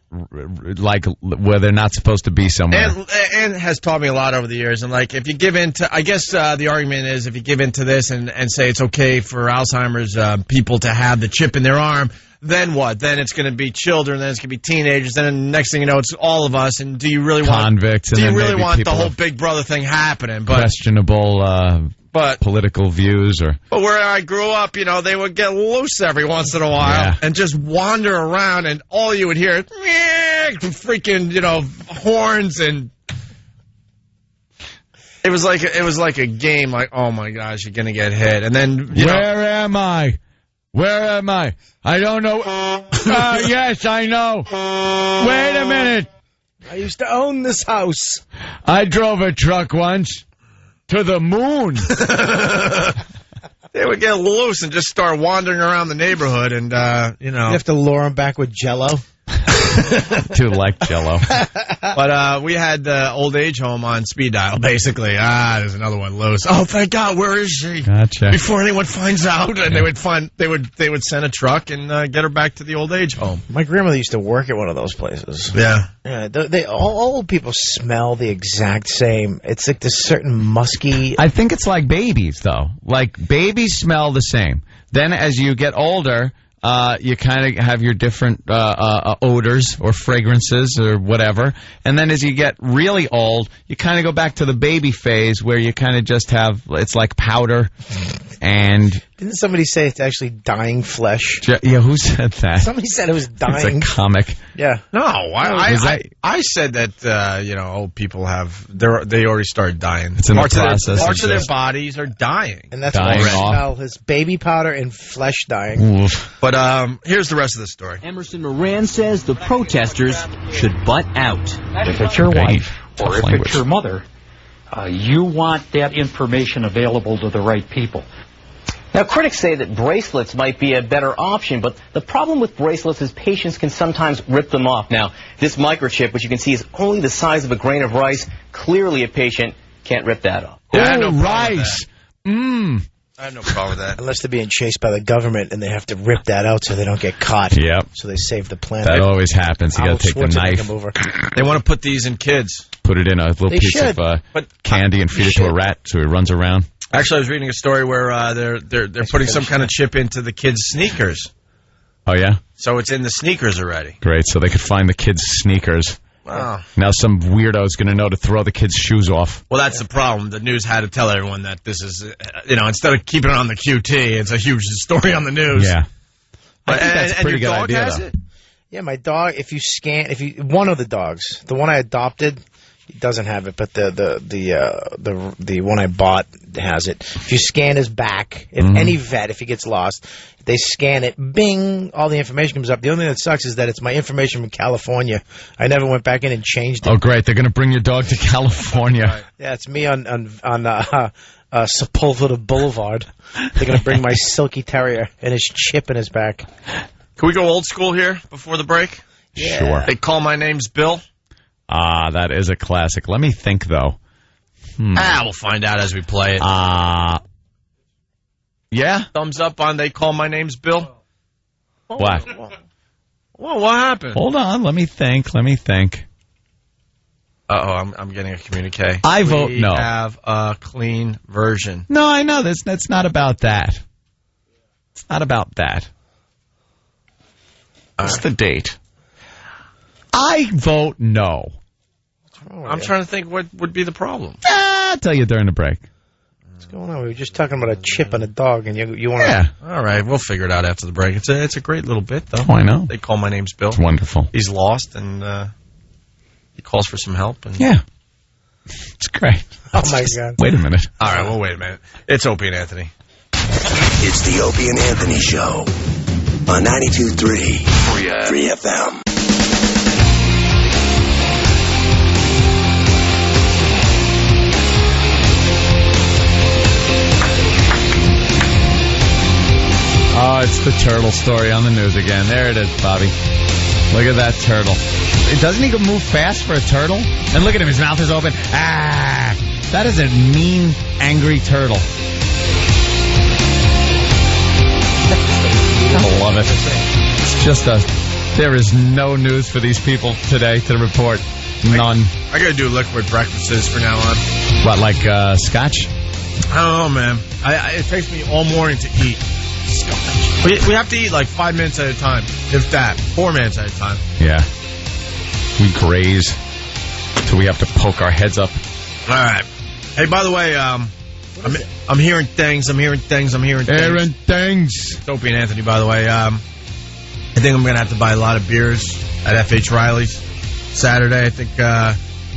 they're not supposed to be somewhere. And has taught me a lot over the years. And like, if you give in to, I guess the argument is if you give in to this and say it's okay for Alzheimer's people to have the chip in their arm, then what? Then it's going to be children, then it's going to be teenagers, then the next thing you know, it's all of us. And do you really want convicts? Do you really want the whole Big Brother thing happening? But questionable. Political views But where I grew up, they would get loose every once in a while and just wander around, and all you would hear is freaking, horns, and it was like a game. Like, oh my gosh, you're gonna get hit, and then where am I? Where am I? I don't know. Yes, I know. Wait a minute. I used to own this house. I drove a truck once. To the moon. They would get loose and just start wandering around the neighborhood, and You have to lure them back with Jell-O. Too like Jell-O. But we had the old age home on speed dial, basically. There's another one loose. Oh, thank God, where is she? Gotcha. Before anyone finds out, and they would send a truck and get her back to the old age home. My grandmother used to work at one of those places. Yeah. Yeah, all old people smell the exact same. It's like this certain musky. I think it's like babies, though. Like babies smell the same. Then as you get older, you kind of have your different odors or fragrances or whatever. And then as you get really old, you kind of go back to the baby phase where you kind of just have, it's like powder. And didn't somebody say it's actually dying flesh? Yeah, who said that? Somebody said it was dying. It's a comic. Yeah. No, I said that old people they already started dying. It's in the process. Parts of their bodies are dying, and that's why I smell his baby powder and flesh dying. Oof. But here's the rest of the story. Emerson Moran says the protesters should butt out. If it's your wife or if it's your mother, you want that information available to the right people. Now, critics say that bracelets might be a better option, but the problem with bracelets is patients can sometimes rip them off. Now, this microchip, which you can see is only the size of a grain of rice, clearly a patient can't rip that off. Rice. I have no problem with that. Unless they're being chased by the government and they have to rip that out so they don't get caught. Yep. So they save the planet. That always happens. You got to take the knife. They want to put these in kids. Put it in a little piece of candy and feed it to a rat so it runs around. Actually, I was reading a story where they're putting some kind of chip into the kids' sneakers. Oh, yeah? So it's in the sneakers already. Great, so they could find the kids' sneakers. Wow. Now some weirdo's going to know to throw the kids' shoes off. Well, that's the problem. The news had to tell everyone that this is, instead of keeping it on the QT, it's a huge story on the news. Yeah. I think that's a pretty good idea, though. It? Yeah, my dog, one of the dogs, the one I adopted, he doesn't have it, but the one I bought has it. If you scan his back, any vet, if he gets lost, they scan it, bing, all the information comes up. The only thing that sucks is that it's my information from California. I never went back in and changed it. Oh, great. They're going to bring your dog to California. Right. Yeah, it's me on Sepulveda Boulevard. They're going to bring my silky terrier and his chip in his back. Can we go old school here before the break? Yeah. Sure. They call my name's Bill. That is a classic. Let me think, though. We'll find out as we play it. Yeah? Thumbs up on They Call My Name's Bill. What? Well, what happened? Hold on. Let me think. Uh-oh, I'm getting a communique. I vote no. We have a clean version. No, I know. That's not about that. It's not about that. What's the date? I vote no. I'm trying to think what would be the problem. I'll tell you during the break. What's going on? We were just talking about a chip on a dog, and you want to... Yeah. All right, we'll figure it out after the break. It's a great little bit, though. Oh, I know. They call my name's Bill. It's wonderful. He's lost, and he calls for some help. And yeah. It's great. Oh, my God. Wait a minute. All right, well, wait a minute. It's Opie and Anthony. It's the Opie and Anthony Show on 92.3 Free FM. Oh, it's the turtle story on the news again. There it is, Bobby. Look at that turtle. Doesn't he move fast for a turtle? And look at him, his mouth is open. Ah! That is a mean, angry turtle. I love it. It's just there is no news for these people today to report. None. I gotta do liquid breakfasts from now on. What, like scotch? I don't know, man. It takes me all morning to eat scotch. We have to eat like 5 minutes at a time, if that. 4 minutes at a time. Yeah. We graze till we have to poke our heads up. All right. Hey, by the way, I'm hearing things. Hearing things. It's Opie and Anthony, by the way. I think I'm going to have to buy a lot of beers at F.H. Riley's Saturday. I think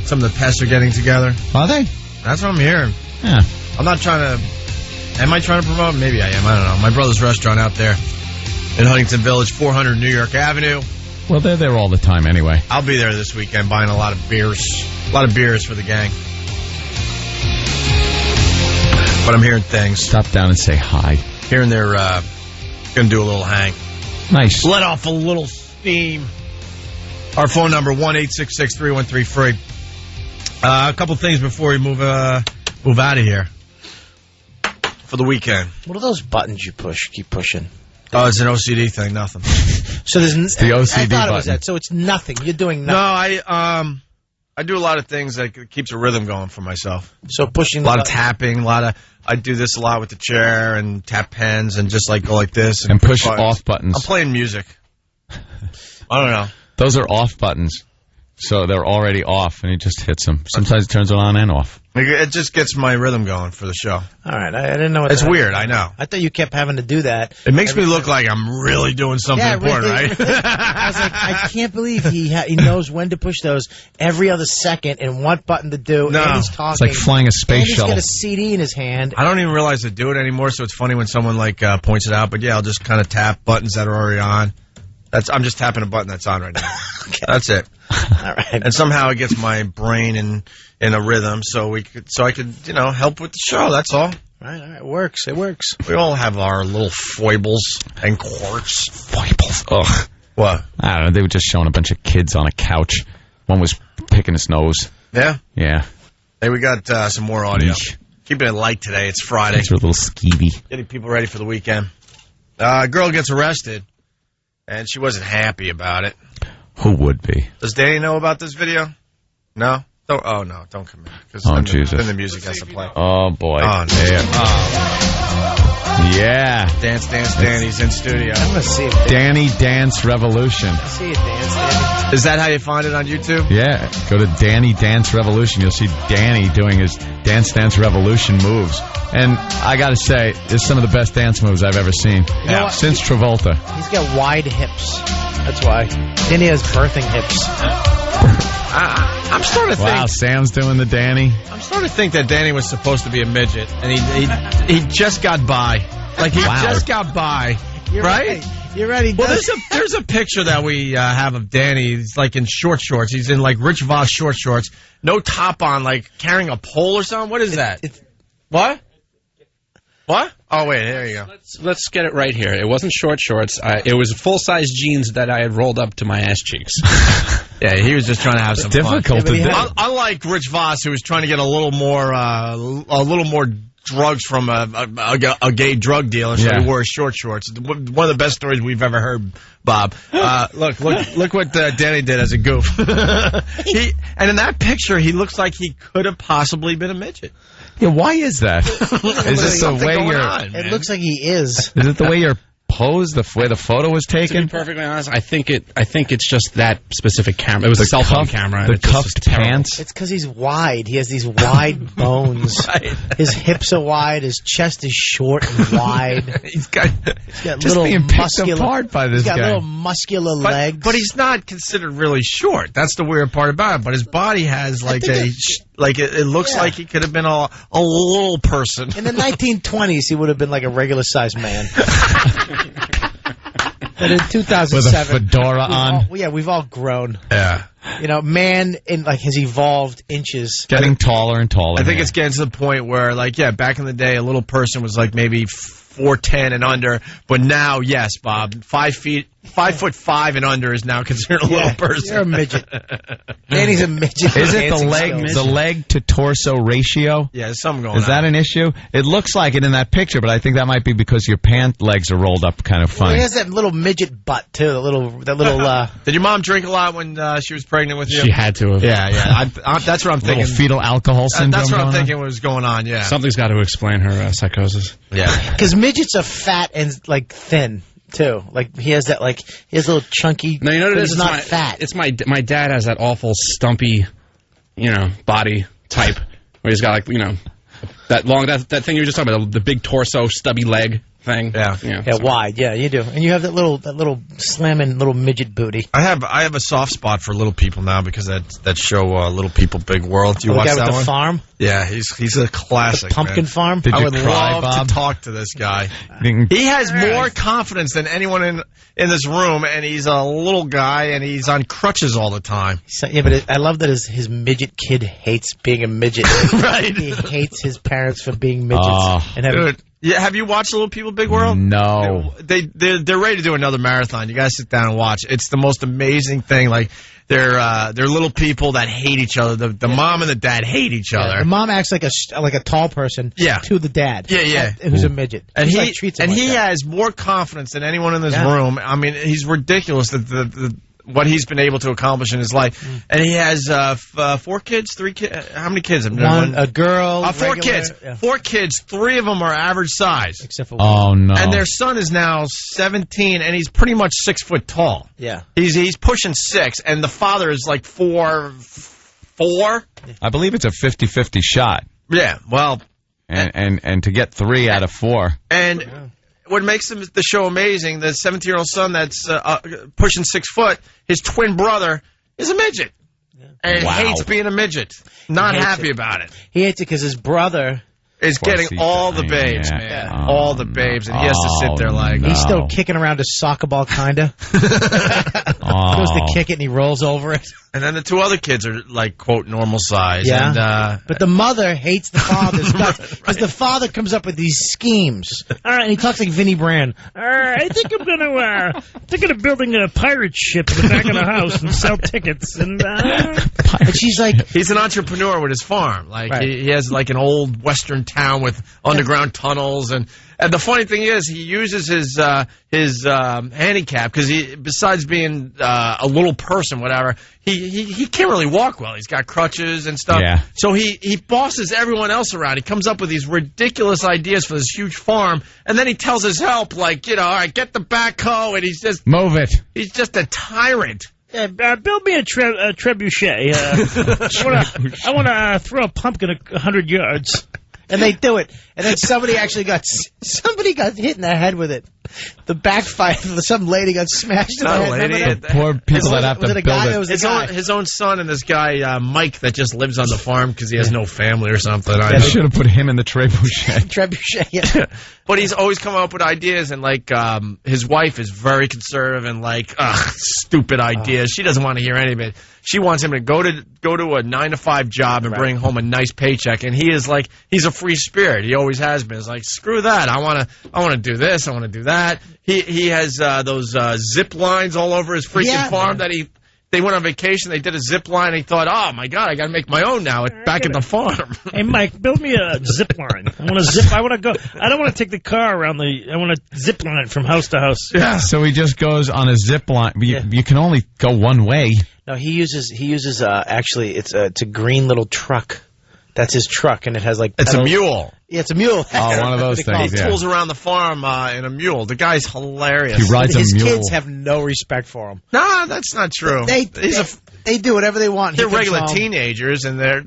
some of the pests are getting together. Are they? That's what I'm hearing. Yeah. I'm not trying to... Am I trying to promote? Maybe I am. I don't know. My brother's restaurant out there in Huntington Village, 400 New York Avenue. Well, they're there all the time anyway. I'll be there this weekend buying a lot of beers. A lot of beers for the gang. But I'm hearing things. Stop down and say hi. Hearing they're going to do a little hang. Nice. Let off a little steam. Our phone number, 1-866-313-FREE. A couple things before we move out of here for the weekend. What are those buttons you push? Keep pushing. Oh, it's an OCD thing. Nothing. So there's it's the OCD I thought button. It was that. So it's nothing. You're doing nothing. No, I do a lot of things that keeps a rhythm going for myself. So pushing a lot of tapping, I do this a lot with the chair and tap pens and just like go like this and push off buttons. I'm playing music. I don't know. Those are off buttons. So they're already off, and he just hits them. Sometimes it turns it on and off. It just gets my rhythm going for the show. All right, I didn't know what it's weird, I know. I thought you kept having to do that. It makes me look like I'm really doing something important, right? I was like, I can't believe he knows when to push those every other second and what button to do. No. And he's talking. It's like flying a space shuttle. He's got a CD in his hand. I don't even realize to do it anymore, so it's funny when someone points it out. But yeah, I'll just kind of tap buttons that are already on. I'm just tapping a button that's on right now. Okay. That's it. All right. And somehow it gets my brain in a rhythm, so I could help with the show. That's all. All right. It works. It works. We all have our little foibles and quirks. Foibles. Ugh. What? I don't know. They were just showing a bunch of kids on a couch. One was picking his nose. Yeah. Yeah. Hey, we got some more audio. Keeping it light today. It's Friday. It's a little skeevy. Getting people ready for the weekend. A girl gets arrested. And she wasn't happy about it. Who would be? Does Danny know about this video? No? No, don't come in. Jesus. Then the music has to play. Oh, boy. Oh, no. Yeah. Dance, Danny's in studio. I'm going to see it. Danny Dance Revolution. I see it, Danny. Is that how you find it on YouTube? Yeah. Go to Danny Dance Revolution. You'll see Danny doing his Dance Revolution moves. And I got to say, it's some of the best dance moves I've ever seen. Yeah. Since Travolta. He's got wide hips. That's why. Danny has birthing hips. I'm starting to think... Wow, Sam's doing the Danny. I'm starting to think that Danny was supposed to be a midget, and he just got by. Like, he just got by. You're right. You're right. Well, there's a picture that we have of Danny. He's like in short shorts. He's in like Rich Voss short shorts. No top on, like carrying a pole or something. What is that? What? What? Oh, wait, there you go. Let's get it right here. It wasn't short shorts. It was full-size jeans that I had rolled up to my ass cheeks. Yeah, he was just trying to have some difficult fun. to do. Unlike Rich Voss, who was trying to get a little more drugs from a gay drug dealer, so he wore his short shorts. One of the best stories we've ever heard, Bob. Look what Danny did as a goof. And in that picture, he looks like he could have possibly been a midget. Yeah, why is that? Is this the way It looks like he is. Is it the way you're posed, the way the photo was taken? To be perfectly honest, I think it's just that specific camera. It was a cell phone camera. The cuffed pants. It's because he's wide. He has these wide bones. Right. His hips are wide. His chest is short and wide. He's got just little being picked muscular. apart by this He's got guy. little muscular legs. But he's not considered really short. That's the weird part about it. But his body has it looks like he could have been a little person. In the 1920s, he would have been like a regular sized man. But in 2007, with a fedora on. We've all grown. Yeah. Man has evolved inches. Getting taller and taller. I think it's getting to the point where, back in the day, a little person was maybe 4'10" and under, but now, yes, Bob, 5 feet 5'5" and under is now considered a little person. You're a midget. Danny's a midget. Is it the leg to torso ratio? Yeah, there's something going on. Is that an issue? It looks like it in that picture, but I think that might be because your pant legs are rolled up kind of funny. Well, he has that little midget butt too. That little. Did your mom drink a lot when she was pregnant with you? She had to have. Yeah. That's what I'm thinking. Little fetal alcohol syndrome. That's what I'm thinking was going on. Yeah. Something's got to explain her psychosis. Yeah. Because midgets are fat and like thin too. Like he has that he has a little chunky. No, you know what it is? He's not fat. It's my dad has that awful stumpy, body type where he's got that long that thing you were just talking about, the big torso, stubby leg thing. Yeah, wide. Yeah, you do. And you have that little slamming little midget booty. I have a soft spot for little people now because that show Little People Big World. Do you watch that that with one? the farm? Yeah, he's a classic. The pumpkin farm. Did you I would cry, love Bob? to talk to this guy. He has more confidence than anyone in this room, and he's a little guy, and he's on crutches all the time. Yeah, but I love that his midget kid hates being a midget. Right. He hates his parents for being midgets. Dude. Yeah, have you watched Little People Big World? No. They're ready to do another marathon. You guys sit down and watch. It's the most amazing thing. Like they're little people that hate each other. The mom and the dad hate each other. The mom acts like a tall person. To the dad. Yeah. Who's a midget. And he treats him he that. has more confidence than anyone in this room. I mean, he's ridiculous that what he's been able to accomplish in his life. And he has 4 kids, 3 kids. How many kids? A girl. 4 kids. Yeah. 4 kids. 3 of them are average size. Except for one. Oh, no. And their son is now 17, and he's pretty much 6 foot tall. Yeah. He's pushing 6, and the father is like 4. I believe it's a 50-50 shot. Yeah, well. And to get 3 out of 4. And what makes the show amazing, the 17-year-old son that's pushing 6 foot, his twin brother is a midget. And hates being a midget. Not happy about it. He hates it because his brother is getting all the babes, man. All the babes. And he has to sit there like... He's still kicking around a soccer ball, kind of. He goes to kick it and he rolls over it. And then the 2 other kids are like, quote, normal size. Yeah. And, but the mother hates the father's guts because the father comes up with these schemes. All right, and he talks like Vinnie Brand. I think I'm gonna building a pirate ship in the back of the house and sell tickets. And she's like, he's an entrepreneur with his farm. Like he has like an old western town with underground tunnels and the funny thing is, he uses his handicap because besides being a little person, whatever, he can't really walk well. He's got crutches and stuff. Yeah. So he bosses everyone else around. He comes up with these ridiculous ideas for this huge farm, and then he tells his help, like, all right, get the backhoe, and he's just move it. He's just a tyrant. Yeah, build me a trebuchet. I want to throw a pumpkin 100 yards. And they do it. And then somebody got hit in the head with it. The backfire. Some lady got smashed in the head. Poor people that have to build it. His own son and this guy, Mike, that just lives on the farm because he has no family or something. They should have put him in the trebuchet. Trebuchet, yeah. But he's always coming up with ideas, and like his wife is very conservative and like stupid ideas. She doesn't want to hear any of it. She wants him to go to a 9-to-5 job and bring home a nice paycheck. And he is like, he's a free spirit. He always has been. It's like, screw that. I want to do this. I want to do that. He has those zip lines all over his freaking farm that they went on vacation. They did a zip line. And he thought, oh my God, I got to make my own now. Back at the farm. Hey Mike, build me a zip line. I want to zip. I want to go. I don't want to take the car around I want to zip line from house to house. Yeah. So he just goes on a zip line. You can only go one way. No, he uses actually it's a green little truck. That's his truck, and it has like it's a mule. Yeah, it's a mule. Oh, one of those things. He tools around the farm in a mule. The guy's hilarious. He rides His a mule. kids have no respect for him. No, that's not true. They do whatever they want. They're regular teenagers, and they're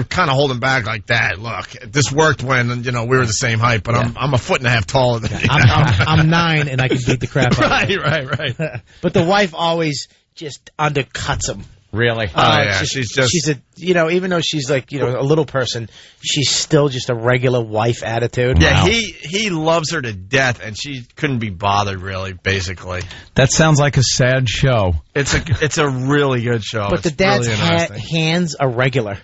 kind of holding back like that. Look, this worked when we were the same height, but I'm a foot and a half taller than you. I'm 9, and I can beat the crap out of him. Right. But the wife always just undercuts him. Really? Oh, yeah. She's a even though she's like a little person, she's still just a regular wife attitude. Yeah, wow. He loves her to death, and she couldn't be bothered really. Basically, that sounds like a sad show. It's a really good show. But it's the dad's really hands are regular.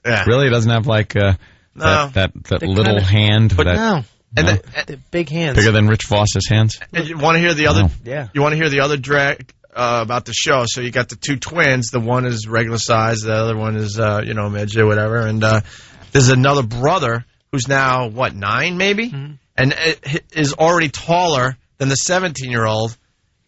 Yeah, really doesn't have like that little hand. But no. And the big hands. Bigger than Rich Voss's hands. And you want to hear the other? Yeah. You want to hear the other drag about the show? So you got the two twins. The one is regular size. The other one is midget, whatever. And there's another brother who's now 9 maybe, and is already taller than the 17-year-old.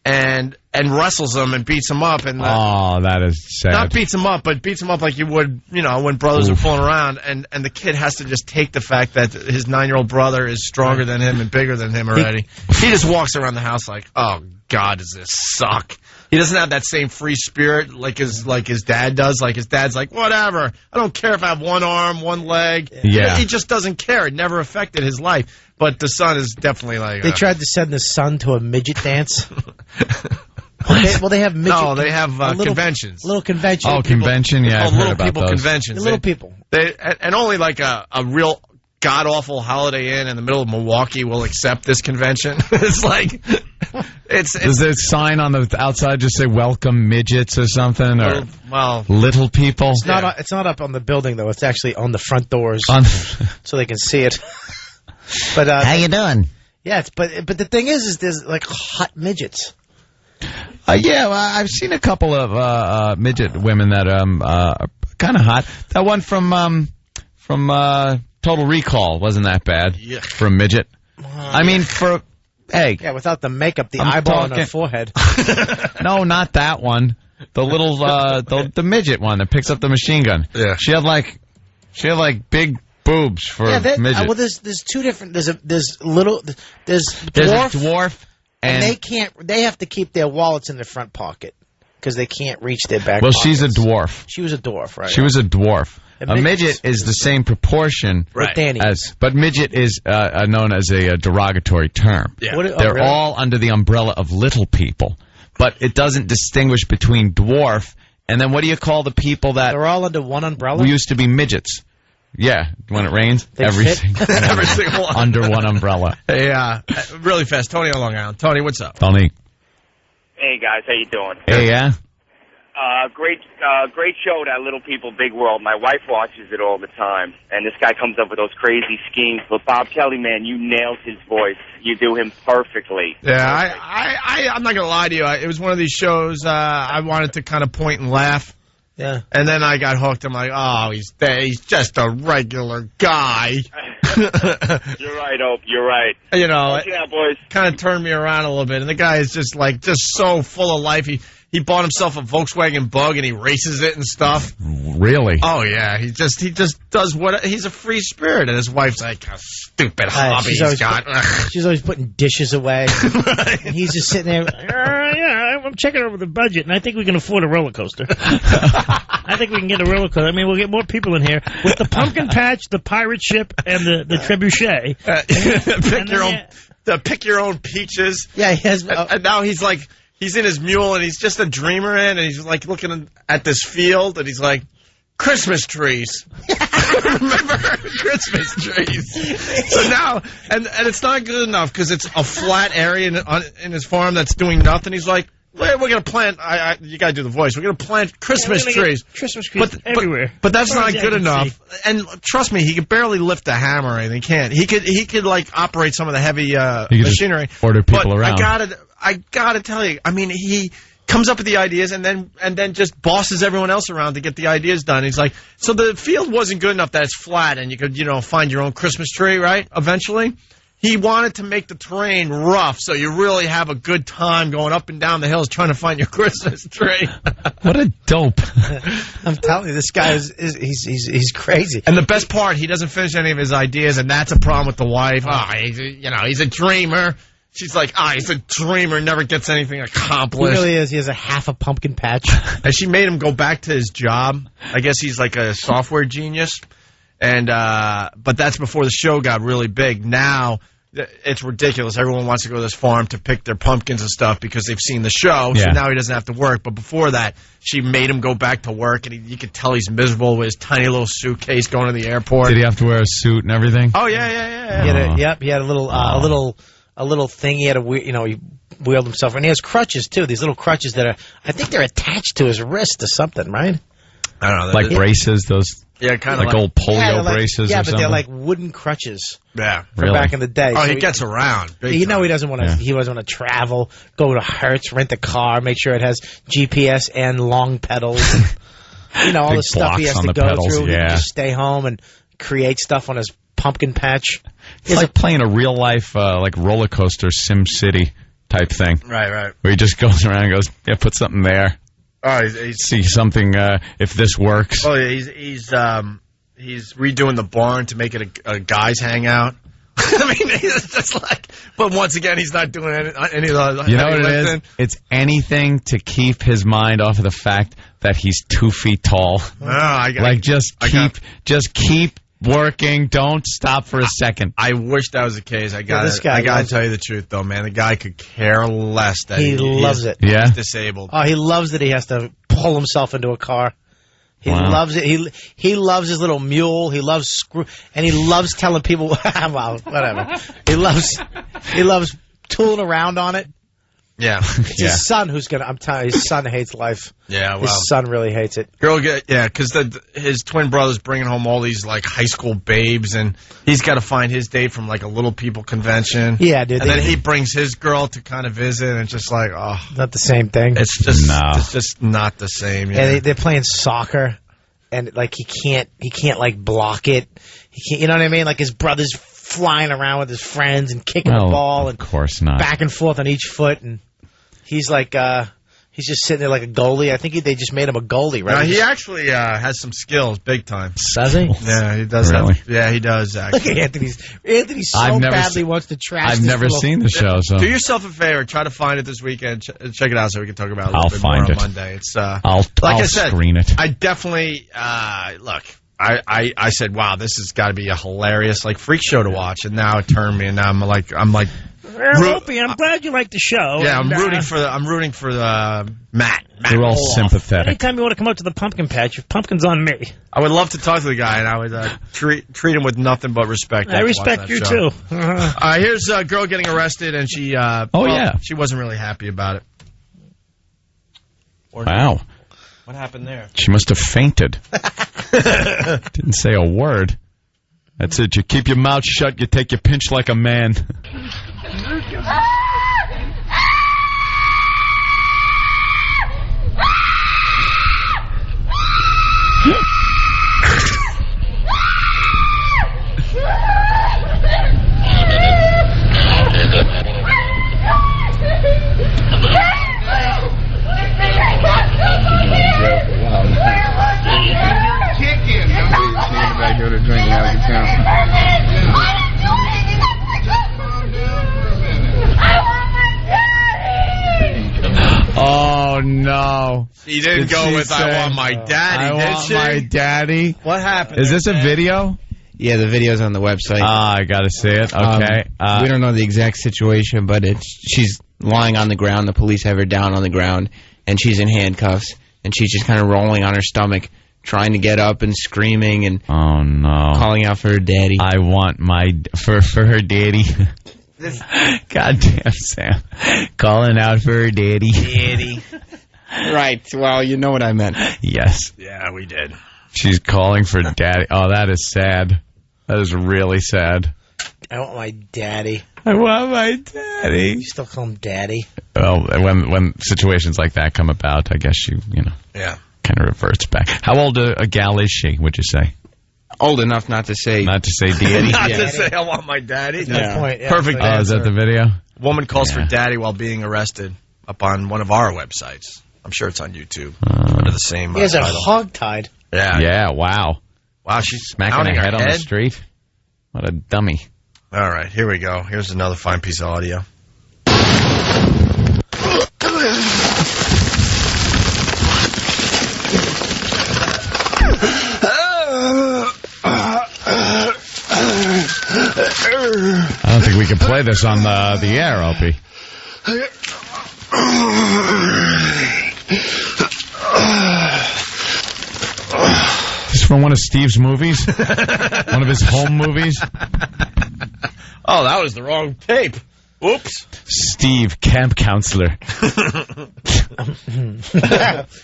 And wrestles him and beats him up. And that is sad. Not beats him up, but beats him up like you would, when brothers are fooling around. And the kid has to just take the fact that his 9-year-old brother is stronger than him and bigger than him already. He just walks around the house like, oh, God, does this suck? He doesn't have that same free spirit like his dad does. Like his dad's like, whatever. I don't care if I have one arm, one leg. Yeah. He just doesn't care. It never affected his life. But the son is definitely like... They tried to send the son to a midget dance. They have midget... No, they have conventions. Little convention. Oh, convention? Yeah, I've heard about people those. Conventions. Little people. And only like a real god-awful Holiday Inn in the middle of Milwaukee will accept this convention. It's like... Does the sign on the outside just say "Welcome Midgets" or something, or little people? It's not up on the building though. It's actually on the front doors, so they can see it. But how you doing? Yeah, but the thing is there's like hot midgets. Yeah, well, I've seen a couple of midget women that are kind of hot. That one from Total Recall wasn't that bad for a midget. I mean, hey. Yeah, without the makeup, the eyeball on her forehead. No, not that one. The little, the midget one that picks up the machine gun. Yeah. She had like big boobs for midget. Well, there's two different. There's dwarf. There's a dwarf, and they have to keep their wallets in their front pocket because they can't reach their back. Well, pockets. she's a dwarf. She was a dwarf, right? She was a dwarf. A midget is the same proportion but midget is known as a derogatory term. Yeah. They're all under the umbrella of little people, but it doesn't distinguish between dwarf and then what do you call the people that... They're all under one umbrella? We used to be midgets. Yeah, when it rains, every single one. Under one umbrella. Hey, really fast, Tony on Long Island. Tony, what's up? Tony. Hey, guys, how you doing? Hey, yeah? Great show, that Little People, Big World. My wife watches it all the time, and this guy comes up with those crazy schemes. But Bob Kelly, man, you nailed his voice. You do him perfectly. Yeah, I'm not gonna lie to you. It was one of these shows I wanted to kind of point and laugh. Yeah. And then I got hooked. I'm like, oh, he's just a regular guy. You're right, Opie. You're right. You know, boys. Kind of turned me around a little bit. And the guy is just so full of life. He bought himself a Volkswagen Bug and he races it and stuff. Really? Oh yeah. He just does he's a free spirit, and his wife's like, a stupid hobby he's got. She's always putting dishes away. And he's just sitting there. Yeah, I'm checking over the budget, and I think we can afford a roller coaster. I think we can get a roller coaster. I mean, we'll get more people in here with the pumpkin patch, the pirate ship, and the trebuchet. Pick your own peaches. Yeah, he has. And now he's like. He's in his mule, and he's just a dreamer and he's like looking at this field, and he's like, Christmas trees. Remember? Christmas trees. So now, and it's not good enough because it's a flat area in his farm that's doing nothing. He's like, we're going to plant, you got to do the voice, we're going to plant Christmas trees. Christmas trees everywhere. But that's not good enough. And trust me, he could barely lift a hammer or anything. He can't. He could like operate some of the heavy machinery. Order people around. I gotta tell you, I mean, he comes up with the ideas and then just bosses everyone else around to get the ideas done. He's like, so the field wasn't good enough that it's flat and you could, find your own Christmas tree, right? Eventually. He wanted to make the terrain rough so you really have a good time going up and down the hills trying to find your Christmas tree. What a dope. I'm telling you, this guy he's crazy. And the best part, he doesn't finish any of his ideas, and that's a problem with the wife. He's a dreamer. She's like, he's a dreamer, never gets anything accomplished. He really is. He has a half a pumpkin patch. And she made him go back to his job. I guess he's like a software genius. And but that's before the show got really big. Now it's ridiculous. Everyone wants to go to this farm to pick their pumpkins and stuff because they've seen the show. Yeah. So now he doesn't have to work. But before that, she made him go back to work, and you could tell he's miserable with his tiny little suitcase going to the airport. Did he have to wear a suit and everything? Oh yeah. He had a little thing. He had he wheeled himself, and he has crutches too. These little crutches that I think they're attached to his wrist or something, right? I don't know. Like braces, those. Yeah, kind of like old polio like, braces. Yeah, or but something? they're like wooden crutches. Yeah, from back in the day. Oh, So he gets around. You know he doesn't want to. He doesn't want to travel. Go to Hertz, rent a car, make sure it has GPS and long pedals. And, all Big the stuff he blocks has on to the go pedals, through. He yeah. can just stay home and create stuff on his pumpkin patch. It's like playing a real life like roller coaster Sim City type thing. Right. Where he just goes around and goes, yeah, put something there. Oh, he's see something if this works. Oh, yeah, he's redoing the barn to make it a guys hangout. I mean, it's just like, but once again, he's not doing any of the. You know what it lifting. is? It's anything to keep his mind off of the fact that he's 2 feet tall. No, just keep working. Don't stop for a second. I wish that was the case. I got this guy I got to loves tell you the truth, though, man. The guy could care less that He loves it. Yeah? He's disabled. Oh, he loves that he has to pull himself into a car. He loves it. He loves his little mule. He loves and he loves telling people. Well, whatever. He loves tooling around on it. Yeah, It's his son who's gonna. I'm telling you, his son hates life. Yeah, well, his son really hates it. Because his twin brother's bringing home all these like high school babes, and he's got to find his date from like a little people convention. Yeah, dude. And then he brings his girl to kind of visit, and it's just like, oh, not the same thing. It's just not the same. Yeah, Yeah, they're playing soccer, and like he can't like block it. He can't, you know what I mean? Like his brother's flying around with his friends and kicking the ball, and of course not. back and forth on each foot, and he's like he's just sitting there like a goalie. I think they just made him a goalie, right? No, he actually has some skills, big time. Does he? Yeah, he does. Really? Yeah, he does. Actually. Look at Anthony so badly wants to trash. I've this never little- seen the show, so Do yourself a favor, try to find it this weekend. Check it out so we can talk about it a little I'll bit find more it. on Monday. It's I'll like I said, screen it. I definitely look. I said, wow, this has got to be a hilarious like freak show to watch, and now it turned me, and now I'm like. Well, Opie, I'm glad you like the show. Yeah, and, I'm rooting for Matt. They're all sympathetic. Anytime you want to come up to the pumpkin patch, your pumpkin's on me. I would love to talk to the guy, and I would treat him with nothing but respect. I respect you too. Here's a girl getting arrested, and she. She wasn't really happy about it. Wow. What happened there? She must have fainted. Didn't say a word. That's it. You keep your mouth shut. You take your pinch like a man. Oh no! She didn't go with "I want my daddy." I want my daddy. What happened? Is this a video? Yeah, the video's on the website. I gotta see it. Okay. We don't know the exact situation, but she's lying on the ground. The police have her down on the ground, and she's in handcuffs, and she's just kind of rolling on her stomach, trying to get up and screaming and oh no, calling out for her daddy. I want my for her daddy. Goddamn Sam, calling out for her daddy. Daddy. Right. Well, you know what I meant. Yes. Yeah, we did. She's calling for daddy. Oh, that is sad. That is really sad. I want my daddy. I want my daddy. You still call him daddy? Well, when situations like that come about, I guess you know. Yeah. Kind of reverts back. How old a gal is she? Would you say? Old enough not to say. Not to say daddy. Not to say I want my daddy. Good point. Yeah, Perfect Oh, is answer. that the video? Woman calls for daddy while being arrested up on one of our websites. I'm sure it's on YouTube under the same He has a title. hog tied. Yeah. Yeah. Wow. Wow, she's Smacking pounding her head on the head. street. What a dummy. All right, here we go. Here's another fine piece of audio. I don't think we can play this on the air, Opie. This is from one of Steve's movies? One of his home movies? Oh, that was the wrong tape. Oops. Steve, camp counselor.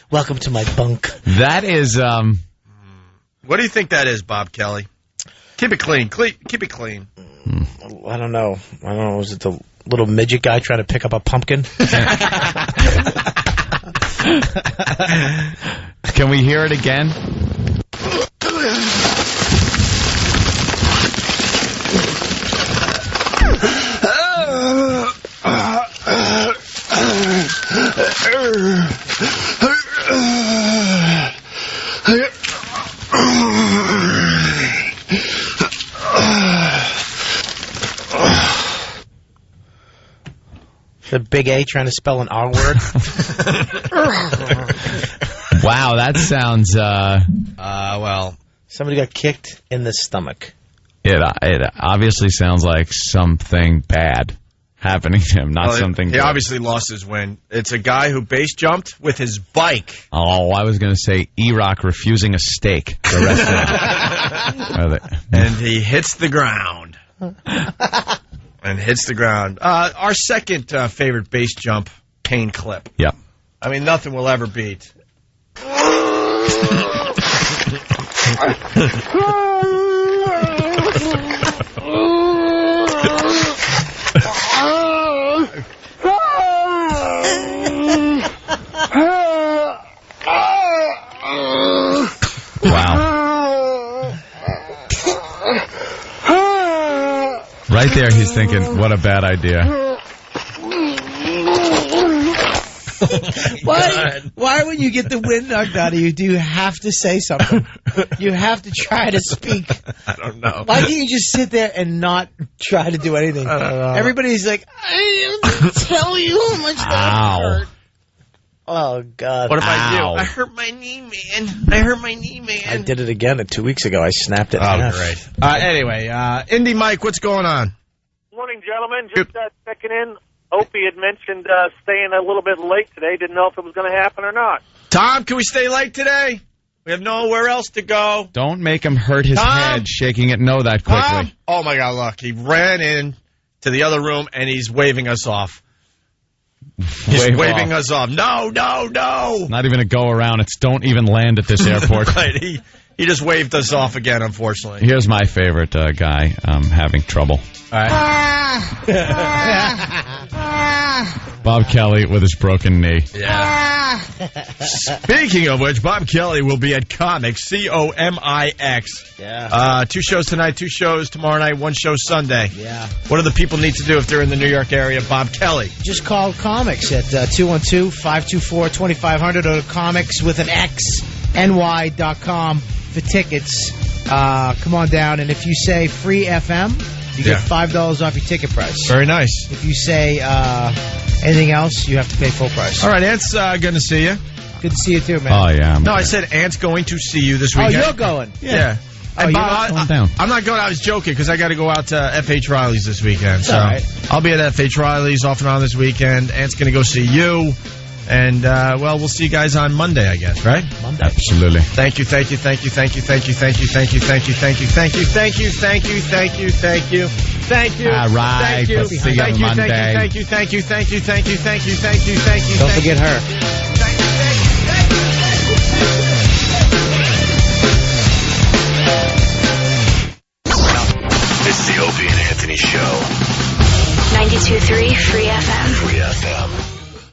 Welcome to my bunk. That is, What do you think that is, Bob Kelly? Keep it clean. Keep it clean. I don't know. Was it the little midget guy trying to pick up a pumpkin? Can we hear it again? The big A trying to spell an R word. Wow, that sounds, well. Somebody got kicked in the stomach. It obviously sounds like something bad happening to him, not something He good. obviously lost his win. It's a guy who base jumped with his bike. Oh, I was going to say E-Rock refusing a steak. The restaurant. And he hits the ground. And hits the ground. Our second favorite base jump pain clip. Yep. I mean, nothing will ever beat. Wow. Right there, he's thinking, what a bad idea. Why when you get the wind knocked out of you, do you have to say something? You have to try to speak. I don't know. Why can't you just sit there and not try to do anything? I don't know. Everybody's like, I have to tell you how much that hurt. Oh, God. What if I do? I hurt my knee, man. I did it again 2 weeks ago. I snapped it in half. Great. Anyway, Indy Mike, what's going on? Morning, gentlemen. Just checking in. Opie had mentioned staying a little bit late today. Didn't know if it was going to happen or not. Tom, can we stay late today? We have nowhere else to go. Don't make him hurt his head shaking it no that quickly. Tom? Oh, my God, look. He ran in to the other room, and he's waving us off. He's waving us off. No. Not even a go around. It's don't even land at this airport. Right. He just waved us off again, unfortunately. Here's my favorite guy having trouble. All right. Bob Kelly with his broken knee. Yeah. Speaking of which, Bob Kelly will be at Comics, COMIX. Yeah. 2 shows tonight, 2 shows tomorrow night, 1 show Sunday. Yeah. What do the people need to do if they're in the New York area? Bob Kelly. Just call Comics at 212-524-2500 or Comics with an X, ny.com for tickets. Come on down, and if you say free FM, you get $5 off your ticket price. Very nice. If you say anything else, you have to pay full price. All right, Ant's going to see you. Good to see you too, man. Oh, yeah. No, I said Ant's going to see you this weekend. Oh, you're going? Yeah. Oh, And you're Bob, not down. I'm not going. I was joking because I got to go out to F.H. Riley's this weekend. So all right. I'll be at F.H. Riley's off and on this weekend. Ant's going to go see you. And, well, we'll see you guys on Monday, I guess, right? Monday. Absolutely. Thank you. All right. See you on Monday. Thank you. Don't forget her. It's the Opie and Anthony Show. 92.3 Free FM. Free FM.